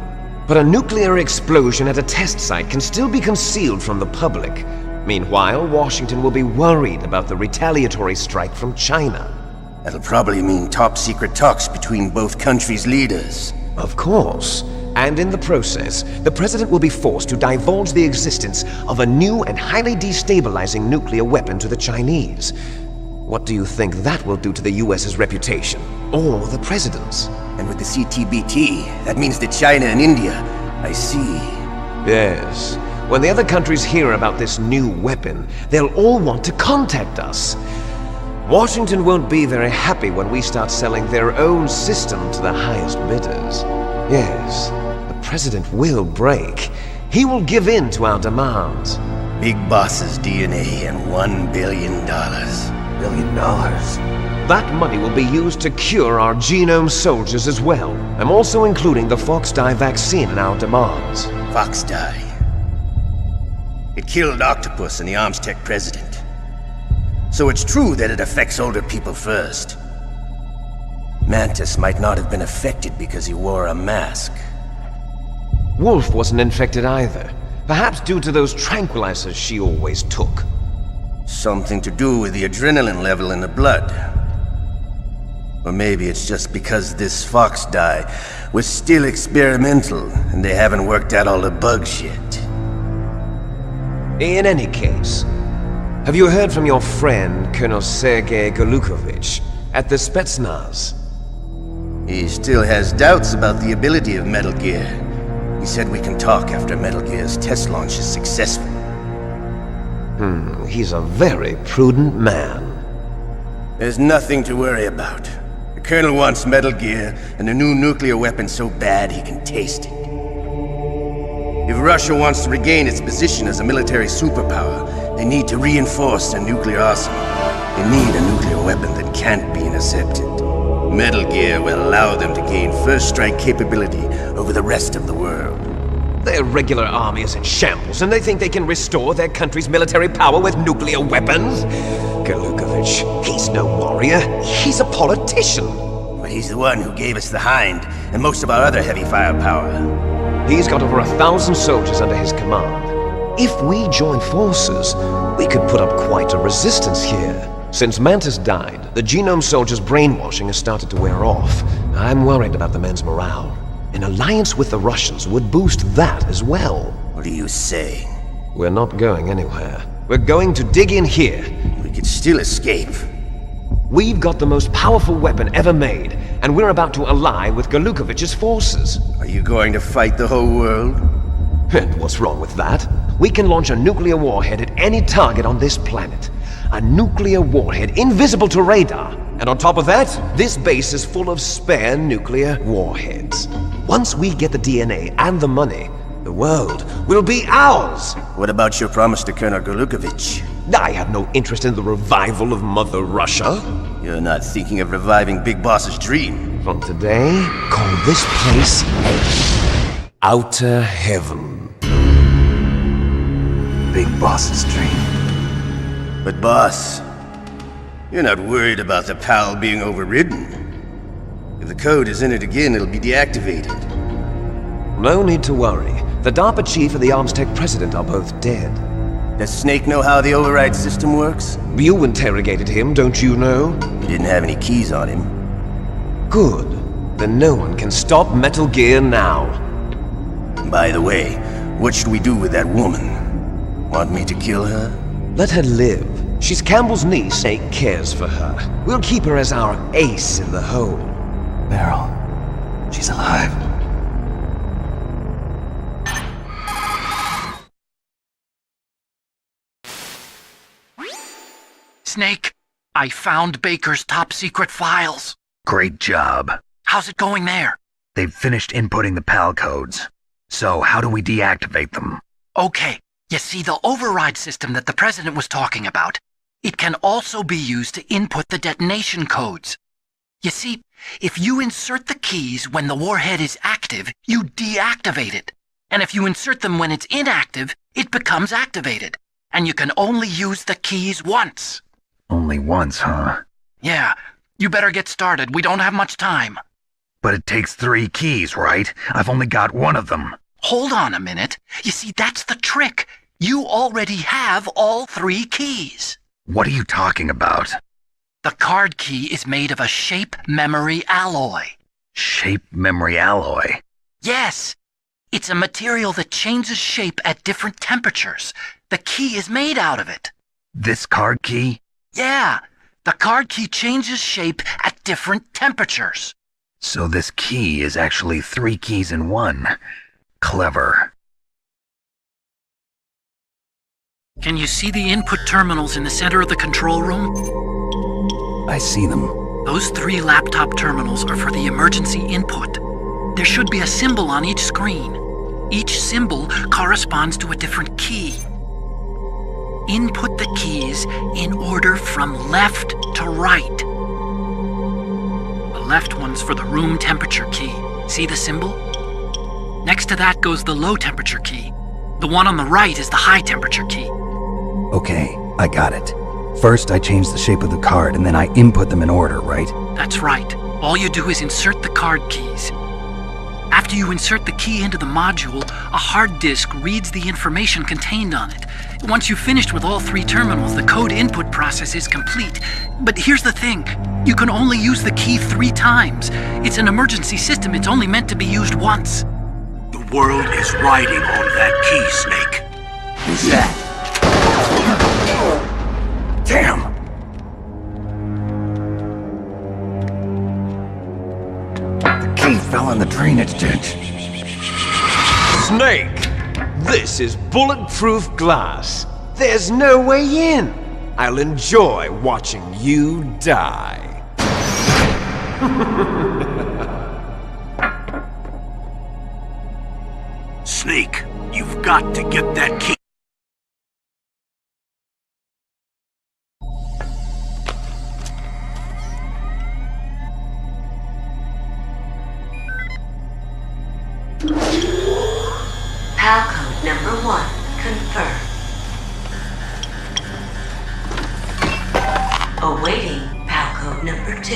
But a nuclear explosion at a test site can still be concealed from the public. Meanwhile, Washington will be worried about the retaliatory strike from China.
That'll probably mean top-secret talks between both countries' leaders.
Of course. And in the process, the President will be forced to divulge the existence of a new and highly destabilizing nuclear weapon to the Chinese. What do you think that will do to the US's reputation? Or the President's?
And with the CTBT, that means that China and India. I see.
Yes. When the other countries hear about this new weapon, they'll all want to contact us. Washington won't be very happy when we start selling their own system to the highest bidders. Yes, the President will break. He will give in to our demands.
Big Boss's DNA and $1 billion.
$1 billion?
That money will be used to cure our genome soldiers as well. I'm also including the Fox-Die vaccine in our demands.
Fox-Die? It killed Octopus and the Armstech president. So it's true that it affects older people first. Mantis might not have been affected because he wore a mask.
Wolf wasn't infected either. Perhaps due to those tranquilizers she always took.
Something to do with the adrenaline level in the blood. Or maybe it's just because this Fox-Die was still experimental and they haven't worked out all the bugs yet.
In any case, have you heard from your friend, Colonel Sergei Golukovich, at the Spetsnaz?
He still has doubts about the ability of Metal Gear. He said we can talk after Metal Gear's test launch is successful.
He's a very prudent man.
There's nothing to worry about. The Colonel wants Metal Gear and a new nuclear weapon so bad he can taste it. If Russia wants to regain its position as a military superpower, they need to reinforce their nuclear arsenal. They need a nuclear weapon that can't be intercepted. Metal Gear will allow them to gain first strike capability over the rest of the world.
Their regular army is in shambles, and they think they can restore their country's military power with nuclear weapons? Golukovich, he's no warrior. He's a politician.
But he's the one who gave us the Hind and most of our other heavy firepower.
He's got over 1,000 soldiers under his command. If we join forces, we could put up quite a resistance here. Since Mantis died, the genome soldiers' brainwashing has started to wear off. I'm worried about the men's morale. An alliance with the Russians would boost that as well.
What are you saying?
We're not going anywhere. We're going to dig in here.
We could still escape.
We've got the most powerful weapon ever made, and we're about to ally with Golukovich's forces.
Are you going to fight the whole world?
And what's wrong with that? We can launch a nuclear warhead at any target on this planet. A nuclear warhead invisible to radar. And on top of that, this base is full of spare nuclear warheads. Once we get the DNA and the money, the world will be ours!
What about your promise to Colonel Golukovich?
I have no interest in the revival of Mother Russia.
You're not thinking of reviving Big Boss's dream.
From today, call this place Outer Heaven.
Big Boss's dream.
But boss, you're not worried about the PAL being overridden. If the code is in it again, it'll be deactivated.
No need to worry. The DARPA chief and the Armstech president are both dead.
Does Snake know how the override system works?
You interrogated him, don't you know?
He didn't have any keys on him.
Good. Then no one can stop Metal Gear now.
By the way, what should we do with that woman? Want me to kill her?
Let her live. She's Campbell's niece. Snake cares for her. We'll keep her as our ace in the hole.
Meryl, she's alive.
Snake, I found Baker's top-secret files.
Great job.
How's it going there?
They've finished inputting the PAL codes. So how do we deactivate them?
Okay, you see the override system that the President was talking about? It can also be used to input the detonation codes. You see, if you insert the keys when the warhead is active, you deactivate it. And if you insert them when it's inactive, it becomes activated. And you can only use the keys once.
Only once, huh?
Yeah, you better get started. We don't have much time.
But it takes 3 keys, right? I've only got 1 of them.
Hold on a minute. You see, that's the trick. You already have all 3 keys.
What are you talking about?
The card key is made of a shape memory alloy.
Shape memory alloy?
Yes. It's a material that changes shape at different temperatures. The key is made out of it.
This card key?
Yeah. The card key changes shape at different temperatures.
So this key is actually 3 keys in 1. Clever.
Can you see the input terminals in the center of the control room?
I see them.
Those 3 laptop terminals are for the emergency input. There should be a symbol on each screen. Each symbol corresponds to a different key. Input the keys in order from left to right. The left one's for the room temperature key. See the symbol? Next to that goes the low temperature key. The one on the right is the high temperature key.
Okay, I got it. First, I change the shape of the card, and then I input them in order, right?
That's right. All you do is insert the card keys. After you insert the key into the module, a hard disk reads the information contained on it. Once you've finished with all 3 terminals, the code input process is complete. But here's the thing. You can only use the key 3 times. It's an emergency system. It's only meant to be used once.
The world is riding on that key, Snake.
Who's that? Damn! The key fell in the drainage ditch.
Snake! This is bulletproof glass. There's no way in. I'll enjoy watching you die.
Snake, you've got to get that key.
PAL code number 1 confirmed. Awaiting PAL code number 2.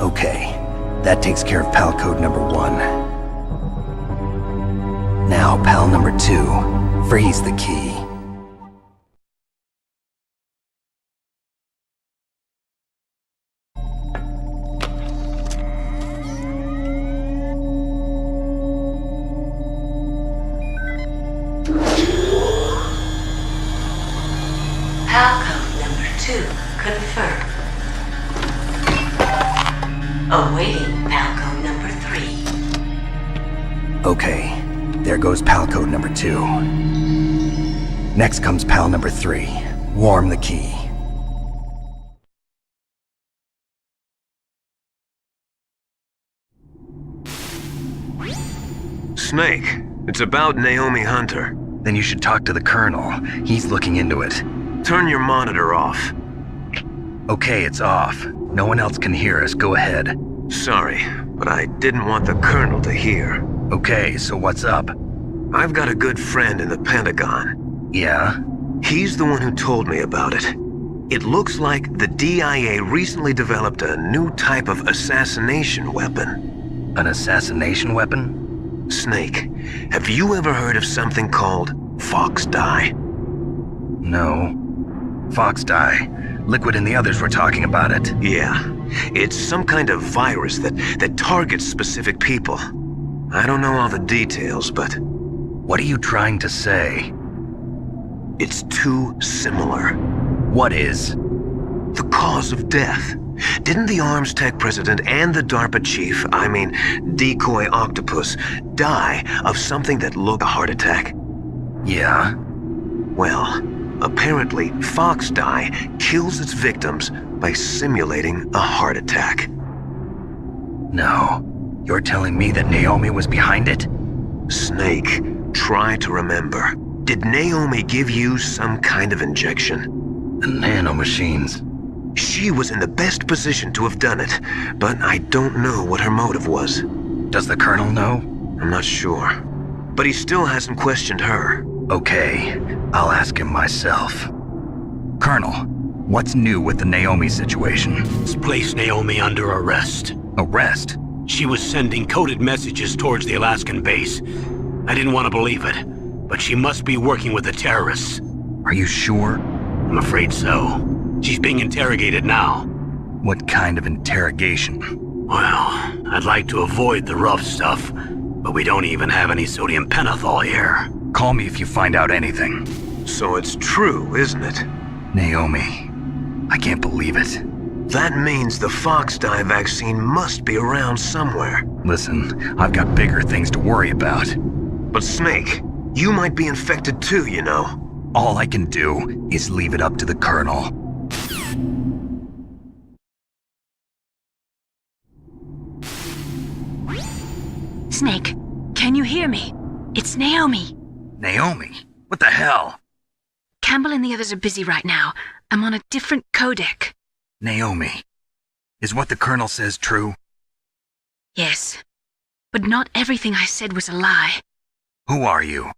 Okay, that takes care of PAL code number 1. Now, PAL number 2, freeze the key.
PAL code number 2 confirmed. Awaiting PAL code number 3.
Okay, there goes PAL code number 2. Next comes PAL number 3. Warm the key.
Snake, it's about Naomi Hunter.
Then you should talk to the Colonel. He's looking into it.
Turn your monitor off.
Okay, it's off. No one else can hear us. Go ahead.
Sorry, but I didn't want the Colonel to hear.
Okay, so what's up?
I've got a good friend in the Pentagon.
Yeah?
He's the one who told me about it. It looks like the DIA recently developed a new type of assassination weapon.
An assassination weapon?
Snake, have you ever heard of something called Fox Dye?
No. Fox Dye. Liquid and the others were talking about it.
Yeah. It's some kind of virus that targets specific people. I don't know all the details, but...
What are you trying to say?
It's too similar.
What is?
The cause of death. Didn't the Arms Tech president and the DARPA chief, I mean, Decoy Octopus, die of something that looked like a heart attack?
Yeah?
Well, Apparently, fox dye kills its victims by simulating a heart attack.
No. You're telling me that Naomi was behind it?
Snake, try to remember. Did Naomi give you some kind of injection?
The nanomachines.
She was in the best position to have done it, but I don't know what her motive was.
Does the Colonel know?
I'm not sure. But he still hasn't questioned her.
Okay, I'll ask him myself. Colonel, what's new with the Naomi situation?
Let's place Naomi under arrest.
Arrest?
She was sending coded messages towards the Alaskan base. I didn't want to believe it, but she must be working with the terrorists.
Are you sure?
I'm afraid so. She's being interrogated now.
What kind of interrogation?
Well, I'd like to avoid the rough stuff, but we don't even have any sodium pentothal here.
Call me if you find out anything.
So it's true, isn't it?
Naomi, I can't believe it.
That means the fox dye vaccine must be around somewhere.
Listen, I've got bigger things to worry about.
But Snake, you might be infected too, you know.
All I can do is leave it up to the Colonel.
Snake, can you hear me? It's Naomi.
Naomi? What the hell?
Campbell and the others are busy right now. I'm on a different codec.
Naomi, is what the Colonel says true?
Yes, but not everything I said was a lie.
Who are you?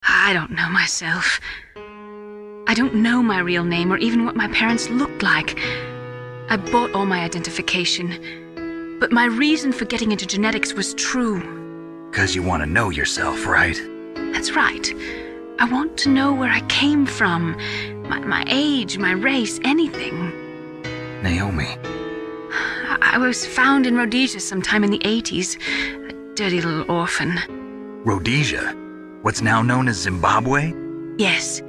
I don't know myself. I don't know my real name or even what my parents looked like. I bought all my identification, but my reason for getting into genetics was true.
'Cause you want to know yourself, right?
That's right. I want to know where I came from, my age, my race, anything.
Naomi.
I was found in Rhodesia sometime in the 80s. A dirty little orphan.
Rhodesia? What's now known as Zimbabwe?
Yes.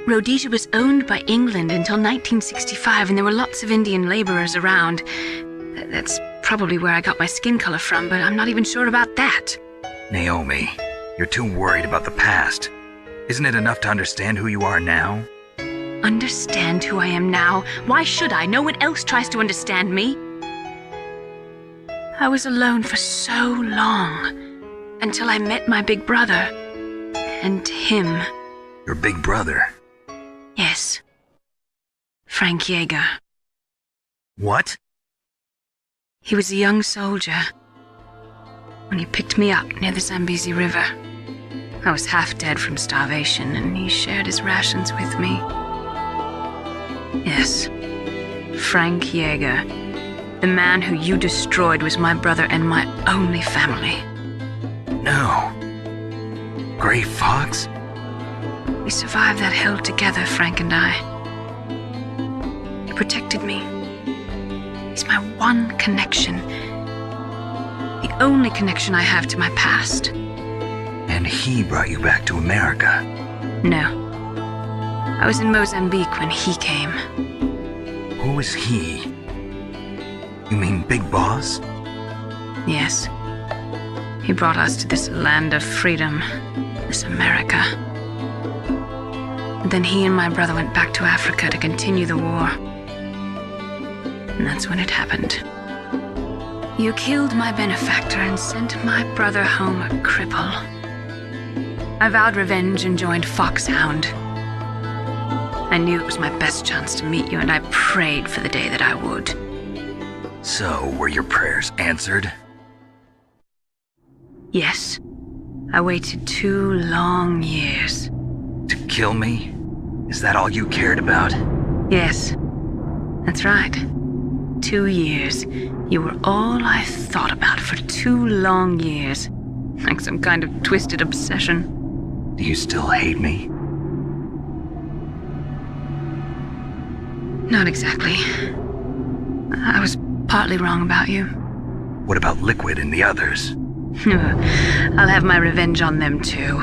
Rhodesia was owned by England until 1965, and there were lots of Indian laborers around. That's probably where I got my skin color from, but I'm not even sure about that.
Naomi, you're too worried about the past. Isn't it enough to understand who you are now?
Understand who I am now? Why should I? No one else tries to understand me. I was alone for so long, until I met my big brother. And him.
Your big brother?
Yes. Frank Yeager.
What?
He was a young soldier when he picked me up near the Zambezi River. I was half dead from starvation, and he shared his rations with me. Yes, Frank Yeager. The man who you destroyed was my brother and my only family.
No. Gray Fox?
We survived that hell together, Frank and I. He protected me. He's my one connection. The only connection I have to my past.
And he brought you back to America?
No. I was in Mozambique when he came.
Who is he? You mean Big Boss?
Yes. He brought us to this land of freedom, this America. And then he and my brother went back to Africa to continue the war. And that's when it happened. You killed my benefactor and sent my brother home a cripple. I vowed revenge and joined Foxhound. I knew it was my best chance to meet you, and I prayed for the day that I would.
So, were your prayers answered?
Yes. I waited 2 long years.
To kill me? Is that all you cared about?
Yes. That's right. 2 years. You were all I thought about for 2 long years. Like some kind of twisted obsession.
Do you still hate me?
Not exactly. I was partly wrong about you.
What about Liquid and the others?
I'll have my revenge on them too.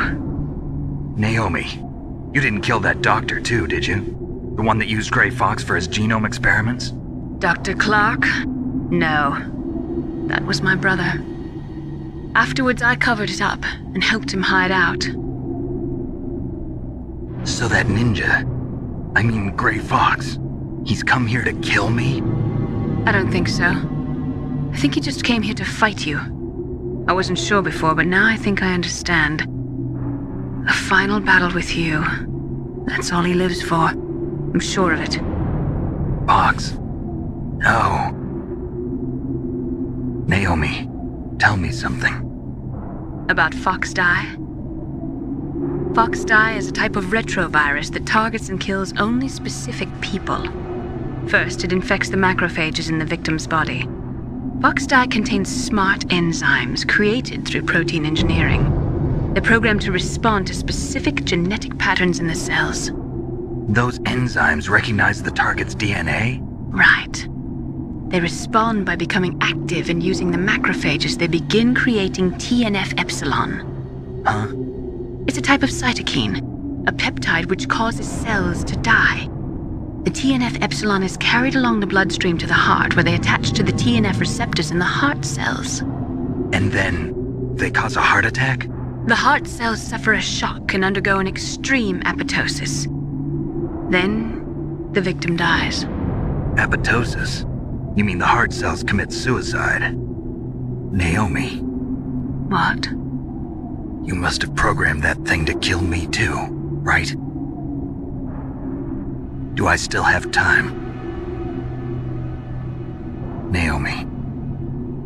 Naomi, you didn't kill that doctor too, did you? The one that used Gray Fox for his genome experiments?
Dr. Clark? No. That was my brother. Afterwards, I covered it up and helped him hide out.
So that ninja, I mean, Gray Fox. He's come here to kill me?
I don't think so. I think he just came here to fight you. I wasn't sure before, but now I think I understand. A final battle with you. That's all he lives for. I'm sure of it.
Fox. No. Naomi, tell me something.
About Fox Die? Fox Die is a type of retrovirus that targets and kills only specific people. First, it infects the macrophages in the victim's body. Fox Die contains smart enzymes created through protein engineering. They're programmed to respond to specific genetic patterns in the cells.
Those enzymes recognize the target's DNA?
Right. They respond by becoming active and using the macrophages. They begin creating TNF-epsilon.
Huh?
It's a type of cytokine, a peptide which causes cells to die. The TNF-epsilon is carried along the bloodstream to the heart, where they attach to the TNF receptors in the heart cells.
And then they cause a heart attack?
The heart cells suffer a shock and undergo an extreme apoptosis. Then, the victim dies.
Apoptosis? You mean the heart cells commit suicide? Naomi.
What?
You must have programmed that thing to kill me too, right? Do I still have time? Naomi,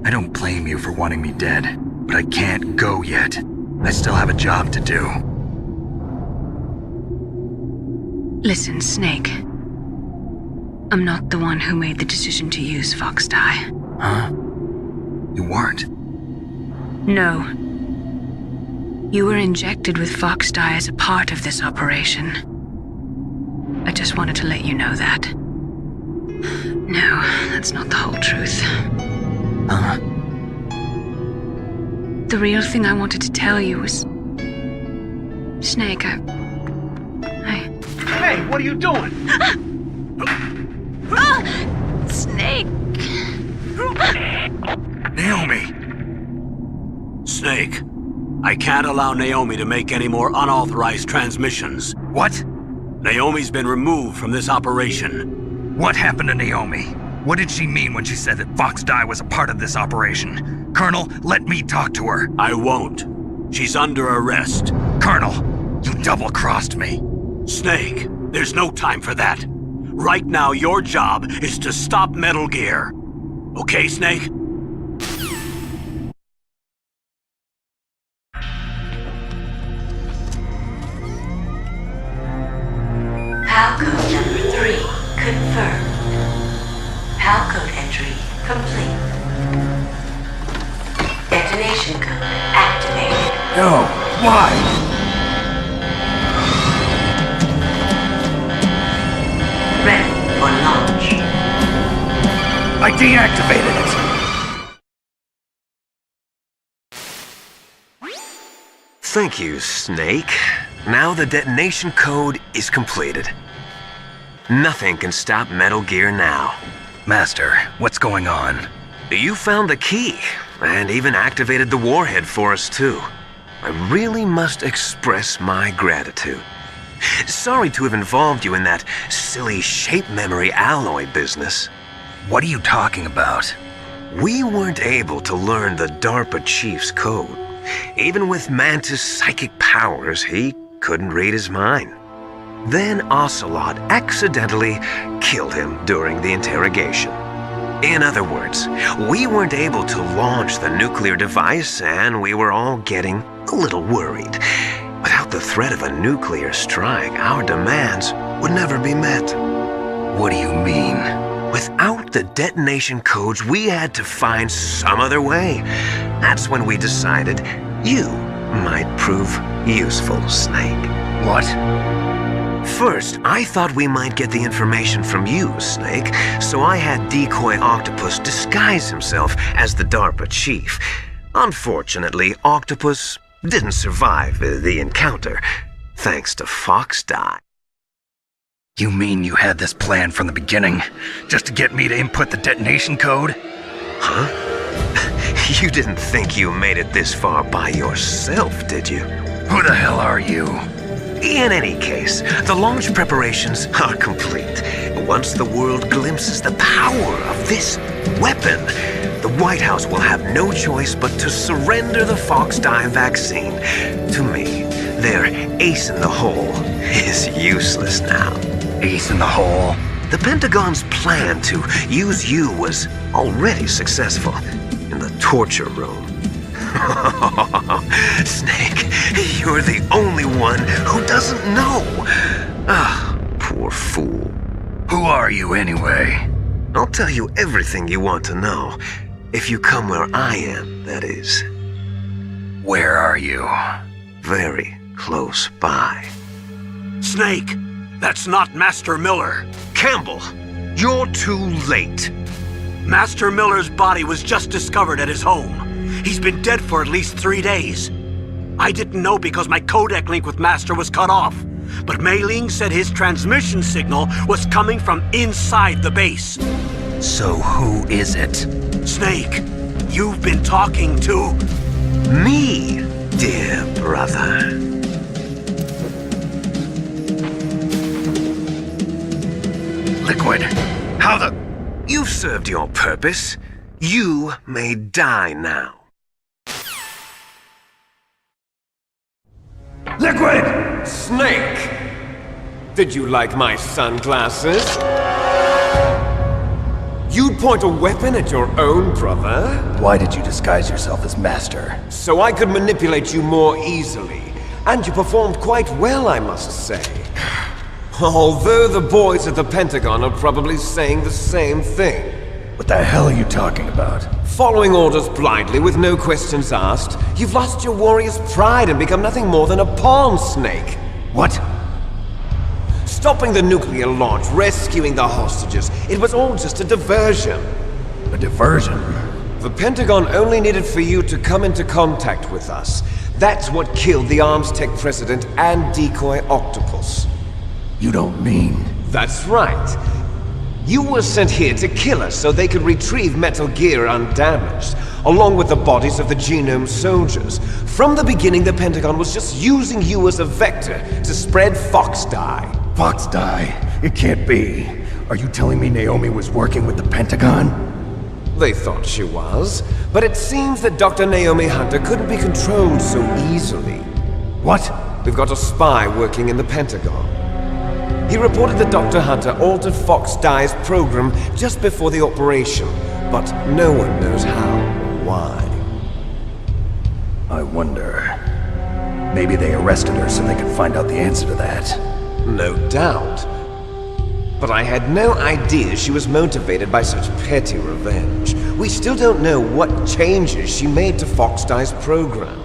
I don't blame you for wanting me dead, but I can't go yet. I still have a job to do.
Listen, Snake. I'm not the one who made the decision to use Fox Die.
Huh? You weren't?
No. You were injected with Fox Die as a part of this operation. I just wanted to let you know that. No, that's not the whole truth.
Huh?
The real thing I wanted to tell you was... Snake,
Hey, what are you doing?
Snake!
Naomi!
Snake, I can't allow Naomi to make any more unauthorized transmissions.
What?
Naomi's been removed from this operation.
What happened to Naomi? What did she mean when she said that Fox Die was a part of this operation? Colonel, let me talk to her.
I won't. She's under arrest.
Colonel, you double-crossed me.
Snake, there's no time for that. Right now, your job is to stop Metal Gear. Okay, Snake?
PAL code number 3 confirmed. PAL code entry complete. Detonation code activated.
No, why?
Ready for launch.
I deactivated it.
Thank you, Snake. Now the detonation code is completed. Nothing can stop Metal Gear now.
Master, what's going on?
You found the key, and even activated the warhead for us, too. I really must express my gratitude. Sorry to have involved you in that silly shape memory alloy business.
What are you talking about?
We weren't able to learn the DARPA chief's code. Even with Mantis' psychic powers, he couldn't read his mind. Then Ocelot accidentally killed him during the interrogation. In other words, we weren't able to launch the nuclear device, and we were all getting a little worried. Without the threat of a nuclear strike, our demands would never be met.
What do you mean?
Without the detonation codes, we had to find some other way. That's when we decided you might prove useful, Snake.
What?
First, I thought we might get the information from you, Snake, so I had Decoy Octopus disguise himself as the DARPA chief. Unfortunately, Octopus didn't survive the encounter, thanks to Fox Die.
You mean you had this plan from the beginning, just to get me to input the detonation code?
Huh? You didn't think you made it this far by yourself, did you?
Who the hell are you?
In any case, the launch preparations are complete. Once the world glimpses the power of this weapon, the White House will have no choice but to surrender the Fox Die vaccine. To me, their ace in the hole is useless now.
Ace in the hole?
The Pentagon's plan to use you was already successful in the torture room. Snake, you're the only one who doesn't know. Ah, poor fool.
Who are you anyway?
I'll tell you everything you want to know. If you come where I am, that is.
Where are you?
Very close by.
Snake, that's not Master Miller.
Campbell, you're too late.
Master Miller's body was just discovered at his home. He's been dead for at least 3 days. I didn't know because my codec link with Master was cut off. But Mei Ling said his transmission signal was coming from inside the base.
So who is it?
Snake, you've been talking to...
me, dear brother.
Liquid, how the...
You've served your purpose. You may die now.
Liquid!
Snake! Did you like my sunglasses? You'd point a weapon at your own brother?
Why did you disguise yourself as Master?
So I could manipulate you more easily. And you performed quite well, I must say. Although the boys at the Pentagon are probably saying the same thing.
What the hell are you talking about?
Following orders blindly with no questions asked, you've lost your warrior's pride and become nothing more than a pawn, Snake.
What?
Stopping the nuclear launch, rescuing the hostages, it was all just a diversion.
A diversion?
The Pentagon only needed for you to come into contact with us. That's what killed the ArmsTech president and decoy Octopus.
You don't mean...
That's right. You were sent here to kill us so they could retrieve Metal Gear undamaged, along with the bodies of the Genome soldiers. From the beginning, the Pentagon was just using you as a vector to spread Fox Die.
Fox Die? It can't be. Are you telling me Naomi was working with the Pentagon?
They thought she was, but it seems that Dr. Naomi Hunter couldn't be controlled so easily.
What?
We've got a spy working in the Pentagon. He reported that Dr. Hunter altered Fox Die's program just before the operation, but no one knows how or why.
I wonder... Maybe they arrested her so they could find out the answer to that.
No doubt. But I had no idea she was motivated by such petty revenge. We still don't know what changes she made to Fox Die's program.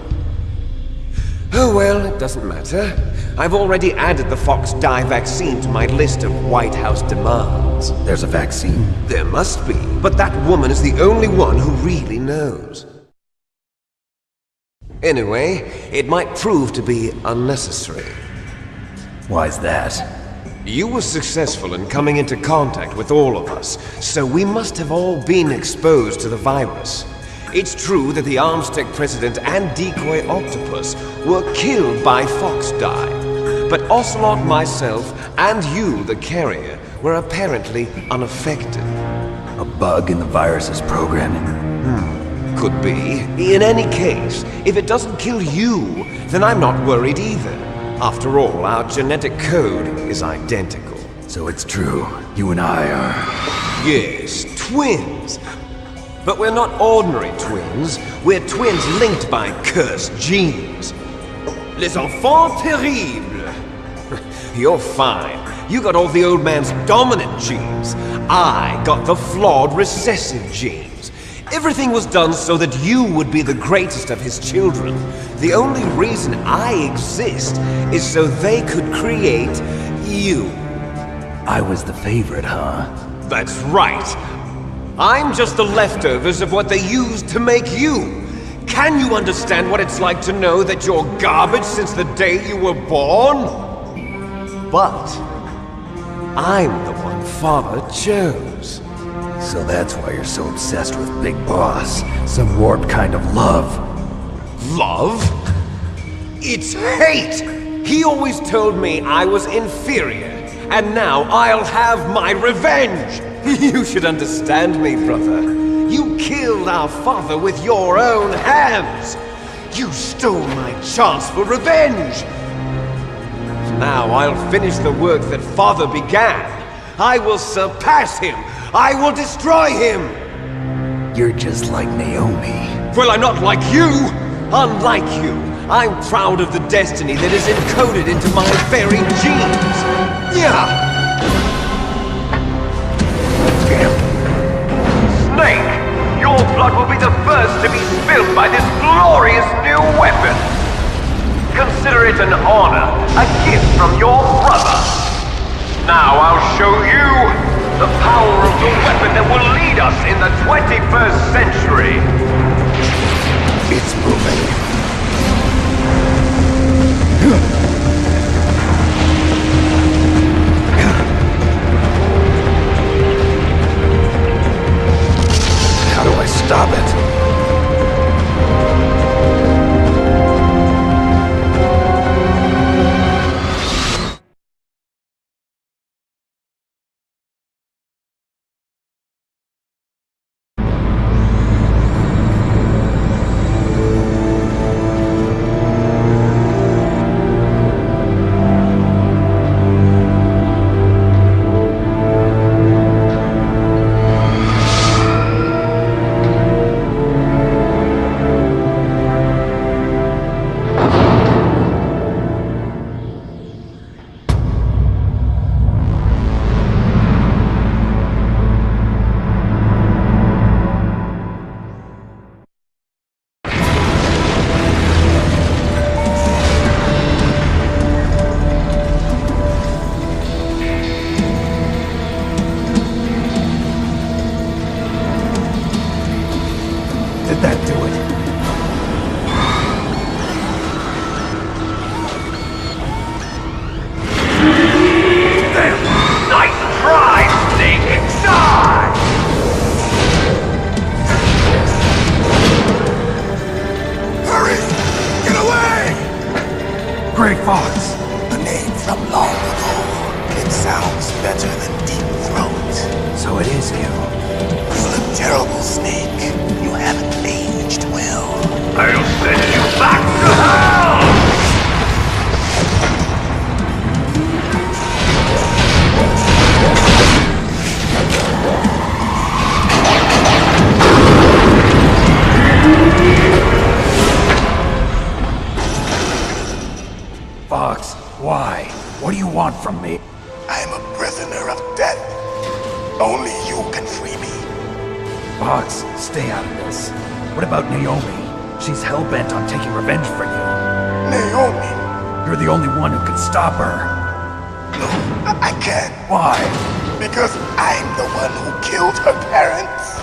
Oh well, it doesn't matter. I've already added the Fox Die vaccine to my list of White House demands.
There's a vaccine?
There must be, but that woman is the only one who really knows. Anyway, it might prove to be unnecessary.
Why's that?
You were successful in coming into contact with all of us, so we must have all been exposed to the virus. It's true that the ArmsTech president and decoy Octopus were killed by Fox Die, but Ocelot, myself, and you, the carrier, were apparently unaffected.
A bug in the virus's programming?
Could be. In any case, if it doesn't kill you, then I'm not worried either. After all, our genetic code is identical.
So it's true, you and I are...
Yes, twins. But we're not ordinary twins. We're twins linked by cursed genes. Les enfants terribles. You're fine. You got all the old man's dominant genes. I got the flawed recessive genes. Everything was done so that you would be the greatest of his children. The only reason I exist is so they could create you.
I was the favorite, huh?
That's right. I'm just the leftovers of what they used to make you. Can you understand what it's like to know that you're garbage since the day you were born? But I'm the one Father chose.
So that's why you're so obsessed with Big Boss. Some warped kind of love.
Love? It's hate! He always told me I was inferior, and now I'll have my revenge! You should understand me, brother. You killed our father with your own hands! You stole my chance for revenge! Now I'll finish the work that father began. I will surpass him! I will destroy him!
You're just like Naomi.
Well, I'm not like you! Unlike you, I'm proud of the destiny that is encoded into my very genes! Yeah!
Snake, your blood will be the first to be spilled by this glorious new weapon! Consider it an honor, a gift from your brother! Now I'll show you the power of the weapon that will lead us in the 21st century!
It's moving.
How do I stop it? Did that do it?
Damn! Nice try, Snake! Die!
Hurry! Get away!
Grey Fox!
A name from long ago. It sounds better than Deep Throat.
So it is you.
You look terrible, Snake. You haven't aged well.
I'll send you back to hell!
Fox, why? What do you want from me?
I am a prisoner of death. Only you can free me.
Fox, stay out of this. What about Naomi? She's hell-bent on taking revenge for you.
Naomi?
You're the only one who can stop her.
No, I can't.
Why?
Because I'm the one who killed her parents.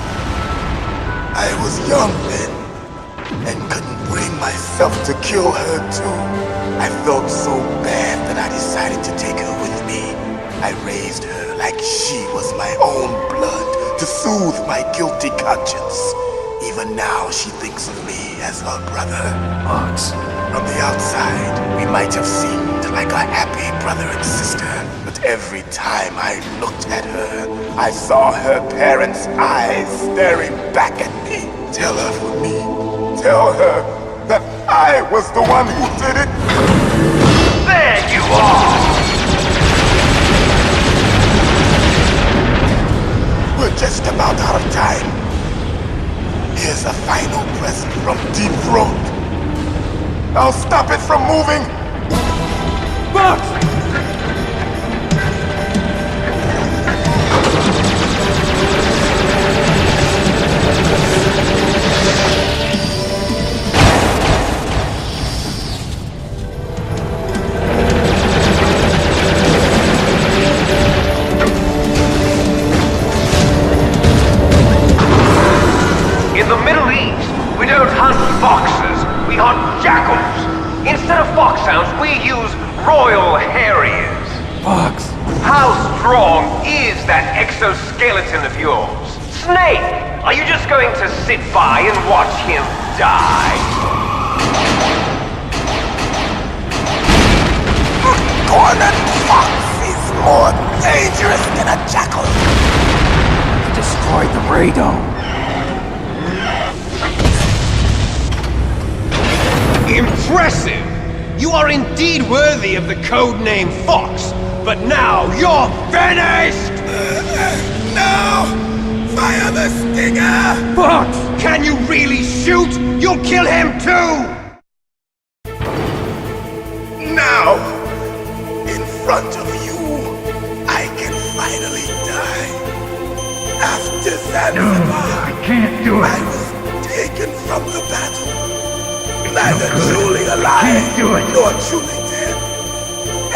I was young then, and couldn't bring myself to kill her too. I felt so bad that I decided to take her with me. I raised her like she was my own blood to soothe my guilty conscience. Even now, she thinks of me as her brother.
Fox.
From the outside, we might have seemed like a happy brother and sister, but every time I looked at her, I saw her parents' eyes staring back at me. Tell her for me. Tell her that I was the one who did it.
There you are!
We're just about out of time. Here's a final present from Deep Throat. I'll stop it from moving!
Fox! In the Middle East, we don't hunt foxes, we hunt jackals. Instead of foxhounds, we use Royal Harriers.
Fox!
How strong is that exoskeleton of yours? Snake, are you just going to sit by and watch him die?
that jackal!
He destroyed the radome.
Impressive! You are indeed worthy of the codename Fox, but now you're finished!
No! Fire the stinger!
Fox! Can you really shoot? You'll kill him too!
Now, in front of you, I can finally die. After Zanzibar,
I can't do it.
I was taken from the battle. Neither truly alive nor truly dead.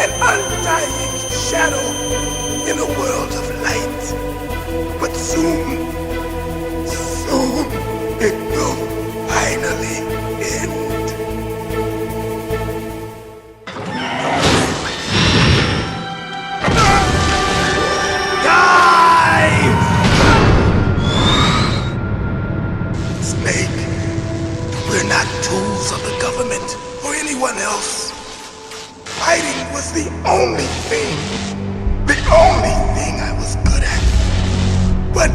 An undying shadow in a world of light. But soon it will finally end. Snake, we're not tools of the government or anyone else. Fighting was the only thing I was good at. But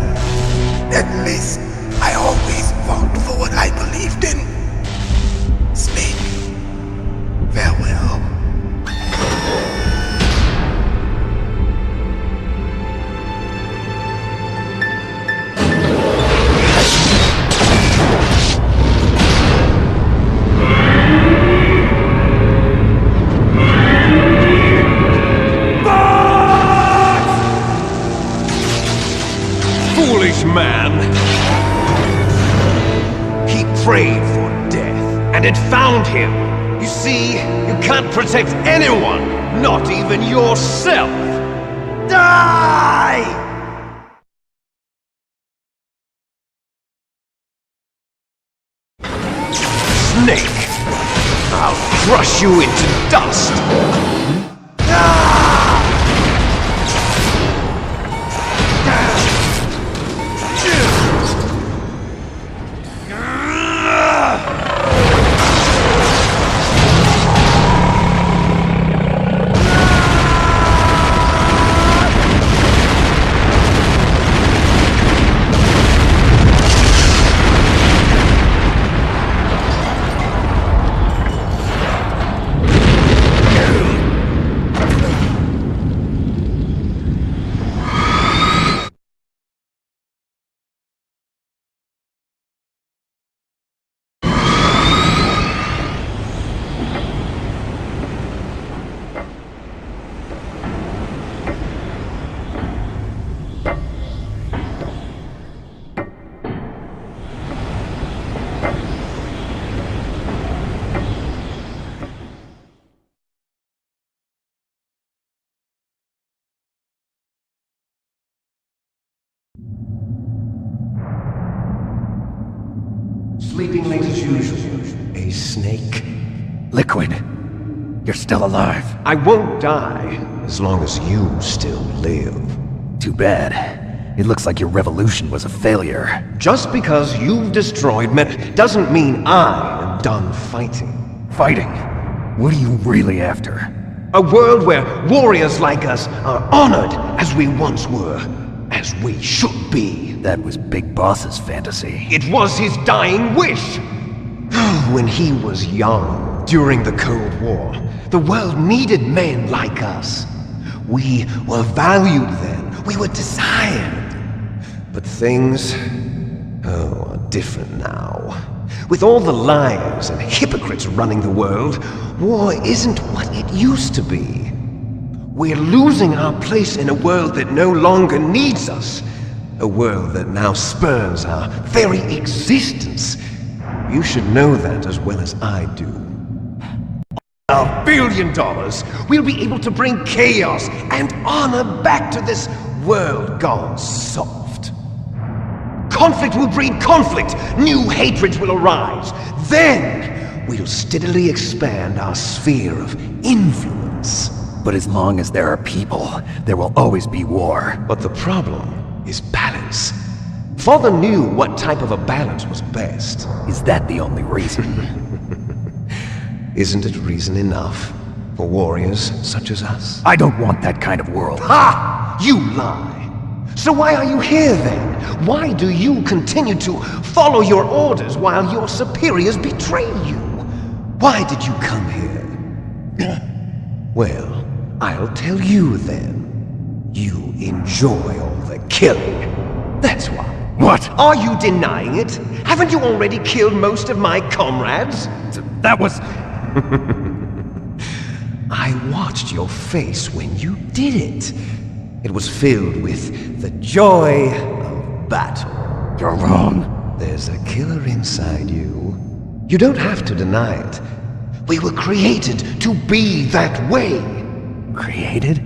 at least I always fought for what I believed in. Snake, farewell.
Man. He prayed for death, and it found him. You see, you can't protect anyone, not even yourself. Die! Snake, I'll crush you into dust. Sleeping late as usual. A snake?
Liquid, you're still alive.
I won't die as long as you still live.
Too bad. It looks like your revolution was a failure.
Just because you've destroyed men doesn't mean I am done fighting.
Fighting? What are you really after?
A world where warriors like us are honored as we once were. As we should be.
That was Big Boss's fantasy.
It was his dying wish! When he was young, during the Cold War, the world needed men like us. We were valued then. We were desired. But things, are different now. With all the liars and hypocrites running the world, war isn't what it used to be. We're losing our place in a world that no longer needs us. A world that now spurns our very existence. You should know that as well as I do. $1 billion, we'll be able to bring chaos and honor back to this world gone soft. Conflict will breed conflict. New hatreds will arise. Then we'll steadily expand our sphere of influence.
But as long as there are people, there will always be war.
But the problem is balance. Father knew what type of a balance was best.
Is that the only reason?
Isn't it reason enough for warriors such as us?
I don't want that kind of world.
Ha! You lie. So why are you here then? Why do you continue to follow your orders while your superiors betray you? Why did you come here? Well, I'll tell you then. You enjoy all the killing. That's why.
What?
Are you denying it? Haven't you already killed most of my comrades?
That was...
I watched your face when you did it. It was filled with the joy of battle.
You're wrong.
There's a killer inside you. You don't have to deny it. We were created to be that way.
Created?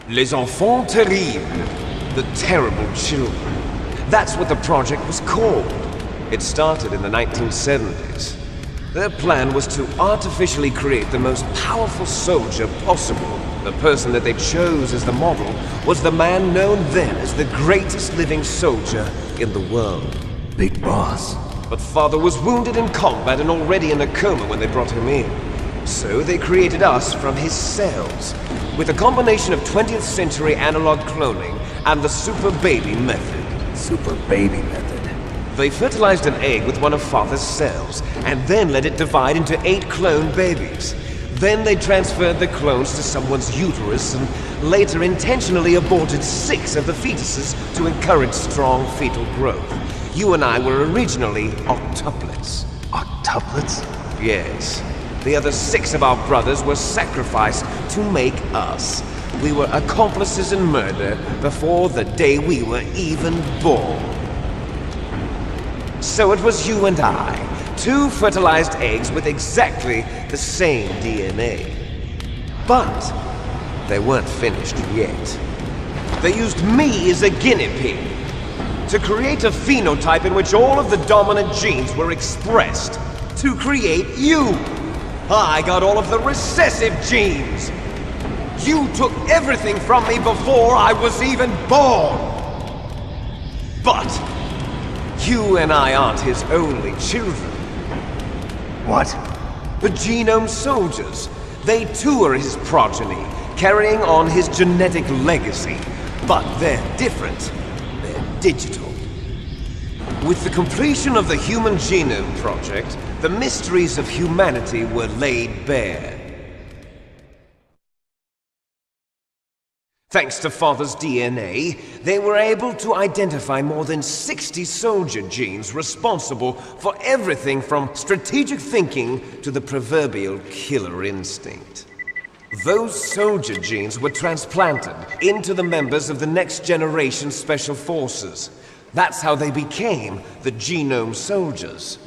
Les enfants terribles. The terrible children. That's what the project was called. It started in the 1970s. Their plan was to artificially create the most powerful soldier possible. The person that they chose as the model was the man known then as the greatest living soldier in the world.
Big Boss.
But Father was wounded in combat and already in a coma when they brought him in. So they created us from his cells, with a combination of 20th century analog cloning and the Super Baby method.
Super Baby method?
They fertilized an egg with one of Father's cells, and then let it divide into 8 clone babies. Then they transferred the clones to someone's uterus, and later intentionally aborted 6 of the fetuses to encourage strong fetal growth. You and I were originally octuplets.
Octuplets?
Yes. The other 6 of our brothers were sacrificed to make us. We were accomplices in murder before the day we were even born. So it was you and I, 2 fertilized eggs with exactly the same DNA. But they weren't finished yet. They used me as a guinea pig to create a phenotype in which all of the dominant genes were expressed. To create you! I got all of the recessive genes! You took everything from me before I was even born! But you and I aren't his only children.
What?
The Genome Soldiers. They too are his progeny, carrying on his genetic legacy. But they're different. They're digital. With the completion of the Human Genome Project, the mysteries of humanity were laid bare. Thanks to Father's DNA, they were able to identify more than 60 soldier genes responsible for everything from strategic thinking to the proverbial killer instinct. Those soldier genes were transplanted into the members of the next generation Special Forces. That's how they became the Genome Soldiers.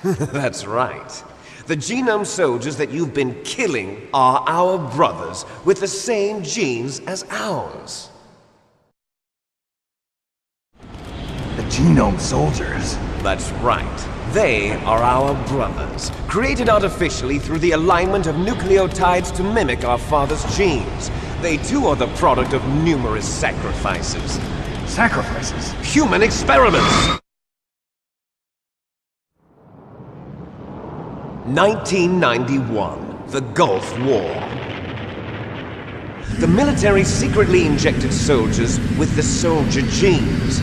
That's right. The Genome Soldiers that you've been killing are our brothers with the same genes as ours.
The Genome Soldiers?
That's right. They are our brothers, created artificially through the alignment of nucleotides to mimic our father's genes. They too are the product of numerous sacrifices.
Sacrifices?
Human experiments! 1991, the Gulf War. The military secretly injected soldiers with the soldier genes.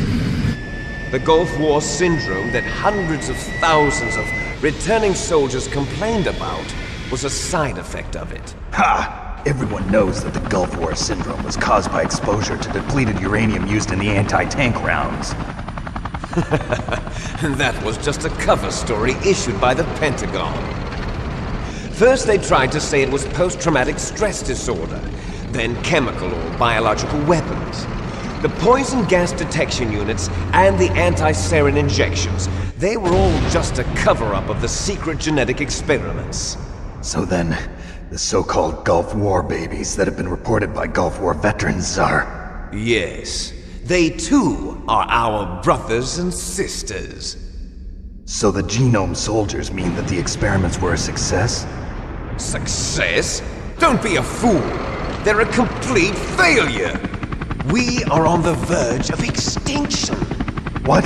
The Gulf War syndrome that hundreds of thousands of returning soldiers complained about was a side effect of it.
Ha! Everyone knows that the Gulf War syndrome was caused by exposure to depleted uranium used in the anti-tank rounds.
That was just a cover story issued by the Pentagon. First they tried to say it was post-traumatic stress disorder, then chemical or biological weapons. The poison gas detection units and the anti-sarin injections, they were all just a cover-up of the secret genetic experiments.
So then, the so-called Gulf War babies that have been reported by Gulf War veterans are...
Yes. They too are our brothers and sisters.
So the Genome Soldiers mean that the experiments were a success?
Success? Don't be a fool! They're a complete failure! We are on the verge of extinction!
What?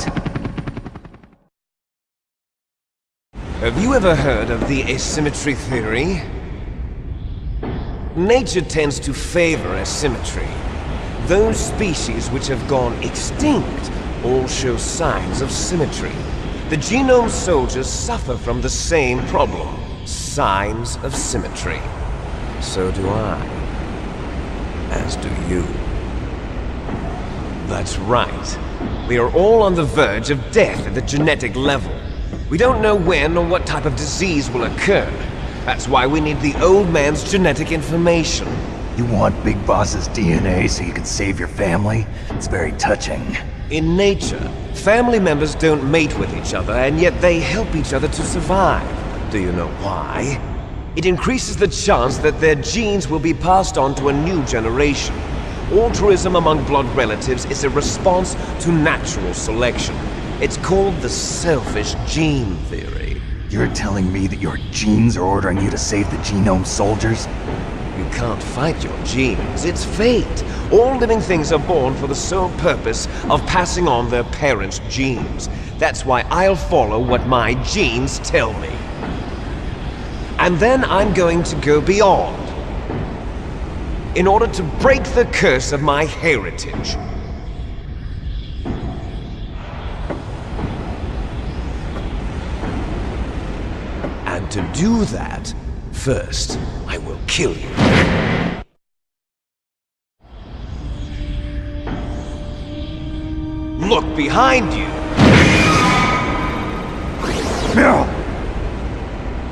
Have you ever heard of the asymmetry theory? Nature tends to favor asymmetry. Those species which have gone extinct all show signs of symmetry. The genome soldiers suffer from the same problem, signs of symmetry. So do I. As do you. That's right. We are all on the verge of death at the genetic level. We don't know when or what type of disease will occur. That's why we need the old man's genetic information.
You want Big Boss's DNA so you can save your family? It's very touching.
In nature, family members don't mate with each other, and yet they help each other to survive. Do you know why? It increases the chance that their genes will be passed on to a new generation. Altruism among blood relatives is a response to natural selection. It's called the selfish gene theory.
You're telling me that your genes are ordering you to save the genome soldiers?
You can't fight your genes. It's fate. All living things are born for the sole purpose of passing on their parents' genes. That's why I'll follow what my genes tell me. And then I'm going to go beyond. In order to break the curse of my heritage. And to do that, first, I will kill you. Look behind you!
Meryl!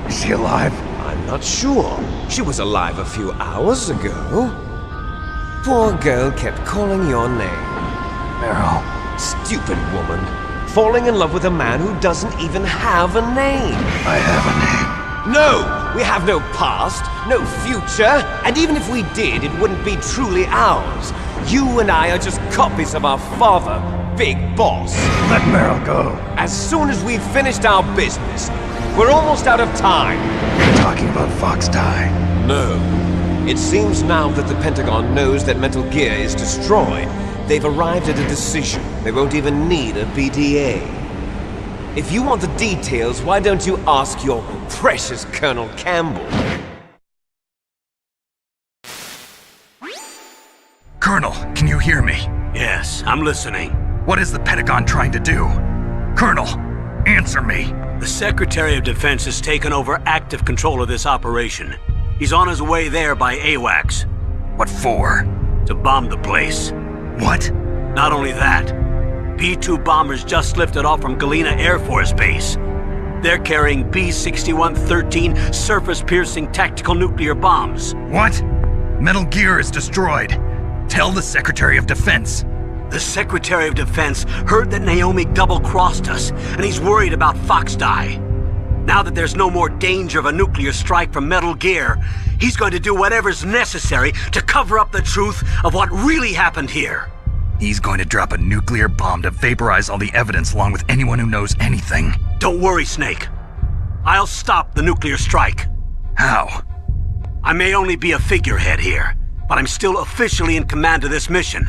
Is she alive?
I'm not sure. She was alive a few hours ago. Poor girl kept calling your name.
Meryl.
Stupid woman. Falling in love with a man who doesn't even have a name.
I have a name.
No! We have no past, no future, and even if we did, it wouldn't be truly ours. You and I are just copies of our father, Big Boss.
Let Meryl go.
As soon as we've finished our business, we're almost out of time.
You're talking about Fox Die.
No. It seems now that the Pentagon knows that Metal Gear is destroyed. They've arrived at a decision. They won't even need a BDA. If you want the details, why don't you ask your precious Colonel Campbell?
Colonel, can you hear me?
Yes, I'm listening.
What is the Pentagon trying to do? Colonel, answer me.
The Secretary of Defense has taken over active control of this operation. He's on his way there by AWACS.
What for?
To bomb the place.
What?
Not only that, B-2 bombers just lifted off from Galena Air Force Base. They're carrying B-6113 surface-piercing tactical nuclear bombs.
What? Metal Gear is destroyed. Tell the Secretary of Defense.
The Secretary of Defense heard that Naomi double-crossed us, and he's worried about Fox Die. Now that there's no more danger of a nuclear strike from Metal Gear, he's going to do whatever's necessary to cover up the truth of what really happened here.
He's going to drop a nuclear bomb to vaporize all the evidence along with anyone who knows anything.
Don't worry, Snake. I'll stop the nuclear strike.
How?
I may only be a figurehead here, but I'm still officially in command of this mission.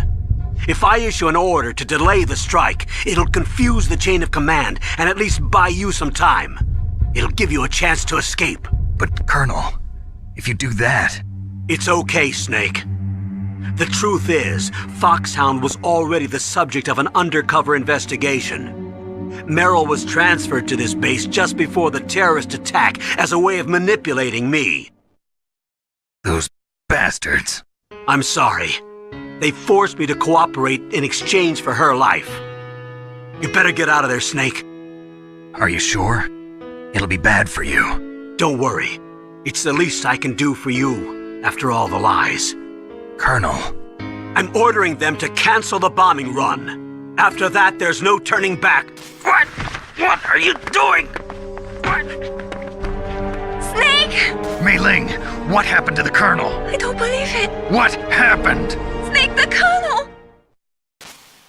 If I issue an order to delay the strike, it'll confuse the chain of command and at least buy you some time. It'll give you a chance to escape.
But, Colonel, if you do that...
It's okay, Snake. The truth is, Foxhound was already the subject of an undercover investigation. Meryl was transferred to this base just before the terrorist attack as a way of manipulating me.
Those bastards.
I'm sorry. They forced me to cooperate in exchange for her life. You better get out of there, Snake.
Are you sure? It'll be bad for you.
Don't worry. It's the least I can do for you, after all the lies.
Colonel.
I'm ordering them to cancel the bombing run. After that, there's no turning back.
What? What are you doing? What?
Snake!
Mei Ling, what happened to the Colonel?
I don't believe it.
What happened?
Snake, the Colonel!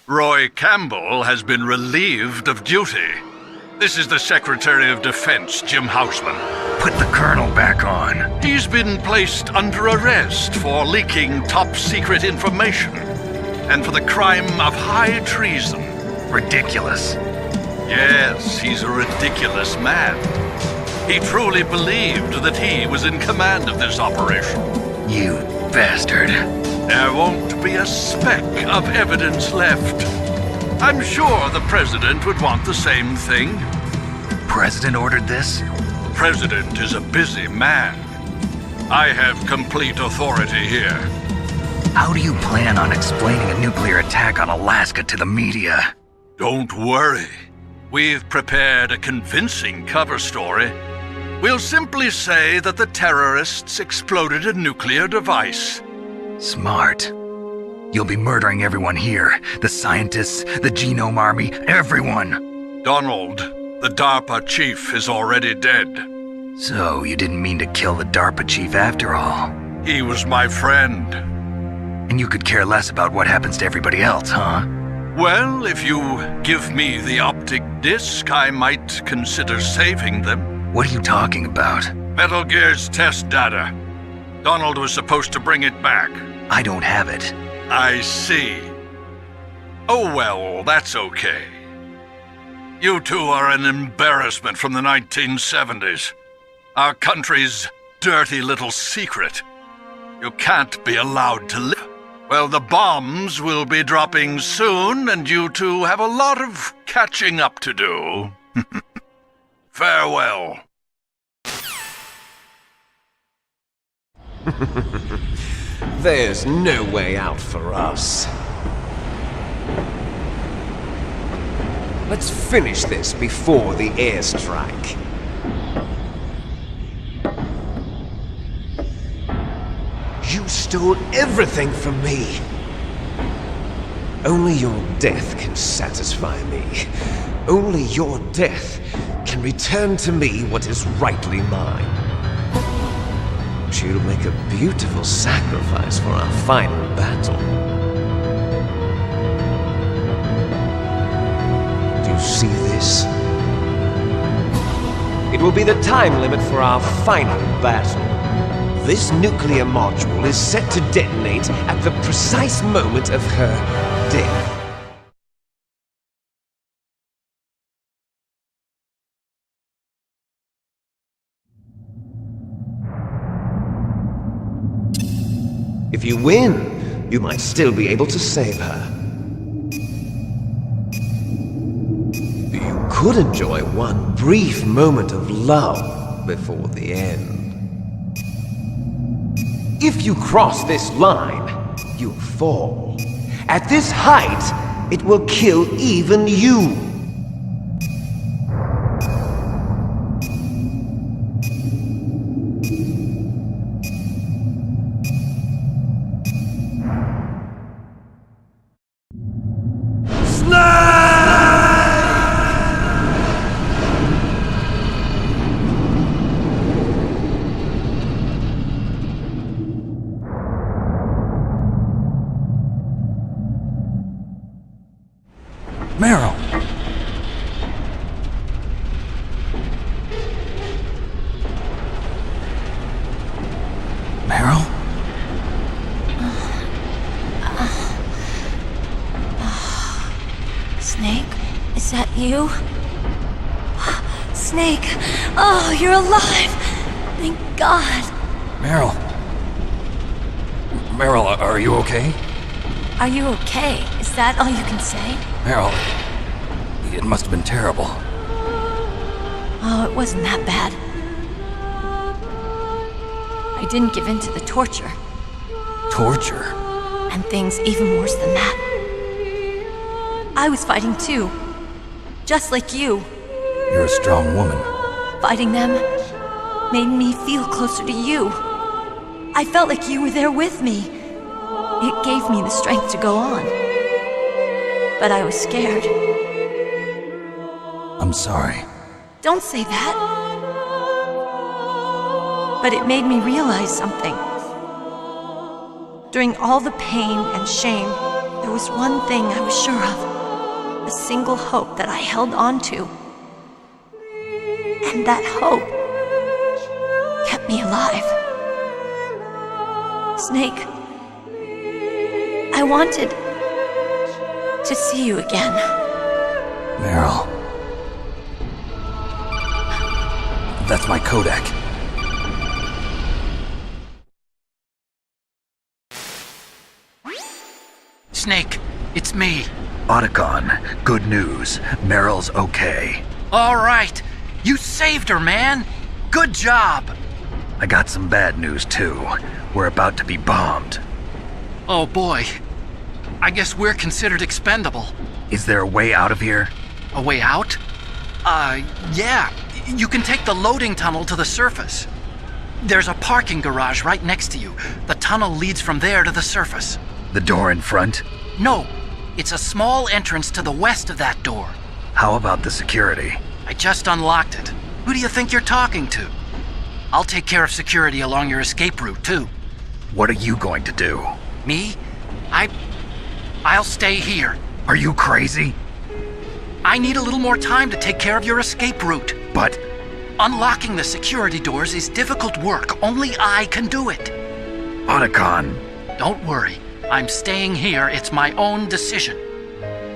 Roy Campbell has been relieved of duty. This is the Secretary of Defense, Jim Houseman.
Put the Colonel back on.
He's been placed under arrest for leaking top-secret information and for the crime of high treason.
Ridiculous.
Yes, he's a ridiculous man. He truly believed that he was in command of this operation.
You bastard.
There won't be a speck of evidence left. I'm sure the President would want the same thing.
President ordered this?
President is a busy man. I have complete authority here.
How do you plan on explaining a nuclear attack on Alaska to the media?
Don't worry. We've prepared a convincing cover story. We'll simply say that the terrorists exploded a nuclear device.
Smart. You'll be murdering everyone here. The scientists, the Genome Army, everyone.
Donald, the DARPA chief, is already dead.
So you didn't mean to kill the DARPA chief after all?
He was my friend.
And you could care less about what happens to everybody else, huh?
Well, if you give me the optic disc, I might consider saving them.
What are you talking about?
Metal Gear's test data. Donald was supposed to bring it back.
I don't have it.
I see. Oh well, that's okay. You two are an embarrassment from the 1970s. Our country's dirty little secret. You can't be allowed to live. Well, the bombs will be dropping soon, and you two have a lot of catching up to do. Farewell.
There's no way out for us. Let's finish this before the airstrike. You stole everything from me. Only your death can satisfy me. Only your death can return to me what is rightly mine. She'll make a beautiful sacrifice for our final battle. Do you see this? It will be the time limit for our final battle. This nuclear module is set to detonate at the precise moment of her death. If you win, you might still be able to save her. You could enjoy one brief moment of love before the end. If you cross this line, you'll fall. At this height, it will kill even you.
Meryl! Meryl?
Snake? Is that you? Snake! Oh, you're alive! Thank God!
Meryl? Meryl, are you okay?
Are you okay? Is that all you can say?
Meryl, it must have been terrible.
Oh, it wasn't that bad. I didn't give in to the torture.
Torture?
And things even worse than that. I was fighting too. Just like you.
You're a strong woman.
Fighting them made me feel closer to you. I felt like you were there with me. It gave me the strength to go on. But I was scared.
I'm sorry.
Don't say that. But it made me realize something. During all the pain and shame, there was one thing I was sure of. A single hope that I held on to. And that hope kept me alive. Snake, I wanted to see you again.
Meryl.
That's my codec.
Snake, it's me.
Otacon, good news. Meryl's okay.
All right. You saved her, man. Good job.
I got some bad news, too. We're about to be bombed.
Oh, boy. I guess we're considered expendable.
Is there a way out of here?
A way out? Yeah. You can take the loading tunnel to the surface. There's a parking garage right next to you. The tunnel leads from there to the surface.
The door in front?
No. It's a small entrance to the west of that door.
How about the security?
I just unlocked it. Who do you think you're talking to? I'll take care of security along your escape route, too.
What are you going to do?
Me? I'll stay here.
Are you crazy?
I need a little more time to take care of your escape route.
But...
unlocking the security doors is difficult work. Only I can do it.
Otacon.
Don't worry. I'm staying here. It's my own decision.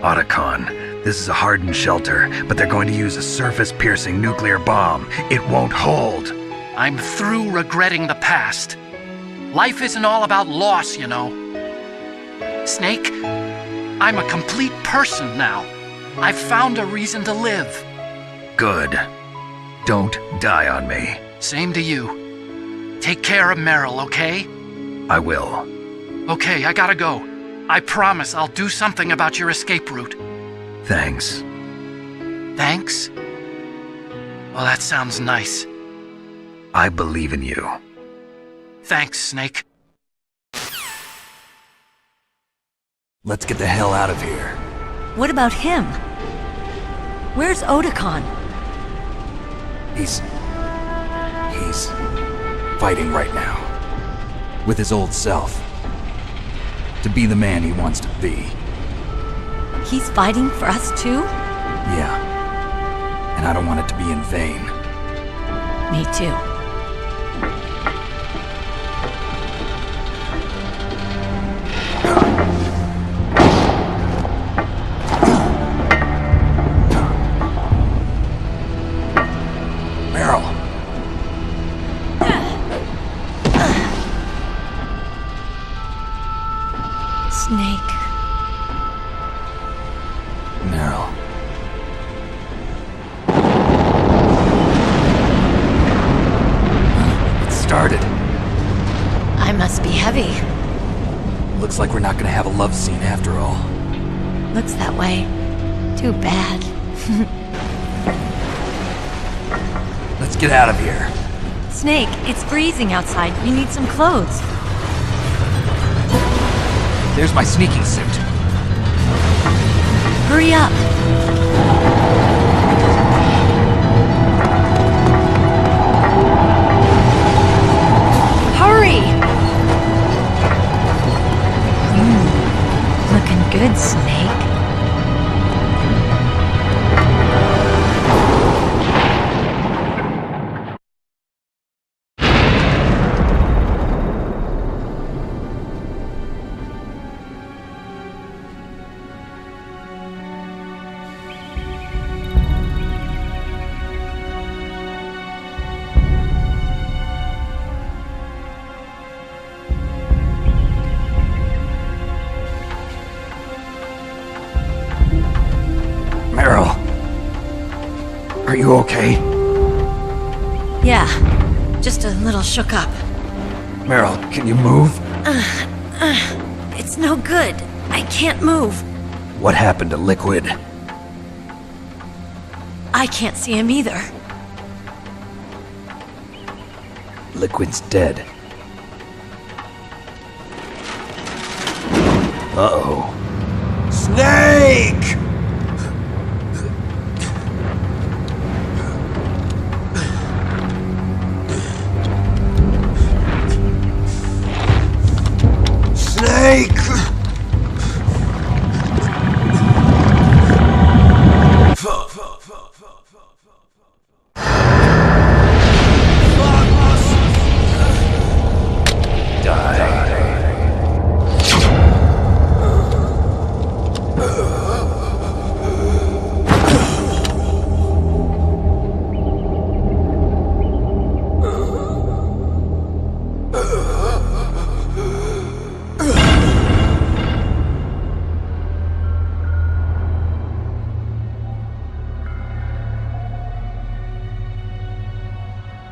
Otacon, this is a hardened shelter, but they're going to use a surface-piercing nuclear bomb. It won't hold.
I'm through regretting the past. Life isn't all about loss, you know. Snake, I'm a complete person now. I've found a reason to live.
Good. Don't die on me.
Same to you. Take care of Meryl, okay?
I will.
Okay, I gotta go. I promise I'll do something about your escape route.
Thanks.
Thanks? Well, that sounds nice.
I believe in you.
Thanks, Snake.
Let's get the hell out of here.
What about him? Where's Otacon?
He's fighting right now. With his old self. To be the man he wants to be.
He's fighting for us too?
Yeah. And I don't want it to be in vain.
Me too.
Meryl.
Snake.
Meryl. It started.
I must be heavy.
Looks like we're not gonna have a love scene after all.
Looks that way. Too bad.
Let's get out of here.
Snake, it's freezing outside. We need some clothes.
There's my sneaking suit.
Hurry up. Hurry! Looking good, Snake.
Meryl. Are you okay?
Yeah, just a little shook up.
Meryl, can you move?
It's no good. I can't move.
What happened to Liquid?
I can't see him either.
Liquid's dead. Uh-oh.
Snake! Snake!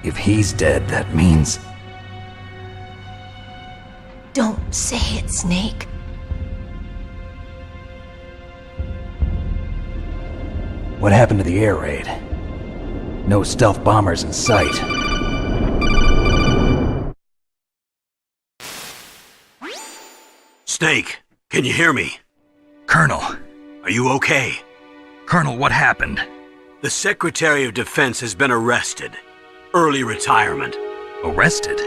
If he's dead, that means...
Don't say it, Snake.
What happened to the air raid? No stealth bombers in sight.
Snake, can you hear me?
Colonel.
Are you okay?
Colonel, what happened?
The Secretary of Defense has been arrested. Early retirement.
Arrested?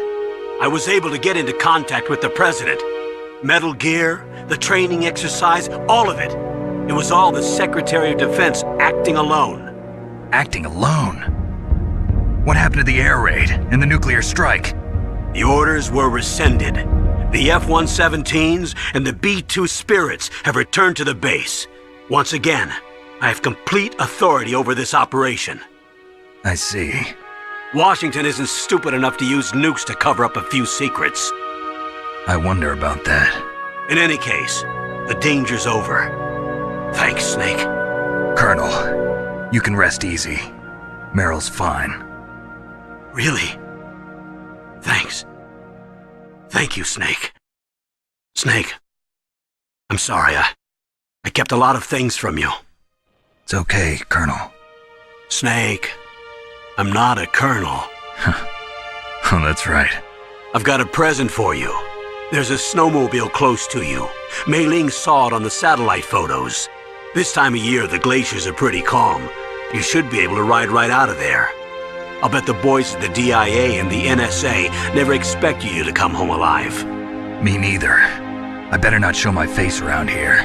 I was able to get into contact with the President. Metal Gear, the training exercise, all of it. It was all the Secretary of Defense acting alone.
Acting alone? What happened to the air raid and the nuclear strike?
The orders were rescinded. The F-117s and the B-2 Spirits have returned to the base. Once again, I have complete authority over this operation.
I see.
Washington isn't stupid enough to use nukes to cover up a few secrets.
I wonder about that.
In any case, the danger's over. Thanks, Snake.
Colonel, you can rest easy. Meryl's fine.
Really? Thanks. Thank you, Snake. Snake, I'm sorry, I kept a lot of things from you.
It's okay, Colonel.
Snake, I'm not a colonel.
Oh, that's right.
I've got a present for you. There's a snowmobile close to you. Mei Ling saw it on the satellite photos. This time of year, the glaciers are pretty calm. You should be able to ride right out of there. I'll bet the boys at the DIA and the NSA never expected you to come home alive.
Me neither. I better not show my face around here.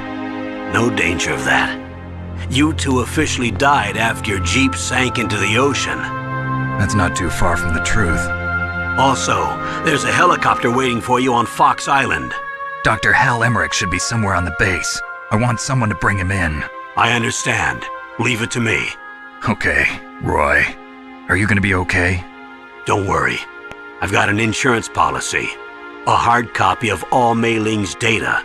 No danger of that. You two officially died after your Jeep sank into the ocean.
That's not too far from the truth.
Also, there's a helicopter waiting for you on Fox Island.
Dr. Hal Emmerich should be somewhere on the base. I want someone to bring him in.
I understand. Leave it to me.
Okay, Roy. Are you gonna be okay?
Don't worry. I've got an insurance policy. A hard copy of all Mei Ling's data.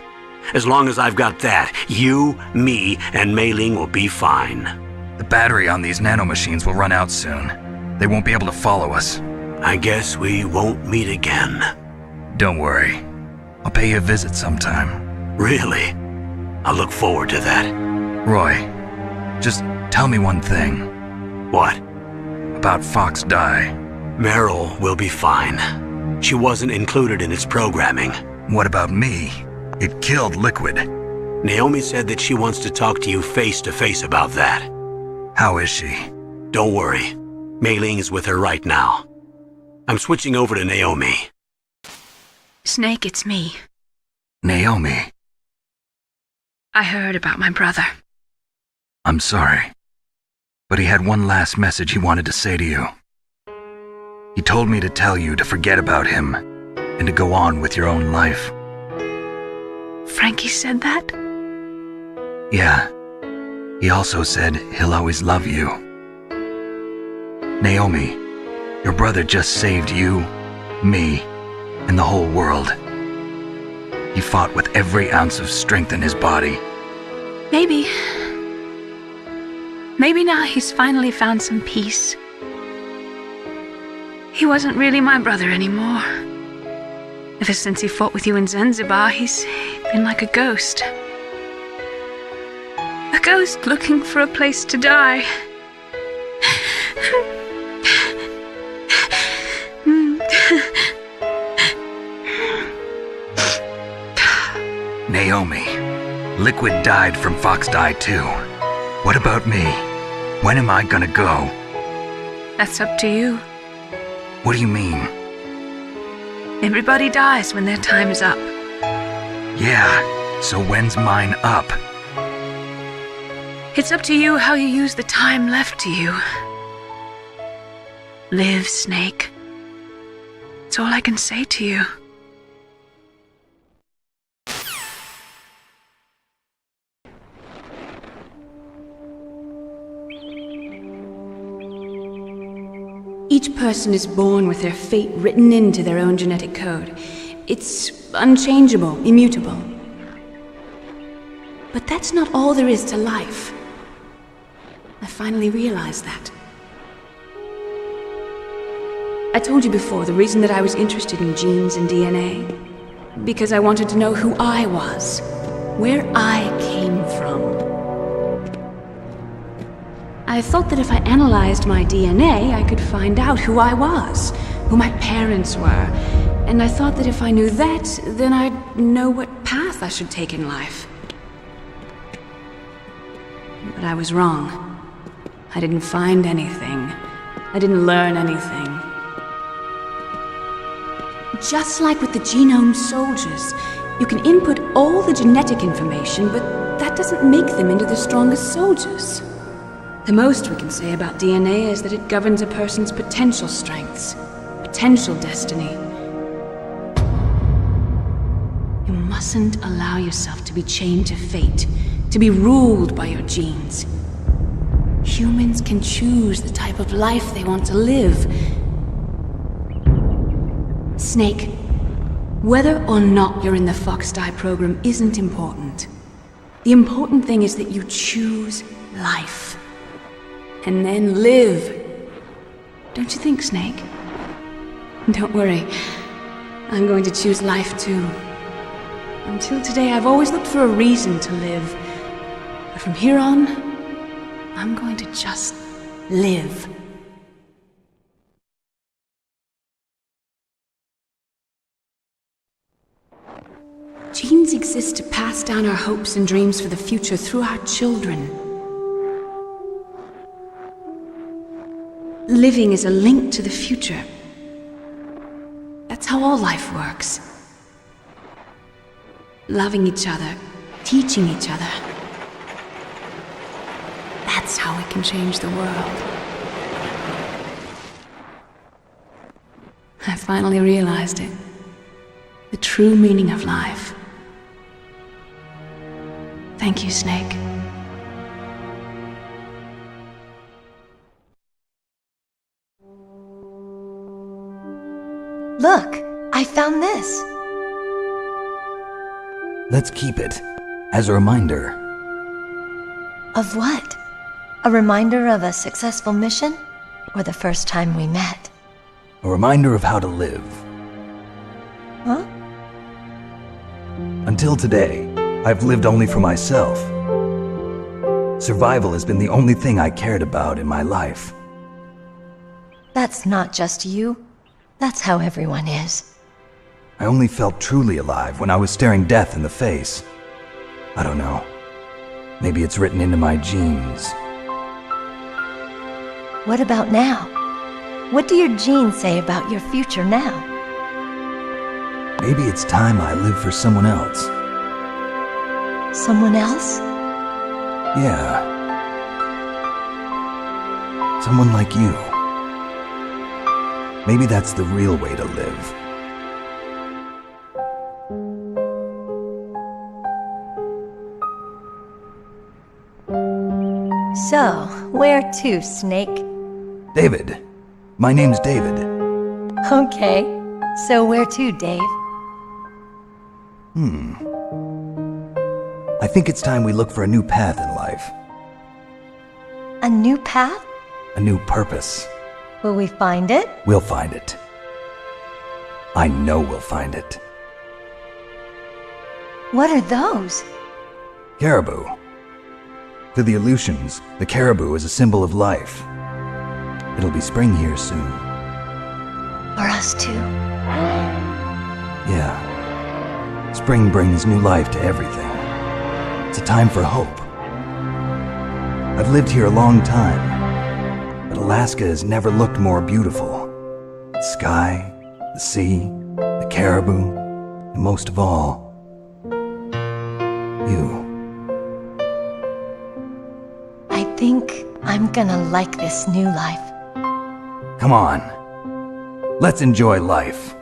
As long as I've got that, you, me, and Mei Ling will be fine.
The battery on these nanomachines will run out soon. They won't be able to follow us.
I guess we won't meet again.
Don't worry. I'll pay you a visit sometime.
Really? I look forward to that.
Roy, just tell me one thing.
What?
About Fox Die.
Meryl will be fine. She wasn't included in its programming.
What about me? It killed Liquid.
Naomi said that she wants to talk to you face to face about that.
How is she?
Don't worry. Mei Ling is with her right now. I'm switching over to Naomi.
Snake, it's me.
Naomi.
I heard about my brother.
I'm sorry. But he had one last message he wanted to say to you. He told me to tell you to forget about him and to go on with your own life.
Frankie said that?
Yeah. He also said he'll always love you. Naomi, your brother just saved you, me, and the whole world. He fought with every ounce of strength in his body.
Maybe. Maybe now he's finally found some peace. He wasn't really my brother anymore. Ever since he fought with you in Zanzibar, he's been like a ghost. A ghost looking for a place to die.
Naomi, Liquid died from Fox Die too. What about me? When am I gonna go?
That's up to you.
What do you mean?
Everybody dies when their time is up.
Yeah, so when's mine up?
It's up to you how you use the time left to you. Live, Snake. That's all I can say to you.
Each person is born with their fate written into their own genetic code. It's unchangeable, immutable. But that's not all there is to life. I finally realized that. I told you before the reason that I was interested in genes and DNA. Because I wanted to know who I was, where I came from. I thought that if I analyzed my DNA, I could find out who I was, who my parents were, and I thought that if I knew that, then I'd know what path I should take in life. But I was wrong. I didn't find anything. I didn't learn anything. Just like with the genome soldiers, you can input all the genetic information, but that doesn't make them into the strongest soldiers. The most we can say about DNA is that it governs a person's potential strengths, potential destiny. You mustn't allow yourself to be chained to fate, to be ruled by your genes. Humans can choose the type of life they want to live. Snake, whether or not you're in the Fox-Die program isn't important. The important thing is that you choose life. And then live. Don't you think, Snake? Don't worry. I'm going to choose life too. Until today, I've always looked for a reason to live. But from here on, I'm going to just live. Genes exist to pass down our hopes and dreams for the future through our children. Living is a link to the future. That's how all life works. Loving each other, teaching each other. That's how we can change the world. I finally realized it. The true meaning of life. Thank you, Snake.
Look, I found this.
Let's keep it as a reminder.
Of what? A reminder of a successful mission? Or the first time we met?
A reminder of how to live.
Huh?
Until today, I've lived only for myself. Survival has been the only thing I cared about in my life.
That's not just you. That's how everyone is.
I only felt truly alive when I was staring death in the face. I don't know. Maybe it's written into my genes.
What about now? What do your genes say about your future now?
Maybe it's time I live for someone else.
Someone else?
Yeah. Someone like you. Maybe that's the real way to live.
So, where to, Snake?
David. My name's David.
Okay. So where to, Dave?
I think it's time we look for a new path in life.
A new path?
A new purpose.
Will we find it?
We'll find it. I know we'll find it.
What are those?
Caribou. To the Aleutians, the caribou is a symbol of life. It'll be spring here soon.
For us too?
Yeah. Spring brings new life to everything. It's a time for hope. I've lived here a long time, but Alaska has never looked more beautiful. The sky, the sea, the caribou, and most of all, you.
I think I'm gonna like this new life.
Come on. Let's enjoy life.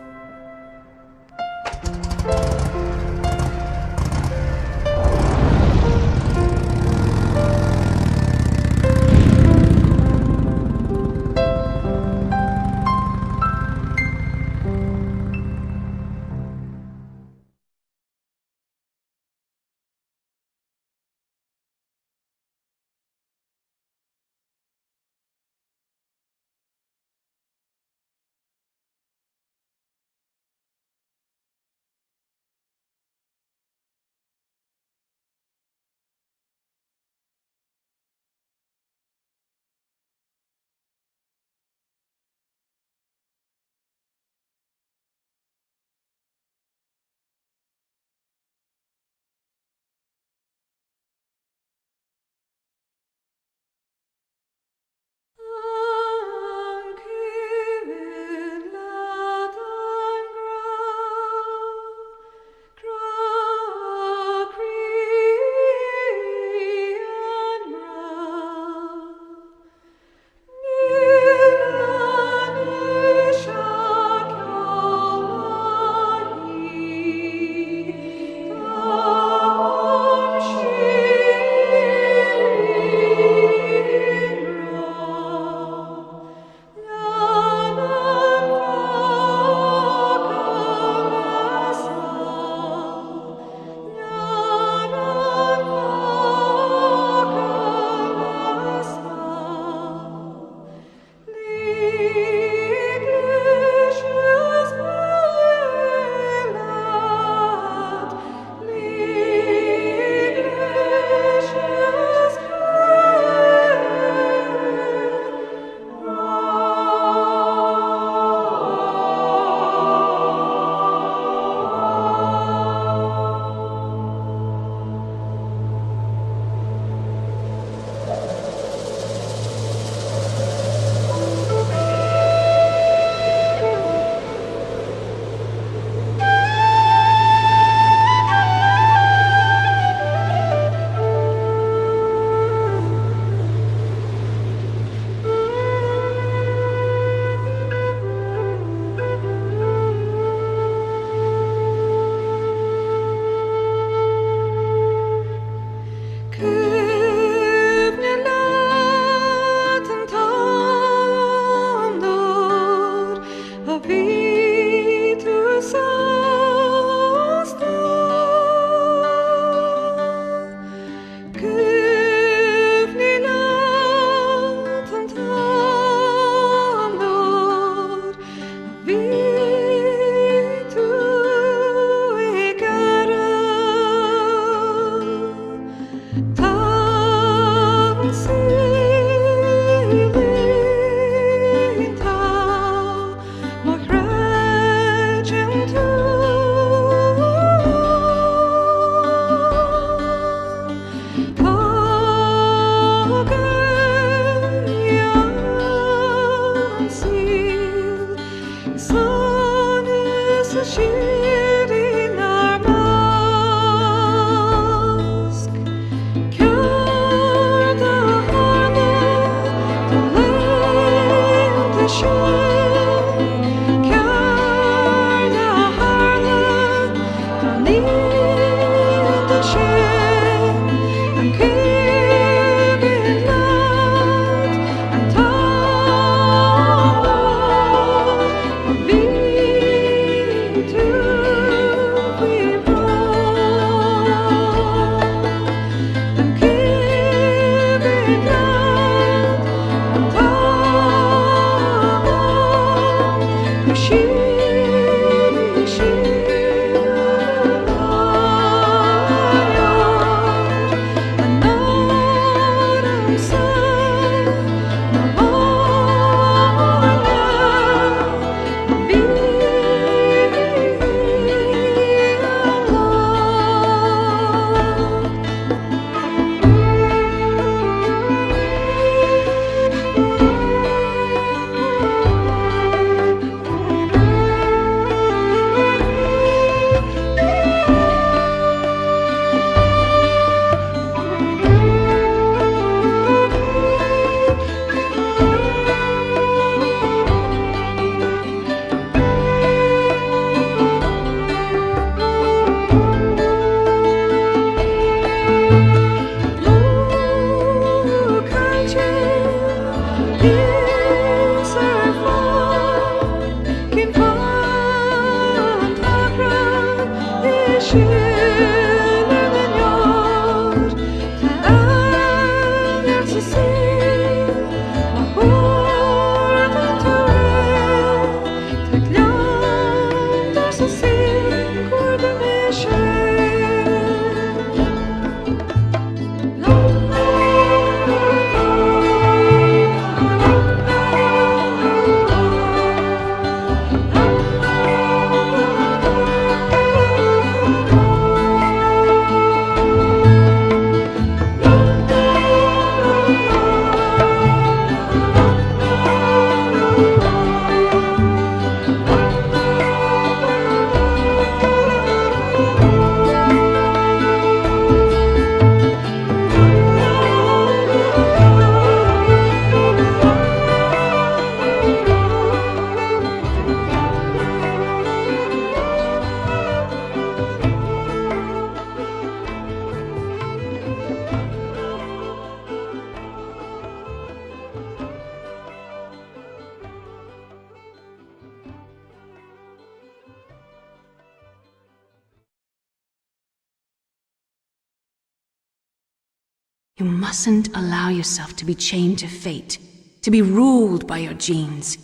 You mustn't allow yourself to be chained to fate, to be ruled by your genes.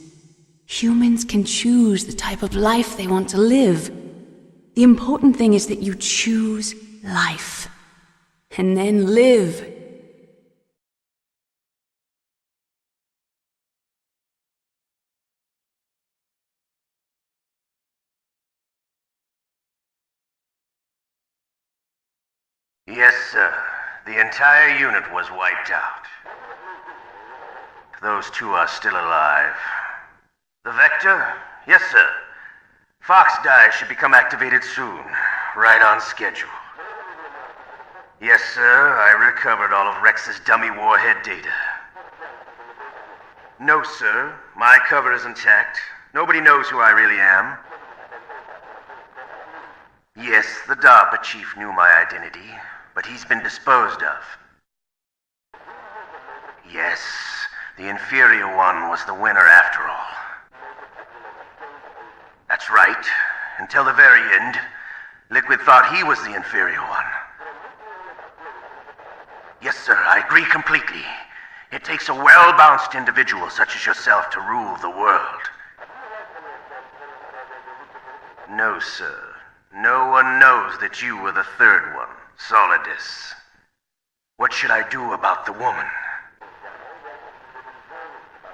Humans can choose the type of life they want to live. The important thing is that you choose life. And then live.
Yes, sir. The entire unit was wiped out. Those two are still alive. The Vector? Yes, sir. Fox Die should become activated soon. Right on schedule. Yes, sir. I recovered all of Rex's dummy warhead data. No, sir. My cover is intact. Nobody knows who I really am. Yes, the DARPA chief knew my identity, but he's been disposed of. Yes, the inferior one was the winner after all. That's right. Until the very end, Liquid thought he was the inferior one. Yes, sir, I agree completely. It takes a well-balanced individual such as yourself to rule the world. No, sir. No one knows that you were the third one, Solidus. What should I do about the woman?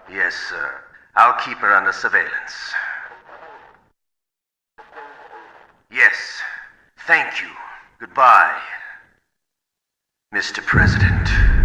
Yes, sir. I'll keep her under surveillance. Yes. Thank you. Goodbye, Mr. President.